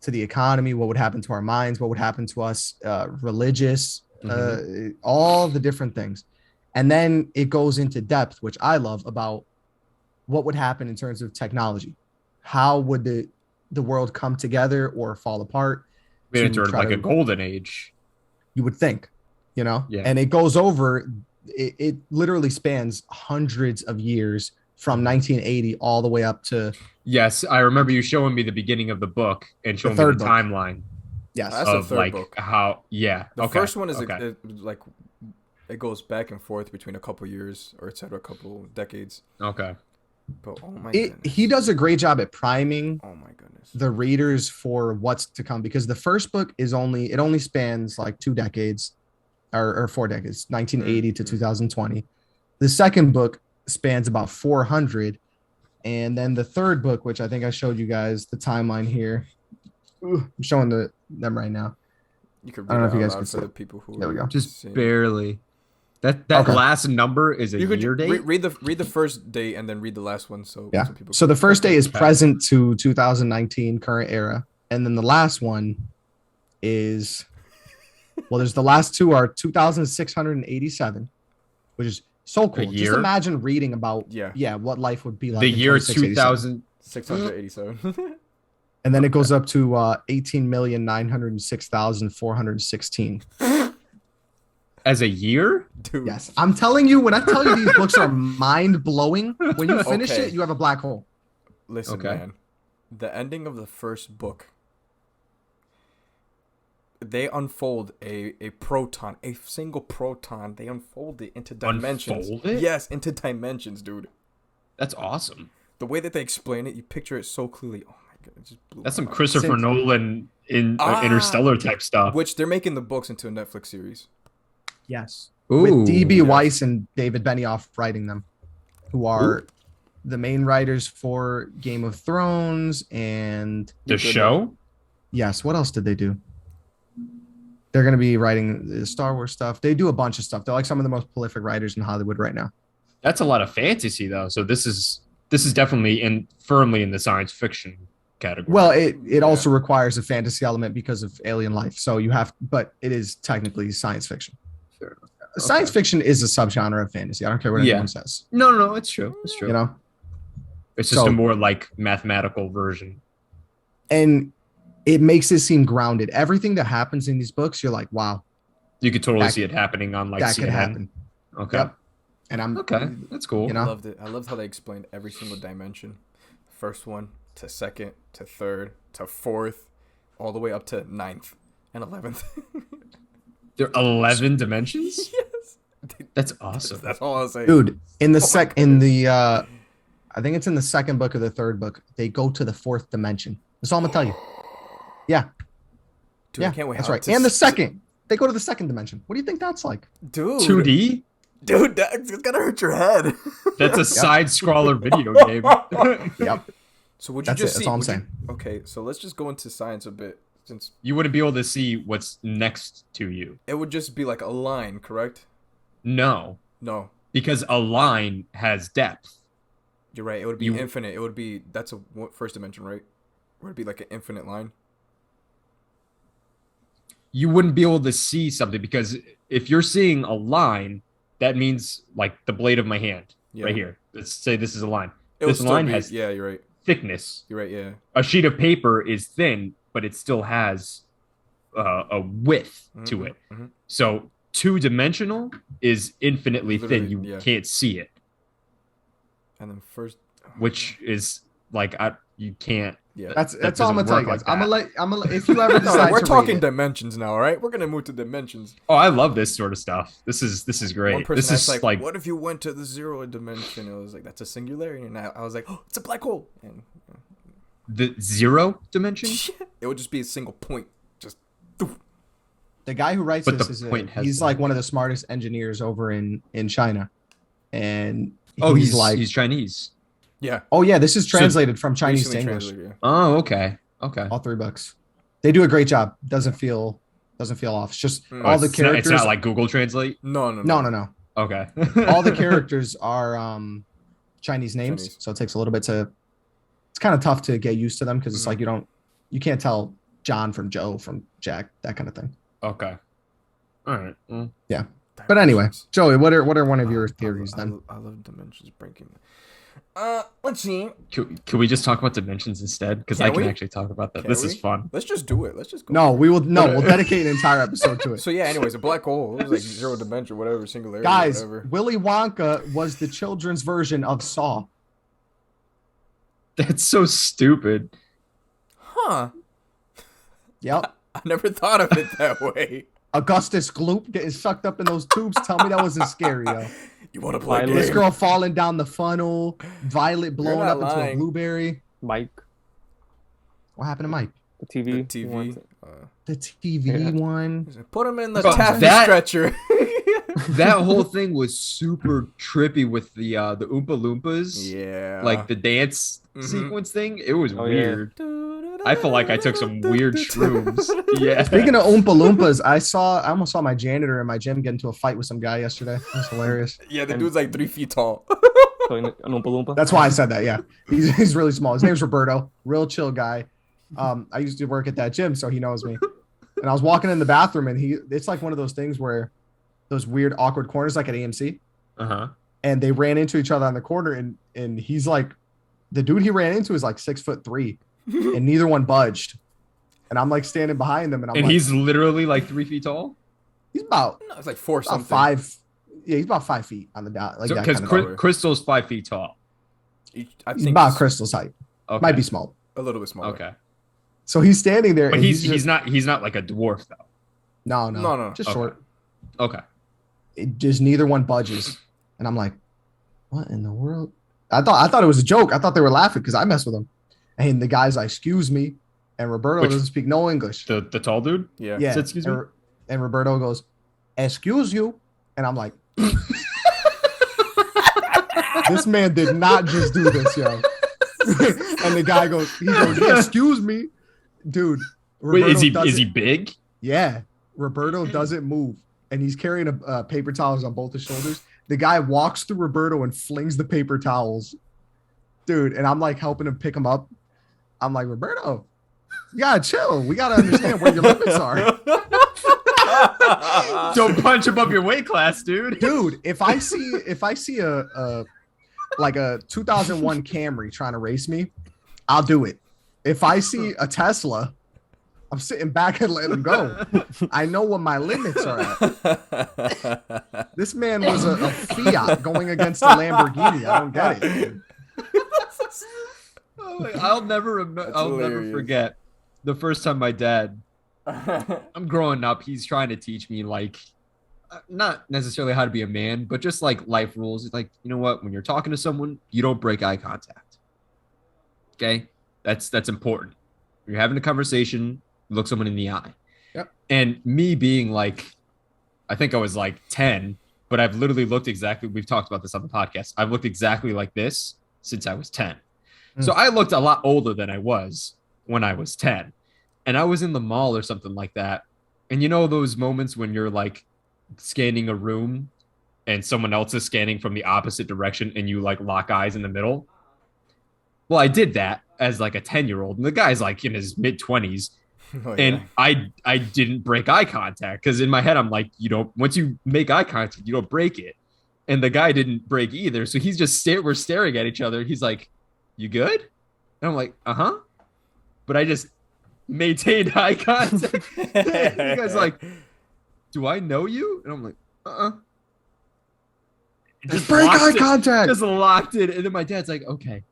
A: to the economy, what would happen to our minds, what would happen to us, religious, all the different things. And then it goes into depth, which I love, about what would happen in terms of technology. How would the world come together or fall apart?
C: We
A: to
C: entered
A: try
C: like
A: to-
C: a golden age.
A: You would think, you know?
C: Yeah.
A: And it goes over, it literally spans hundreds of years from 1980 all the way up to,
C: Yes, I remember you showing me the beginning of the book and showing me
A: third
C: the
A: book.
C: timeline
A: yes.
D: That's the
C: of
D: third
C: like
D: book.
C: how. Yeah.
D: The
C: okay,
D: first one is
C: okay.
D: like it goes back and forth between a couple years or etc. A couple decades.
C: Okay.
D: But oh my goodness.
A: He does a great job at priming
D: Oh my goodness.
A: the readers for what's to come, because the first book is only spans like 2 decades or 4 decades, 1980 to 2020. The second book spans about 400, and then the third book, which I think I showed you guys the timeline here. Ooh, I'm showing them right now.
D: You could
A: I don't
D: read
A: know if
D: it
A: you
D: out
A: guys
D: loud
A: can
D: for
A: see
D: the
A: it.
D: people who
A: There we go.
C: Just
D: seeing.
C: barely. That
A: Okay.
C: last number is a
D: You could
C: year date.
D: read the first date and then read the last one. So
A: Yeah.
D: people
A: So the first day is
C: Okay.
A: present to 2019 current era, and then the last one is there's the last two are 2687, which is so cool. Just
C: year?
A: imagine reading about
D: Yeah.
A: what life would be like
C: The
A: in
C: year
A: 2687.
C: 2000.
D: 687.
A: And then it goes up to 18,906,416.
C: As a year?
D: Dude.
A: Yes, I'm telling you, when I tell you these books are mind blowing, when you finish
D: Okay.
A: it, you have a black hole.
D: Listen,
C: Okay.
D: man. The ending of the first book. They unfold a proton, a single proton. They unfold it into dimensions.
C: Unfold it?
D: Yes, into dimensions, dude.
C: That's awesome.
D: The way that they explain it, you picture it so clearly. Oh my god, it just blew
C: That's
D: my
C: some
D: mind.
C: Christopher
A: Same.
C: Nolan in
D: Ah.
C: Interstellar type stuff.
D: Which they're making the books into a Netflix series.
A: Yes.
C: Ooh,
A: With D.B.
C: yes.
A: Weiss and David Benioff writing them, who are the main writers for Game of Thrones and
C: The show?
A: yes, what else did they do? They're going to be writing the Star Wars stuff. They do a bunch of stuff. They're like some of the most prolific writers in Hollywood right now.
C: That's a lot of fantasy though. So this is definitely firmly in the science fiction category.
A: Well, it also requires a fantasy element because of alien life. So but it is technically science fiction.
C: Fair enough.
A: Science
C: Okay.
A: fiction is a subgenre of fantasy. I don't care what
C: Yeah.
A: anyone says.
C: No, it's true. It's true.
A: You know,
C: It's just
A: So-
C: a more like mathematical version.
A: and it makes it seem grounded. Everything that happens in these books, you're like, wow,
C: You could totally
A: That-
C: see it happening on like
A: that
C: CNN.
A: could happen.
C: Okay.
A: Yep. And I'm
C: Okay. That's cool.
A: You know?
D: I loved it. I loved how they explained every single dimension. First one to second to third to fourth, all the way up to 9th and 11th.
C: There are 11 dimensions?
D: Yes.
C: That's awesome.
D: That's all I'll say.
A: dude in the
D: Oh my
A: sec in the I think it's in the second book or the third book. They go to the fourth dimension. That's all I'm gonna tell you. Yeah,
D: Dude,
A: yeah,
D: I can't wait.
A: that's
D: how
A: right.
D: to
A: And the
D: s-
A: second, they go to the second dimension. What do you think that's like?
D: Dude.
C: 2D?
D: Dude, that's gonna hurt your head.
C: That's a side scroller video game.
A: Yep,
D: So would you
A: that's
D: just
A: it.
D: see?
A: That's all I'm
D: would you-
A: saying.
D: Okay, so let's just go into science a bit, since
C: You wouldn't be able to see what's next to you.
D: it would just be like a line, correct?
C: No,
D: No,
C: because a line has depth.
D: you're right. It would be
C: You-
D: infinite. It would be first dimension, right? Or it'd be like an infinite line.
C: You wouldn't be able to see something because if you're seeing a line, that means like the blade of my hand
D: Yeah.
C: right here. Let's say this is a line.
D: It would
C: This
D: still
C: line
D: be-
C: has
D: Yeah, you're right.
C: thickness.
D: You're right. Yeah.
C: A sheet of paper is thin, but it still has a width to it.
D: Mhm.
C: So two-dimensional is infinitely thin.
D: Literally,
C: You
D: yeah.
C: can't see it,
D: And then first,
C: which is like you can't.
D: yeah.
A: That's
C: That
A: all I'm gonna
C: doesn't
A: tell you
C: work
A: guys.
C: like
A: I'm gonna let if you ever
D: No,
A: decide
D: we're
A: to
D: talking
A: read it,
D: dimensions now, all right? We're gonna move to dimensions.
C: Oh, I love this sort of stuff. This is
D: One
C: great.
D: person
C: This
D: asked,
C: is
D: like, what if you went to the zero dimension? It was like, that's a singularity. And I was like, oh, it's a black hole. And
C: the zero dimension.
D: it would just be a single point. Just
A: the guy who writes
C: But
A: this
C: the
A: is
C: point has
A: he's
C: to-
A: like one of the smartest engineers over in China, and
C: Oh,
A: he's like,
C: he's Chinese.
D: yeah.
A: oh yeah, this is translated from Chinese to
D: Recently
A: English.
D: translated, yeah.
C: Oh, okay, okay.
A: All 3 books. They do a great job. Doesn't feel off. It's just
D: Mm.
C: Oh,
A: all the
C: it's not-
A: characters.
C: it's not like Google Translate.
D: No.
A: no.
C: Okay.
A: All the characters are Chinese names,
D: Chinese.
A: so it takes a little bit to. It's kind of tough to get used to them because it's
D: Mhm.
A: like you can't tell John from Joe from Jack, that kind of thing.
C: Okay. All right. Well,
A: But anyway,
D: Dimensions.
A: Joey, what are one of your
D: I
A: theories
D: love-
A: then?
D: I love dimensions breaking. Let's see.
C: can we just talk about dimensions instead? Because
D: Can
C: I can
D: we?
C: actually talk about that.
D: Can
C: This
D: we?
C: is fun.
D: Let's just do it. Let's just go.
A: No, we'll dedicate an entire episode to it.
D: So yeah. Anyways, a black hole. It was like zero dimension, whatever, singularity,
A: Guys,
D: whatever.
A: Willy Wonka was the children's version of Saw.
C: That's so stupid.
D: Huh?
A: Yep.
D: I never thought of it that way.
A: Augustus Gloop getting sucked up in those tubes. Tell me that wasn't scary, yo.
D: You want to play a
E: Violet.
A: This
D: game?
A: girl falling down the funnel, Violet blowing
D: not
A: up into a
D: lying.
A: blueberry.
E: Mike,
A: What happened to Mike?
E: the TV.
D: The
E: he
D: TV.
E: wants it.
A: The TV
E: Yeah.
A: one.
D: Put him in the
C: Oh,
D: taffy
C: that-
D: stretcher.
C: That whole thing was super trippy with the Oompa Loompas.
D: yeah.
C: Like the dance
D: Mhm.
C: sequence thing. It was
E: Oh, yeah.
C: weird. I feel like I took some weird shrooms. Yeah.
A: Speaking of Oompa Loompas, I almost saw my janitor in my gym get into a fight with some guy yesterday. It was hilarious.
D: Yeah, the
A: And
D: dude's like 3 feet tall.
E: An Oompa Loompa.
A: that's why I said that. Yeah, he's really small. His name's Roberto, real chill guy. I used to work at that gym, so he knows me. And I was walking in the bathroom, and it's like one of those things where those weird awkward corners, like at AMC.
C: Uh-huh.
A: And they ran into each other on the corner, and he's like, the dude he ran into is like 6'3", and neither one budged. And I'm like standing behind them, and
C: And
A: like,
C: he's literally like 3 feet tall?
A: he's about
D: No, it's like 4 something.
A: 5. Yeah, he's about 5 feet on the dot. Like that
C: Because
A: kind of
C: Crystal's 5 feet tall.
D: I
A: he's
D: think
A: about
D: he's
A: Crystal's height.
C: Okay.
A: Might be small.
D: a little bit smaller.
C: Okay.
A: So he's standing there,
C: But
A: and
C: he's
A: just,
C: not like a dwarf though.
A: no,
D: No.
A: just
C: Okay.
A: short.
C: Okay.
A: It just neither one budges, and I'm like, what in the world? I thought it was a joke. I thought they were laughing because I messed with them, and the guy's like, excuse me, and Roberto
C: Which-
A: doesn't speak no English.
C: The tall dude?
D: Yeah.
A: Yeah,
C: Said, excuse me?
A: and Roberto goes, excuse you, and I'm like, this man did not just do this, yo. And the guy goes, yeah, excuse me, dude.
C: Wait, is he
A: doesn't-
C: big?
A: Yeah, Roberto doesn't move, and he's carrying a paper towels on both his shoulders. The guy walks through Roberto and flings the paper towels, dude. And I'm like helping him pick him up. I'm like, Roberto, you gotta chill. We gotta understand where your limits are,
C: Don't punch above your weight class, dude.
A: dude. If I see a like a 2001 Camry trying to race me, I'll do it. If I see a Tesla, I'm sitting back and letting him go. I know what my limits are at. This man was a Fiat going against a Lamborghini. I don't get it.
C: I'll never
D: hilarious.
C: forget the first time my dad. I'm growing up. He's trying to teach me like, not necessarily how to be a man, but just like life rules. It's like, you know what? When you're talking to someone, you don't break eye contact. Okay, that's important. When you're having a conversation, look someone in the eye.
A: Yep.
C: And me being like, I think I was like 10, but I've literally looked exactly. We've talked about this on the podcast. I've looked exactly like this since I was 10. So I looked a lot older than I was when I was 10. And I was in the mall or something like that. And you know those moments when you're like scanning a room and someone else is scanning from the opposite direction and you like lock eyes in the middle? Well, I did that as like a 10-year-old. And the guy's like in his mid-20s.
D: Oh,
C: And I didn't break eye contact because in my head, I'm like, once you make eye contact, you don't break it. And the guy didn't break either. So he's just we're staring at each other. He's like, you good? And I'm like, uh-huh. But I just maintained eye contact. You guys like, do I know you? And I'm like, uh-uh. Just
A: Break
C: locked
A: eye
C: it-
A: contact.
C: Just locked it. And then my dad's like, okay.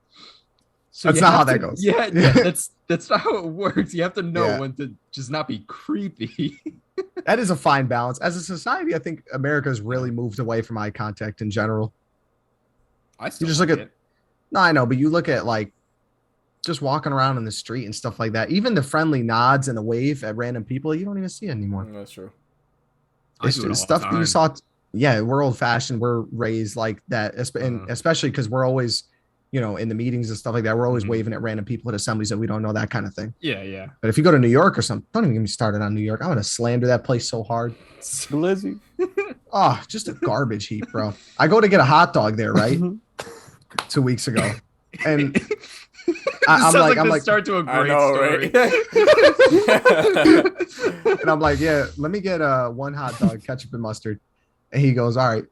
C: So
A: That's
C: you
A: not
C: have
A: how that
C: to-
A: goes.
C: Yeah, that's not how it works. You have to know
A: Yeah.
C: when to just not be creepy.
A: That is a fine balance. As a society, I think America's really moved away from eye contact in general.
C: I still
A: just look
C: like
A: at-
C: it.
A: No, I know, but you look at like just walking around in the street and stuff like that. Even the friendly nods and the wave at random people, you don't even see anymore.
D: That's true.
C: I
A: It's
C: do it all
A: just
C: the
A: stuff that you
C: time.
A: saw. Yeah, we're old fashioned. We're raised like that, and especially because we're always, in the meetings and stuff like that. We're always
C: Mhm.
A: waving at random people at assemblies that we don't know, that kind of thing.
C: Yeah, yeah.
A: But if you go to New York or something, don't even get me started on New York. I'm gonna slander that place so hard.
E: Glizzy.
A: Oh, just a garbage heap, bro. I go to get a hot dog there, right? 2 weeks ago, and
C: This
A: I'm
C: sounds
A: like,
C: the start to a
D: I
C: great
D: know,
C: story.
D: right?
A: and I'm like, yeah, let me get one hot dog, ketchup and mustard. And he goes, all right,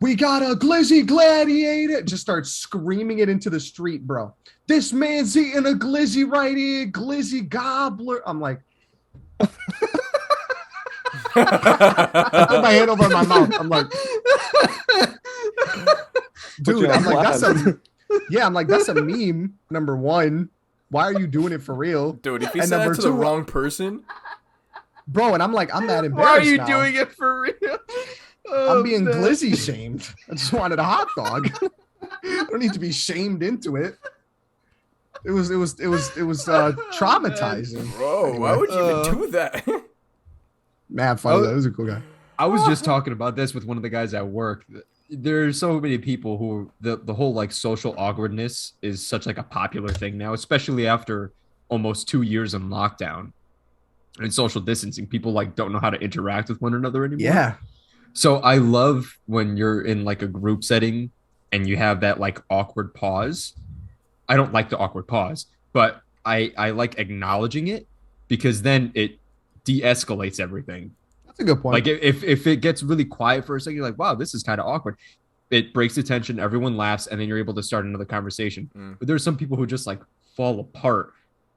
A: we got a glizzy gladiator. Just starts screaming it into the street, bro. This man's eating a glizzy right here, glizzy gobbler. I'm like, I put my hand over my mouth. I'm like, dude, I'm like, that's a meme. Number one, why are you doing it for real,
D: Dude, if you
A: And
D: said that
A: number
D: to the
A: two-
D: wrong person,
A: bro? And I'm like, I'm that embarrassed.
C: Why are you
A: now.
C: doing it for real?
A: I'm being
C: man.
A: glizzy shamed. I just wanted a hot dog. I don't need to be shamed into it. It was traumatizing.
D: bro, why would you even do that?
A: Man, funny.
C: Oh.
A: That was a cool guy.
C: I was just talking about this with one of the guys at work. There's so many people who the whole like social awkwardness is such like a popular thing now, especially after almost 2 years in lockdown and social distancing. People like don't know how to interact with one another anymore.
A: Yeah.
C: So I love when you're in like a group setting and you have that like awkward pause. I don't like the awkward pause, but I like acknowledging it because then it de-escalates everything.
A: That's a good point.
C: Like if it gets really quiet for a second, you're like, wow, this is kind of awkward. It breaks the tension, everyone laughs, and then you're able to start another conversation. But there's some people who just like fall apart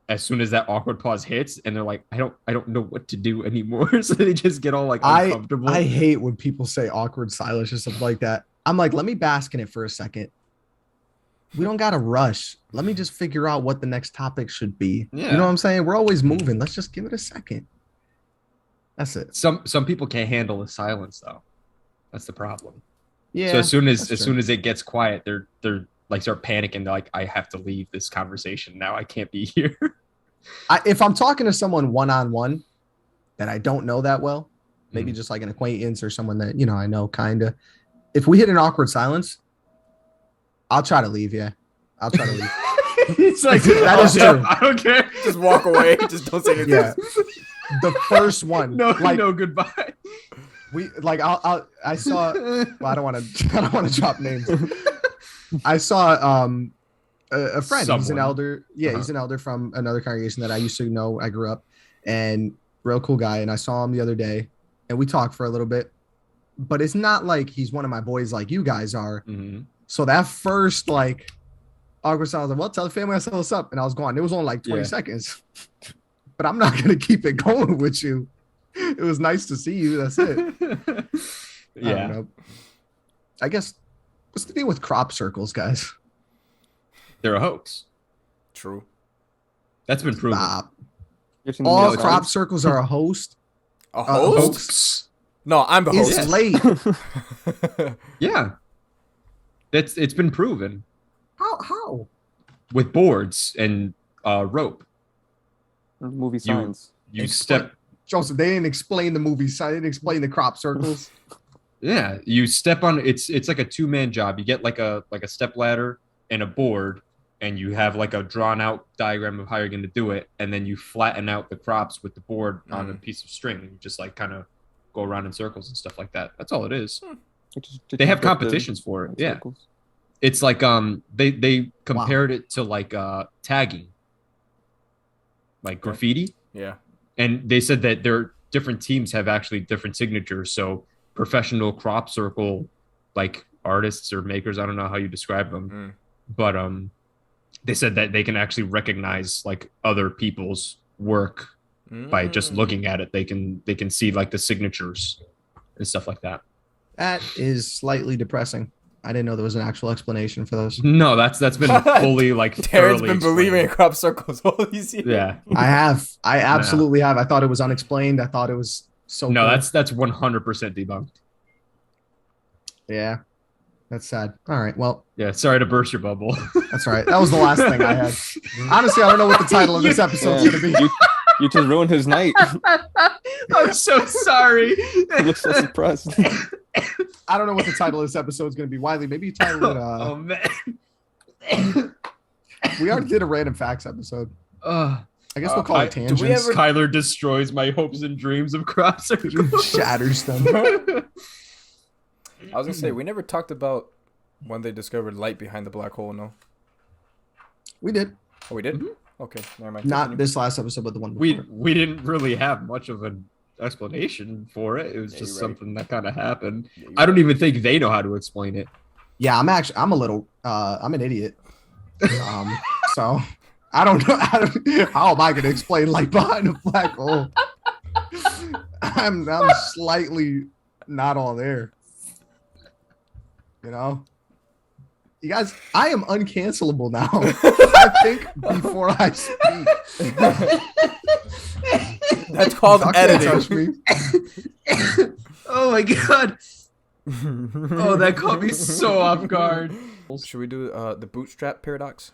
C: as soon as that awkward pause hits, and they're like, I don't know what to do anymore. So they just get all like uncomfortable.
A: I hate when people say awkward silence or something like that. I'm like, let me bask in it for a second. We don't gotta rush. Let me just figure out what the next topic should be.
C: Yeah.
A: You know what I'm saying? We're always moving. Let's just give it a second. That's it.
C: Some people can't handle the silence though. That's the problem.
A: Yeah.
C: So as soon
A: that's true.
C: as it gets quiet, they're like start panicking. They're like, I have to leave this conversation now. I can't be here.
A: If I'm talking to someone one-on-one that I don't know that well, maybe just like an acquaintance or someone that, you know, I know kind of, if we hit an awkward silence, I'll try to leave. Yeah. I'll try to leave.
C: It's like,
A: that is true.
C: I don't care.
D: Just walk away. Just don't say anything.
A: Yeah. The first one.
C: No,
A: like,
C: no goodbye.
A: we like I saw well, I don't want to drop names. I saw a friend. He's an
C: Someone.
A: elder. Yeah, he's an elder from another congregation that I used to know. I grew up, and real cool guy. And I saw him the other day, and we talked for a little bit. But it's not like he's one of my boys like you guys are.
C: Mm-hmm.
A: So that first like awkward silence, like, well, tell the family I said what's up, and I was gone. It was only like 20 seconds. But I'm not gonna keep it going with you. It was nice to see you. That's it. I don't know. I guess what's the deal with crop circles, guys?
C: They're a hoax.
D: True.
C: That's been proven.
A: Stop.
E: You've seen the
A: All
E: news,
A: crop
E: right?
A: circles are a host.
D: A host? No, I'm the
A: It's
D: host.
A: late.
C: Yeah. It's been proven
A: How?
C: with boards and rope.
E: Movie science.
C: You
A: Explain-
C: step
A: Joseph, they didn't explain the movie side. They didn't explain the crop circles.
C: Yeah, you step on it's like a two-man job. You get like a step ladder and a board, and you have like a drawn out diagram of how you're going to do it, and then you flatten out the crops with the board on a piece of string, and you just like kind of go around in circles and stuff like that. That's all it is. They have competitions for it. Yeah.
E: Circles.
C: It's like they compared it to like tagging. Like graffiti.
D: Yeah.
C: And they said that their different teams have actually different signatures. So professional crop circle, like artists or makers, I don't know how you describe them, but they said that they can actually recognize like other people's work by just looking at it. They can see like the signatures and stuff like that.
A: That is slightly depressing. I didn't know there was an actual explanation for those.
C: No, that's been fully like
D: Darren's
C: thoroughly
D: been believing in
C: explained.
D: crop circles all these years.
C: Yeah.
A: I have. I absolutely have. I thought it was unexplained. I thought it was so
C: No,
A: cool.
C: that's 100% debunked.
A: Yeah. That's sad. All right. Well,
C: Yeah, sorry to burst your bubble.
A: that's all right. That was the last thing I had. Honestly, I don't know what the title of this episode is going to be.
E: You just ruined his night.
C: I'm so sorry.
E: He looks so suppressed.
A: I don't know what the title of this episode is going to be. Wiley, maybe you title it.
C: Oh man.
A: We already did a random facts episode. I guess we'll call it
D: do we
A: tangents.
D: ever-
C: Kyler destroys my hopes and dreams of crop circles.
A: Shatters them.
D: I was gonna say we never talked about when they discovered light behind the black hole. No.
A: We did.
D: Oh, we did. Okay, never mind.
A: Not
D: Continue.
A: this last episode, but the one before.
C: we didn't really have much of an explanation for it. It was
D: Yeah,
C: just
D: you're right.
C: something that kind of happened.
D: Yeah,
C: I don't even think they know how to explain it.
A: Yeah, I'm an idiot. So I don't know how am I going to explain light behind a black hole. I'm slightly not all there. You know, you guys, I am uncancelable now. I think before I speak.
D: That's called
A: Y'all can't
D: editing.
A: touch me.
C: Oh my god. Oh, that caught me so off guard.
D: Should we do the bootstrap paradox?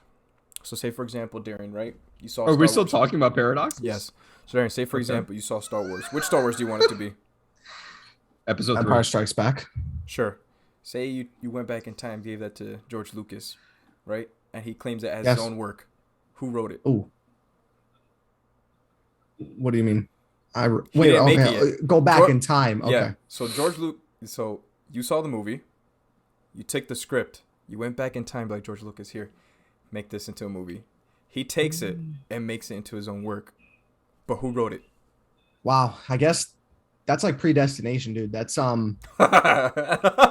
D: So, say for example, Darren, right? You saw.
C: Are we
D: Star
C: still
D: Wars.
C: talking about paradox?
D: Yes. So, Darren, say for example, you saw Star Wars. Which Star Wars do you want it to be?
C: Episode 3.
A: Empire Strikes Back.
D: Sure. Say you went back in time, gave that to George Lucas, right? And he claims it as
A: Yes.
D: his own work. Who wrote it?
A: Ooh. What do you mean?
D: He
A: Wait.
D: didn't make
A: Okay.
D: it yet.
A: Go back
D: George-
A: in time. Okay.
D: Yeah. So George Luke. So you saw the movie. You took the script. You went back in time, like George Lucas here. Make this into a movie. He takes it and makes it into his own work. But who wrote it?
A: Wow. I guess that's like predestination, dude. That's it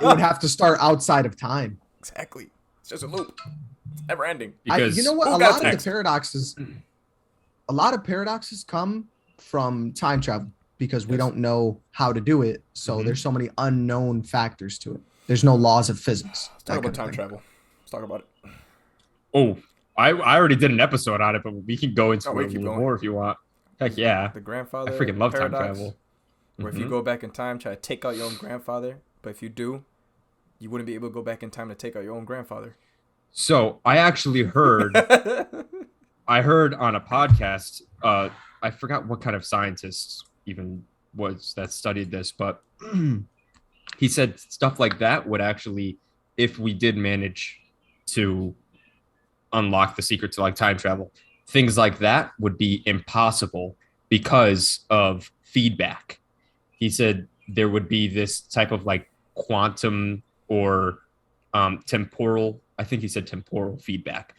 A: would have to start outside of time.
D: Exactly. It's just a loop. It's never ending.
C: Because
A: You know what?
D: Who
A: A
D: got
A: lot of
D: text?
A: the paradoxes. A lot of paradoxes come from time travel because we
D: Yes.
A: don't know how to do it. So
C: Mhm.
A: there's so many unknown factors to it. There's no laws of physics.
D: Let's talk
A: that
D: about
A: kind of
D: time
A: thing.
D: travel. Let's talk about it.
C: Oh, I already did an episode on it, but we can go into
D: Oh, we
C: it a
D: keep
C: little
D: going.
C: more if you want. Heck yeah.
D: The grandfather.
C: I freaking love time
D: paradox,
C: travel.
D: Where if you
C: Mhm.
D: go back in time, try to take out your own grandfather, but if you do, you wouldn't be able to go back in time to take out your own grandfather.
C: So I actually heard I heard on a podcast, I forgot what kind of scientist even was that studied this, but he said stuff like that would actually, if we did manage to unlock the secret to like time travel, things like that would be impossible because of feedback. He said there would be this type of like quantum or temporal, I think he said temporal feedback,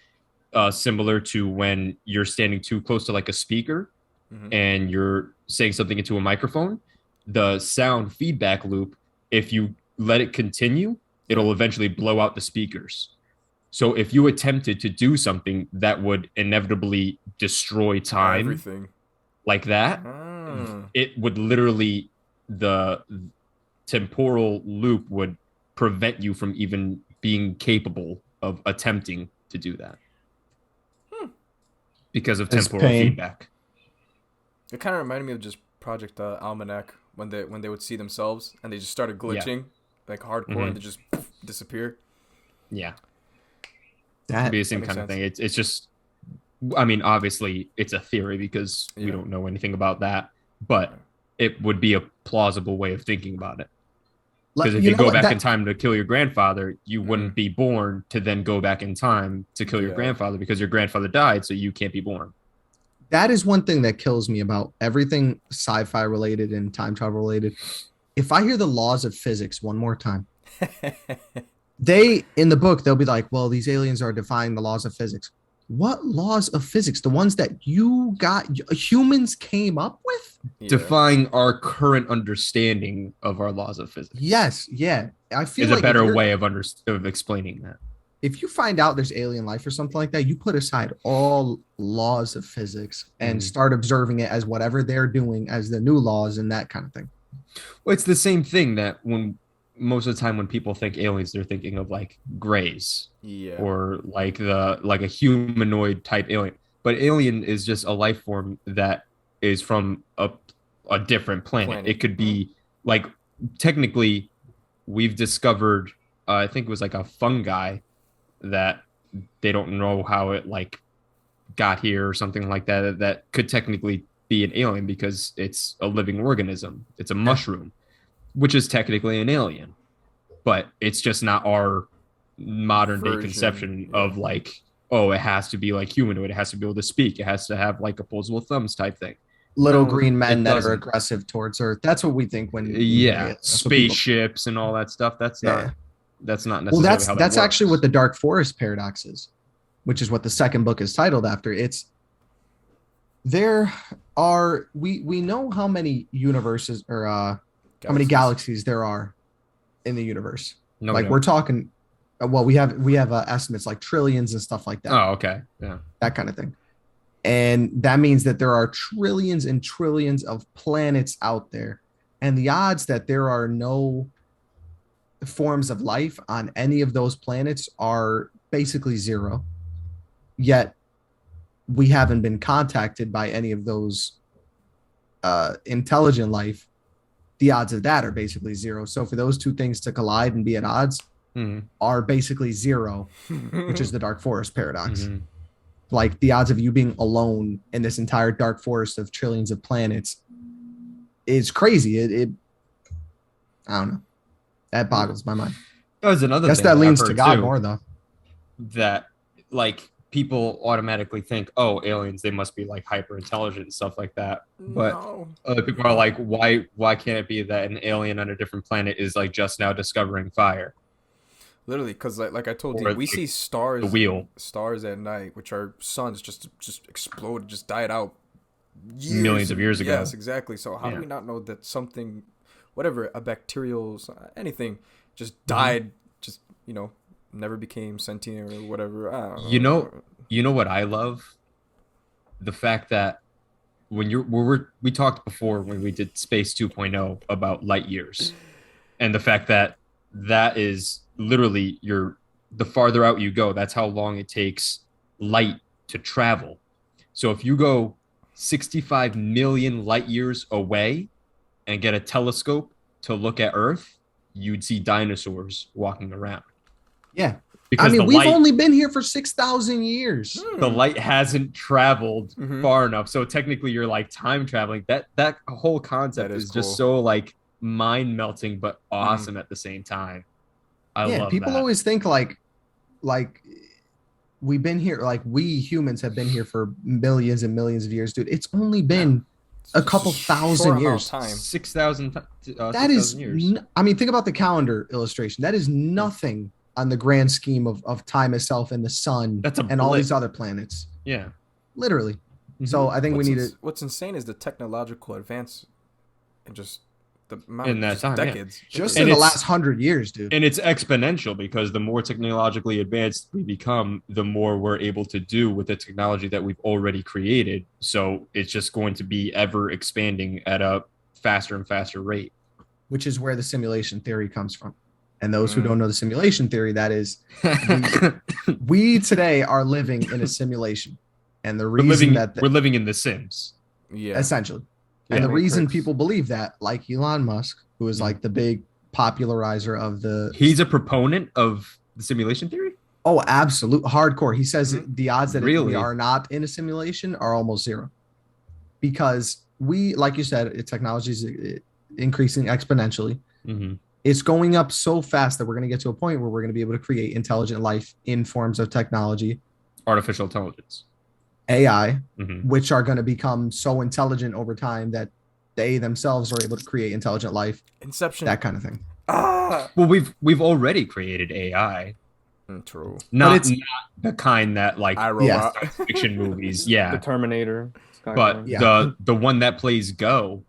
C: similar to when you're standing too close to like a speaker
D: Mhm.
C: and you're saying something into a microphone. The sound feedback loop, if you let it continue, it'll eventually blow out the speakers. So if you attempted to do something that would inevitably destroy time
D: Everything.
C: like that,
D: Ah.
C: it would literally, the temporal loop would prevent you from even being capable of attempting to do that because of
A: It's
C: temporal
A: pain.
C: feedback.
D: It kind of reminded me of just Project Almanac when they would see themselves and they just started glitching like hardcore
C: Mhm.
D: and they just disappear.
C: Yeah,
A: That
C: be the same
D: makes
C: kind of
D: sense.
C: thing. It's just, I mean, obviously it's a theory because we
D: Yeah.
C: don't know anything about that, but it would be a plausible way of thinking about it. Because if you
A: know
C: go
A: what?
C: back
A: That-
C: in time to kill your grandfather, you wouldn't be born to then go back in time to kill your
D: Yeah.
C: grandfather because your grandfather died, so you can't be born.
A: that is one thing that kills me about everything sci-fi related and time travel related. If I hear the laws of physics one more time, they in the book they'll be like, well, these aliens are defying the laws of physics. What laws of physics? The ones that you got humans came up with?
D: Yeah.
C: Defying our current understanding of our laws of physics.
A: Yes, yeah. I feel
C: Is
A: like
C: a
A: if
C: better
A: you're-
C: way of explaining that.
A: if you find out there's alien life or something like that, you put aside all laws of physics and
C: Mhm.
A: start observing it as whatever they're doing as the new laws and that kind of thing.
C: Well, it's the same thing that when most of the time when people think aliens, they're thinking of like grays
D: Yeah.
C: or like a humanoid type alien. But alien is just a life form that is from a different planet. It could be like technically we've discovered I think it was like a fungi that they don't know how it like got here or something like that that could technically be an alien because it's a living organism. It's a mushroom, which is technically an alien, but it's just not our modern day
D: Version,
C: conception
D: yeah.
C: of like, oh, it has to be like humanoid, it has to be able to speak, it has to have like opposable thumbs type thing.
A: Little
C: No,
A: green men
C: it
A: that are
C: doesn't.
A: aggressive towards Earth. That's what we think when
C: Yeah,
A: that's what people-
C: spaceships and all that stuff. That's
A: Yeah.
C: not
A: Well,
C: necessarily
A: that's
C: how that
A: that's actually
C: works.
A: what the Dark Forest paradox is, which is what the second book is titled after. It's there are we know how many universes or how many galaxies there are in the universe.
C: No,
A: like
C: we
A: we're
C: don't.
A: talking, well, we have estimates like trillions and stuff like that,
C: Oh, okay. Yeah.
A: that kind of thing. And that means that there are trillions and trillions of planets out there, and the odds that there are no forms of life on any of those planets are basically zero. Yet we haven't been contacted by any of those intelligent life. The odds of that are basically zero. So for those two things to collide and be at odds
C: Mhm.
A: are basically zero, which is the Dark Forest paradox.
C: Mhm.
A: Like the odds of you being alone in this entire dark forest of trillions of planets is crazy. It I don't know. That boggles my mind.
C: That was another
A: Guess
C: thing
A: that
C: I've
A: leans to
C: heard,
A: God
C: too,
A: more though.
C: that like people automatically think, oh, aliens, they must be like hyper intelligent and stuff like that. But
D: No.
C: other people are like, why can't it be that an alien on a different planet is like just now discovering fire?
D: Literally, because like I told
C: Or,
D: you, we
C: like,
D: see stars
C: the wheel.
D: stars at night, which are suns, just exploded, just died out
C: Millions of years ago.
D: Yes, exactly. So how do
C: Yeah.
D: we not know that something, whatever, a bacterial, anything, just
C: Mm-hmm.
D: died, just never became sentient or whatever. I don't
C: You know what I love? The fact that when we talked before when we did Space 2.0 about light years, and the fact that is literally the farther out you go, that's how long it takes light to travel. So if you go 65 million light years away and get a telescope to look at Earth, you'd see dinosaurs walking around.
A: Yeah.
C: Because
A: I mean,
C: the
A: we've
C: light,
A: only been here for 6,000 years.
C: the light hasn't traveled
D: Mhm.
C: far enough. So technically you're like time traveling. That whole concept
D: That is
C: is just
D: cool.
C: so like mind melting but awesome at the same time. I
A: Yeah,
C: love
A: people
C: that.
A: always think like we've been here, like we humans have been here for millions and millions of years, dude. It's only been a couple thousand
D: Short amount
A: years.
D: of time.
C: 6,000
A: That is,
C: 6,000 years.
A: I mean, think about the calendar illustration. That is nothing on the grand scheme of time itself and the sun
C: That's a
A: and all
C: blip.
A: these other planets.
C: Yeah.
A: Literally.
C: Mm-hmm.
A: So I think we need to.
D: What's insane is the technological advance and just the amount
C: In
D: of
C: that
D: just
C: time, yeah.
D: decades.
A: Just
C: And
A: in the
C: it's-
A: last 100 years, dude.
C: And it's exponential because the more technologically advanced we become, the more we're able to do with the technology that we've already created. So it's just going to be ever expanding at a faster and faster rate.
A: Which is where the simulation theory comes from. And those who don't know the simulation theory, that is, we today are living in a simulation. And the reason
C: we're living in The Sims.
D: Yeah.
A: essentially. And
C: Yeah.
A: the reason
E: Matrix.
A: people believe that, like Elon Musk, who is like the big popularizer of the
C: He's a proponent of the simulation theory?
A: absolute hardcore. He says the odds that we
C: Really?
A: are not in a simulation are almost zero. Because we, like you said, technology is increasing exponentially.
C: Mm-hmm.
A: It's going up so fast that we're going to get to a point where we're going to be able to create intelligent life in forms of technology,
C: Artificial intelligence.
A: AI,
C: Mm-hmm.
A: which are going to become so intelligent over time that they themselves are able to create intelligent life,
D: Inception.
A: that kind of thing.
C: Well, we've already created AI.
D: True.
C: Not
A: it's-
C: the kind that like
D: iRobot.
C: science fiction movies.
E: The
C: Yeah.
E: Terminator.
C: But
E: Skyline.
A: Yeah.
C: the one that plays Go,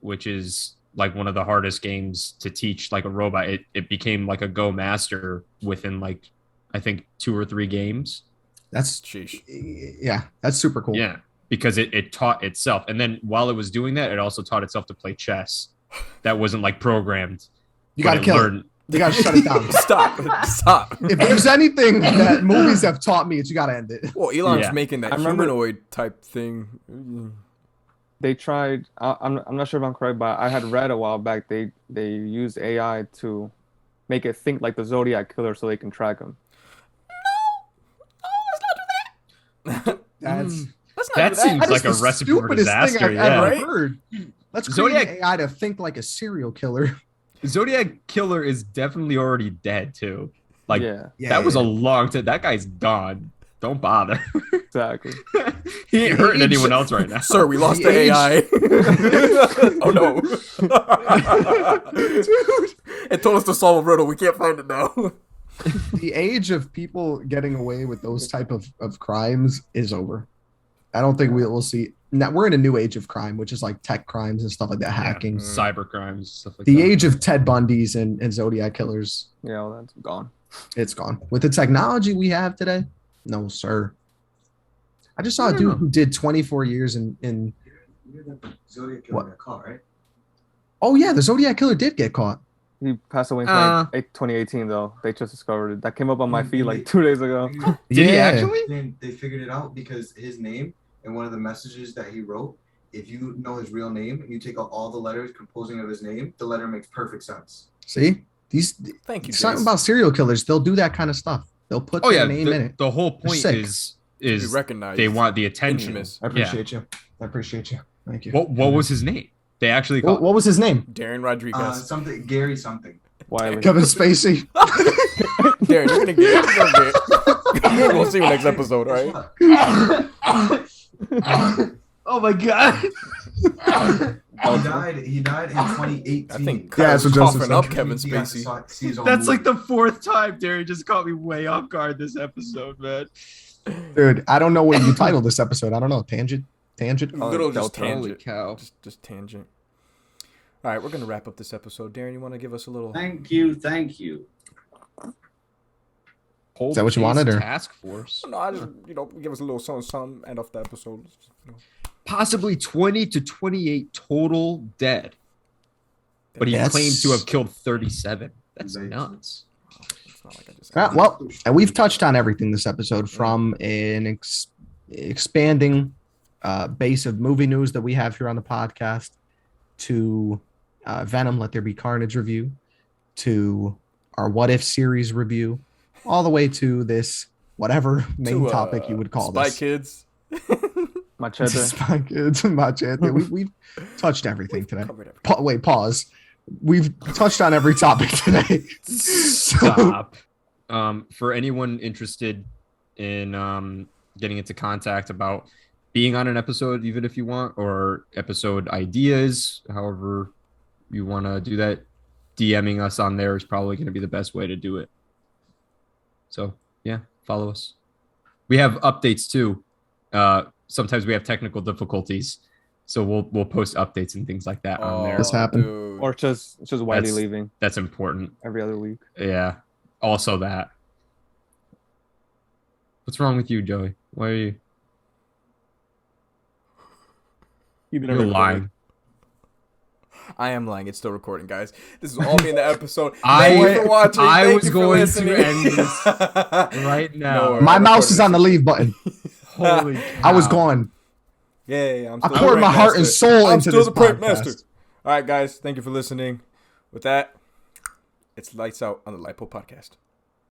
C: which is like one of the hardest games to teach like a robot, it became like a Go master within like I think 2 or 3 games.
A: That's
D: Sheesh.
A: yeah, that's super cool.
C: Yeah, because it taught itself, and then while it was doing that, it also taught itself to play chess. That wasn't like programmed.
A: You
C: but
A: got to kill it. You got to shut it down.
D: Stop.
A: If there's anything that movies have taught me, it's you got to end it.
D: Well, Elon's
C: Yeah.
D: making that
E: I remember-
D: humanoid type thing.
E: They tried. I'm not sure if I'm correct, but I had read a while back they used AI to make it think like the Zodiac killer so they can track him.
A: That's
C: That seems
A: that is
C: like a
A: the
C: recipe for
A: stupidest thing
C: disaster.
A: I've
C: Yeah,
A: ever
D: Right?
A: heard. Let's create
C: Zodiac-
A: an AI to think like a serial killer.
C: Zodiac Killer is definitely already dead too. Like
E: Yeah,
C: that was a long time. That guy's gone. Don't bother.
E: exactly.
C: He ain't hurting anyone else right now.
D: Sir, we lost
A: The
D: the
A: age-
D: AI. Oh no. It told us to solve a riddle. We can't find it now.
A: The age of people getting away with those type of crimes is over. I don't think we'll see. Now we're in a new age of crime, which is like tech crimes and stuff like that, hacking.
C: cyber crimes, stuff like
A: The
C: that.
A: age of Ted Bundys and Zodiac killers,
E: Yeah, well, that's gone.
A: it's gone. With the technology we have today, no sir. I just saw a dude who did 24 years in
F: Zodiac
A: What?
F: killer got caught, right?
A: oh yeah, the Zodiac killer did get caught.
E: He passed away in
C: Uh.
E: 2018 though. They just discovered it. That came up on my feed like 2 days ago.
C: Did he actually?
F: Then they figured it out because his name and one of the messages that he wrote, if you know his real name and you take out all the letters composing of his name, the letter makes perfect sense.
A: See, these
D: Thank you,
A: something
D: Jace.
A: about serial killers. They'll do that kind of stuff. They'll put
C: Oh
A: their
C: yeah.
A: name in it.
C: The whole point
A: sick.
C: is
D: To be recognized.
C: they want the attention.
D: Infamous.
A: I appreciate you. I appreciate you. Thank you.
C: What was his name? They actually called.
A: What was his name?
D: Darren Rodriguez.
F: Something Gary something.
E: Wiley.
A: Kevin Spacey.
D: Darren, you're gonna get it. We'll see you next episode, all right?
C: Oh my god.
F: He died in 2018.
D: I think
A: Yeah,
D: Kyle's
A: that's what Joseph
D: coughing
A: said.
D: up Kevin
F: He got to
D: Spacey.
F: see his own
C: That's like
F: movie.
C: the fourth time Derry just caught me way off guard this episode, man.
A: Dude, I don't know what you titled this episode. I don't know. Tangent.
D: Little just
E: Delta.
C: Holy
D: tangent.
C: cow.
D: Just tangent. All right, we're gonna wrap up this episode. Darren, you want to give us a little?
G: Thank you.
A: Is that what you wanted, or?
C: Task Force?
D: No, I just give us a little something, end off the episode.
C: Possibly 20 to 28 total dead. But he
A: That's-
C: claimed to have killed 37. That's
F: Right.
C: nuts.
D: It's not like I just.
A: Well, and we've touched on everything this episode, from an expanding base of movie news that we have here on the podcast, to Venom, Let There Be Carnage review, to our What If series review, all the way to this whatever main topic you would call
D: Spy
A: this.
D: Kids.
E: Machete.
A: Spy Kids, Machete. We've touched everything today.
D: Covered everything.
A: Wait, pause. We've touched on every topic today.
C: Stop. For anyone interested in getting into contact about being on an episode, even if you want, or episode ideas, however you want to do that, DMing us on there is probably going to be the best way to do it. So yeah, follow us. We have updates too. Sometimes we have technical difficulties, so we'll post updates and things like that on there.
A: This happened.
D: Dude.
E: Or just Wiley
C: That's-
E: leaving
C: That's important.
E: every other week.
C: Yeah. Also that. What's wrong with you, Joey? Why are you? You're lying.
D: I am lying. It's still recording, guys. This is all me in the episode.
C: I-
D: Thank you for watching.
C: I
D: Thank
C: was
D: you for
C: going to
D: listening.
C: end this right now.
D: No,
A: My
D: we're
A: mouse is
D: recording
A: on the leave button.
C: Holy
A: I was
C: cow.
A: gone.
D: Yeah, I'm
A: I
D: still
A: poured
D: the
A: my
D: prank
A: heart and
D: master.
A: soul
D: I'm
A: into
D: still
A: this
D: the prank
A: podcast.
D: master. All right, guys. Thank you for listening. With that, it's lights out on the Lipo podcast.